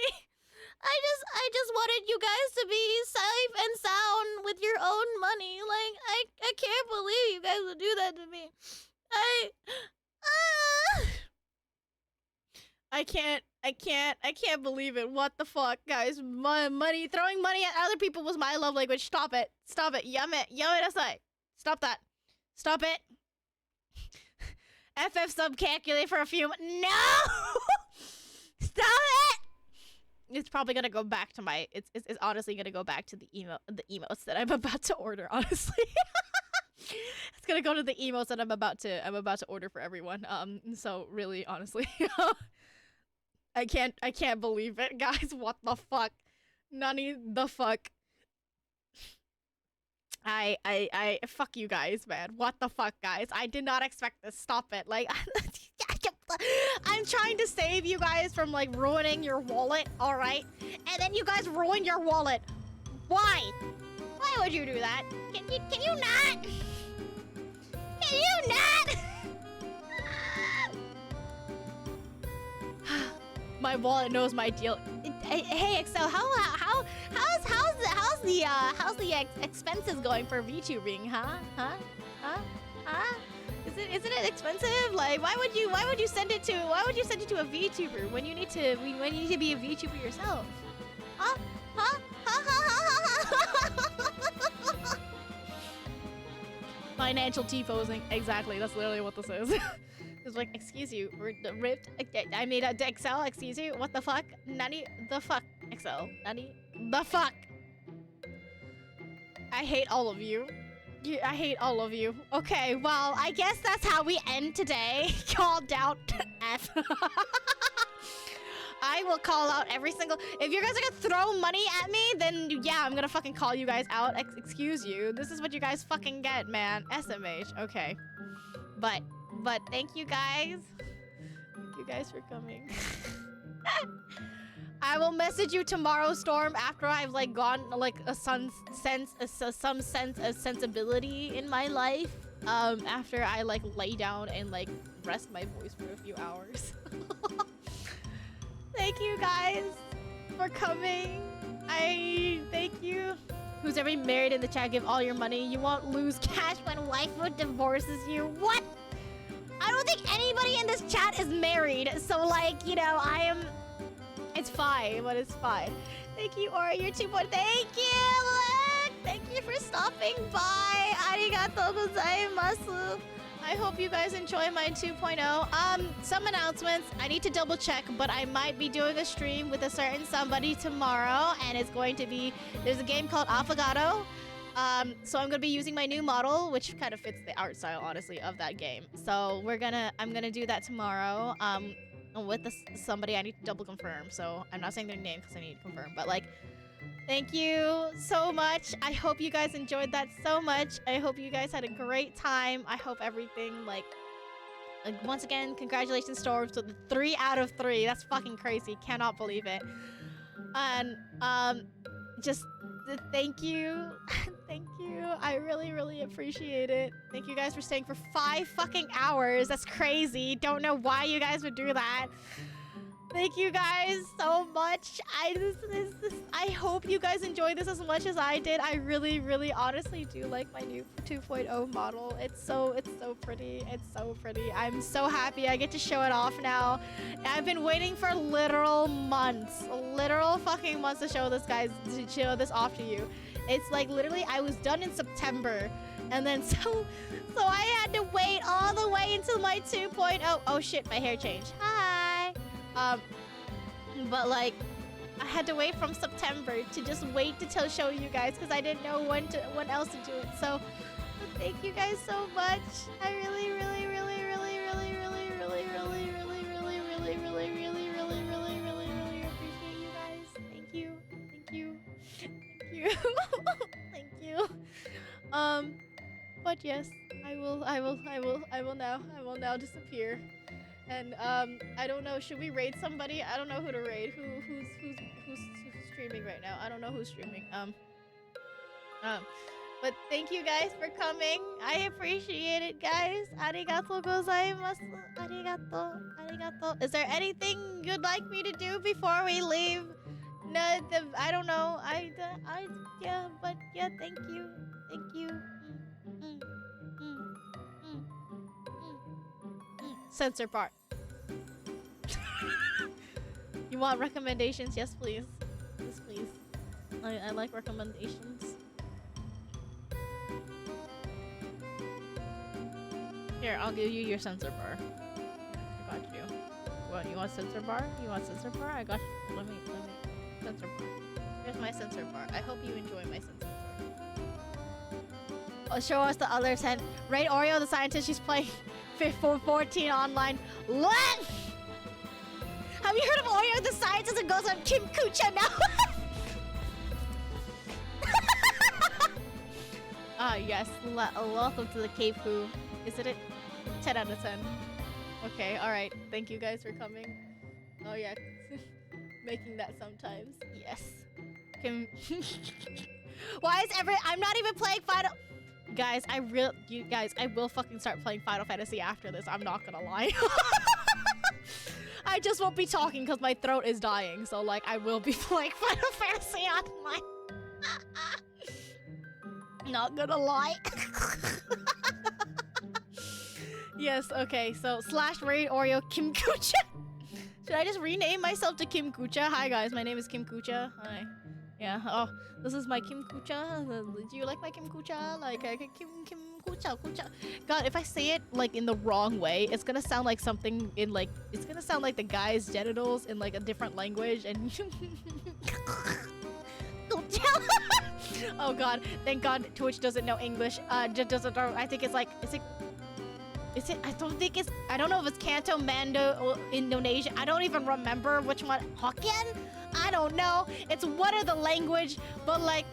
Speaker 1: I just wanted you guys to be safe and sound with your own money. Like, I can't believe you guys would do that to me. I can't believe it. What the fuck, guys? Money, throwing money at other people was my love language. Stop it. Stop it. Yamedasai. Stop that. Stop it. FF sub calculate for a few No! Stop it! It's probably gonna go back to my, it's honestly gonna go back to the emotes that I'm about to order, honestly. It's gonna go to the emotes that I'm about to order for everyone. So really, honestly. I can't believe it, guys. What the fuck? Nani the fuck? I fuck you guys, man. What the fuck, guys? I did not expect this. Stop it. Like, I'm trying to save you guys from like ruining your wallet, all right? And then you guys ruin your wallet. Why? Why would you do that? Can you not? Can you not? My wallet knows my deal. Hey Excel, how's the expenses going for VTubing, huh? Isn't it expensive? Like, why would you send it to a VTuber when you need to be a VTuber yourself? Huh? Financial T-posing. Exactly, that's literally what this is. It's like, excuse you, ripped. I made a Excel, excuse you. What the fuck? Nani the fuck, Excel? Nani the fuck? I hate all of you. I hate all of you. Okay, well, I guess that's how we end today. Called out F. I will call out every single... If you guys are gonna throw money at me, then yeah, I'm gonna fucking call you guys out. Excuse you. This is what you guys fucking get, man. SMH. Okay. But thank you guys. Thank you guys for coming. I will message you tomorrow, Storm, after I've like gone like some sense of sensibility in my life. After I like lay down and like rest my voice for a few hours. Thank you guys for coming. I thank you. Who's ever married in the chat, give all your money. You won't lose cash when waifu divorces you. What? I don't think anybody in this chat is married. So like, you know, it's fine, but it's fine. Thank you, Ori. You're 2 point. Thank you, Luke. Thank you for stopping by. Arigatou gozaimasu. I hope you guys enjoy my 2.0. Some announcements. I need to double check, but I might be doing a stream with a certain somebody tomorrow, and it's going to be, there's a game called Affogato. So I'm gonna be using my new model, which kind of fits the art style, honestly, of that game. So I'm gonna do that tomorrow. With somebody I need to double confirm. So I'm not saying their name because I need to confirm. But like, thank you so much. I hope you guys enjoyed that so much. I hope you guys had a great time. I hope everything like once again, congratulations, Storms, with the 3 out of 3. That's fucking crazy. Cannot believe it. And just thank you. Thank you. I really, really appreciate it. Thank you guys for staying for 5 fucking hours. That's crazy. Don't know why you guys would do that. Thank you guys so much. I hope you guys enjoyed this as much as I did. I really, really honestly do like my new 2.0 model. It's so pretty. It's so pretty. I'm so happy I get to show it off now. I've been waiting for literal fucking months to show this off to you. It's like literally I was done in September, and then so I had to wait all the way until my 2.0. Oh shit, my hair changed. Hi. But like I had to wait from September to just wait to show you guys because I didn't know when else to do it. So thank you guys so much. I really, really, really, really, really, really, really, really, really, really, really, really, really, really, really, really, really appreciate you guys. Thank you. Thank you. Thank you. Thank you. But yes, I will now disappear. And I don't know. Should we raid somebody? I don't know who to raid. Who's streaming right now? I don't know who's streaming. But thank you guys for coming. I appreciate it, guys. Arigatou gozaimasu. Arigato. Is there anything you'd like me to do before we leave? No, I don't know. Yeah, but yeah, thank you. Thank you. Mm, mm, mm, mm. Censor part. You want recommendations? Yes, please. Yes, please. I like recommendations. Here, I'll give you your sensor bar. I got you. What, you want sensor bar? You want sensor bar? I got you. Let me. Sensor bar. Here's my sensor bar. I hope you enjoy my sensor bar. Oh, show us the other 10. Raid Oreo the scientist. She's playing 14 online. What? Have you heard of Oreo the scientist that goes on Kim Kucha now? Yes. Welcome to the Cave Who. Isn't it 10 out of 10? Okay, alright. Thank you guys for coming. Oh yeah. Making that sometimes. Yes. Why is I'm not even playing Final... Guys, I will fucking start playing Final Fantasy after this. I'm not gonna lie. I just won't be talking because my throat is dying. So, like, I will be playing Final Fantasy online. Not gonna lie. Yes, okay. So, /raid Oreo Kim Kucha. Should I just rename myself to Kim Kucha? Hi, guys. My name is Kim Kucha. Hi. Yeah. Oh, this is my Kim Kucha. Do you like my Kim Kucha? Like, Kim Kucha. God, if I say it, like, in the wrong way, it's gonna sound like something in, like... It's gonna sound like the guy's genitals in, like, a different language, and... Oh, God. Thank God Twitch doesn't know English. Doesn't know... I think it's, like... Is it? I don't think it's... I don't know if it's Canto, Mando, or Indonesian. I don't even remember which one. Hokkien? I don't know. It's one of the language, but like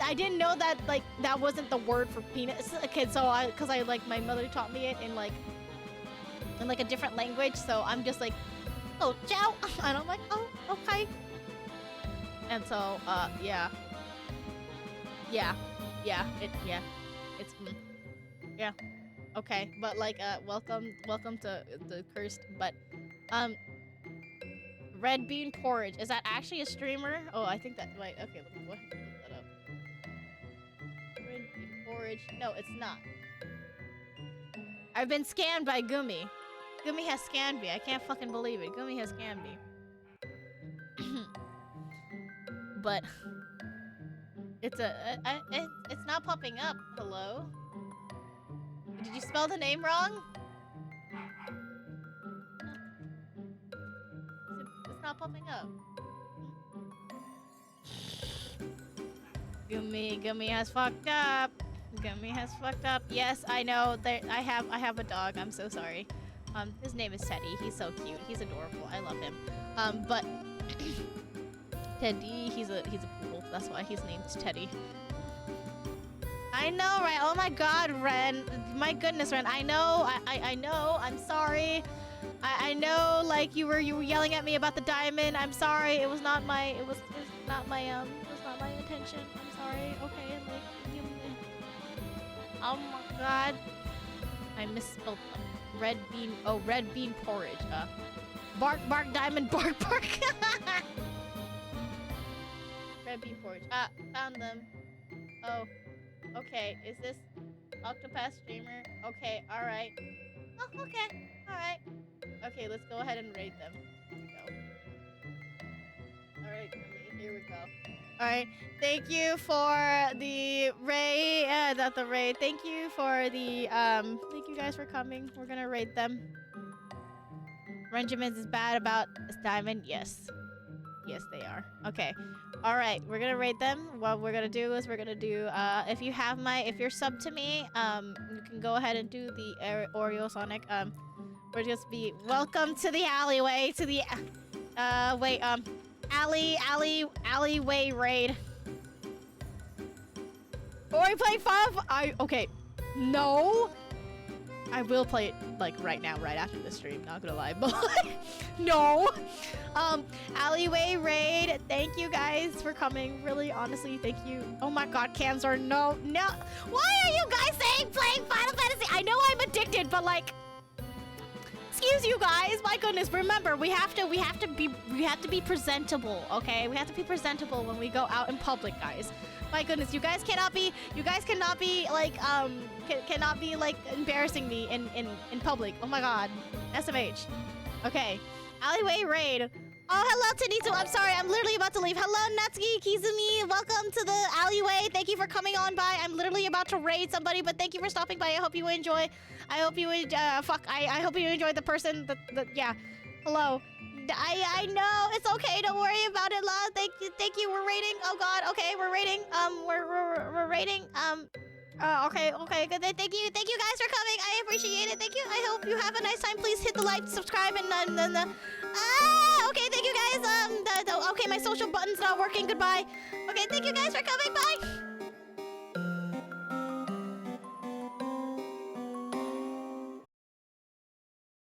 Speaker 1: I didn't know that like that wasn't the word for penis. Okay, so because like my mother taught me it in like a different language, so I'm just like, oh, ciao, and I'm like, oh, okay. And so yeah, it's yeah, okay, but like welcome to the cursed, but Red bean porridge. Is that actually a streamer? Oh, I think that... Wait, okay, look that up. Red bean porridge. No, it's not. I've been scammed by Gumi. Gumi has scammed me. I can't fucking believe it. Gumi has scammed me. But... It's not popping up. Hello? Did you spell the name wrong? It's not popping up. Gummy has fucked up. Gummy has fucked up. Yes, I know. I have a dog. I'm so sorry. His name is Teddy. He's so cute. He's adorable. I love him. But Teddy, he's a poodle. That's why he's named Teddy. I know, right? Oh my God, Ren. My goodness, Ren. I know. I know. I'm sorry. I know. Like you were yelling at me about the diamond. I'm sorry. It was not my not my intention. I'm sorry. Okay. Like you. Oh my God. I misspelled red bean. Oh, red bean porridge. Bark diamond bark. Red bean porridge. Found them. Oh. Okay, is this Octopath streamer? Okay, alright. Oh, okay, alright. Okay, let's go ahead and raid them. Here we go. Alright, here we go. Alright, thank you for the raid, not the raid. Thank you for the, thank you guys for coming. We're gonna raid them. Regiments is bad about this diamond? Yes. Yes, they are. Okay. All right, we're gonna rate them. What we're gonna do is we're gonna do, if you're subbed to me, you can go ahead and do the Oreo Sonic. We're just be welcome to the alleyway, to the, alleyway raid. Are we playing 5? Okay. No. I will play it like right now, right after the stream. Not gonna lie, but no. Alleyway raid. Thank you guys for coming. Really, honestly, thank you. Oh my God, Camzor, no. Why are you guys saying playing Final Fantasy? I know I'm addicted, but like, excuse you guys. My goodness, remember we have to be presentable. Okay, we have to be presentable when we go out in public, guys. My goodness, you guys cannot be like cannot be like embarrassing me in public. Oh my God, SMH. Okay, alleyway raid. Oh, hello Tanito. I'm sorry, I'm literally about to leave. Hello Natsuki Kizumi. Welcome to the alleyway. Thank you for coming on by. I'm literally about to raid somebody, but thank you for stopping by. I hope you enjoy. I hope you I hope you enjoyed the person. Yeah. Hello. I know, it's okay, don't worry about it, La. Thank you, we're rating. Oh God, okay, we're rating. We're rating. Okay, good. Thank you guys for coming. I appreciate it. Thank you. I hope you have a nice time. Please hit the like, subscribe, and okay, thank you guys. Okay, my social button's not working. Goodbye. Okay, thank you guys for coming.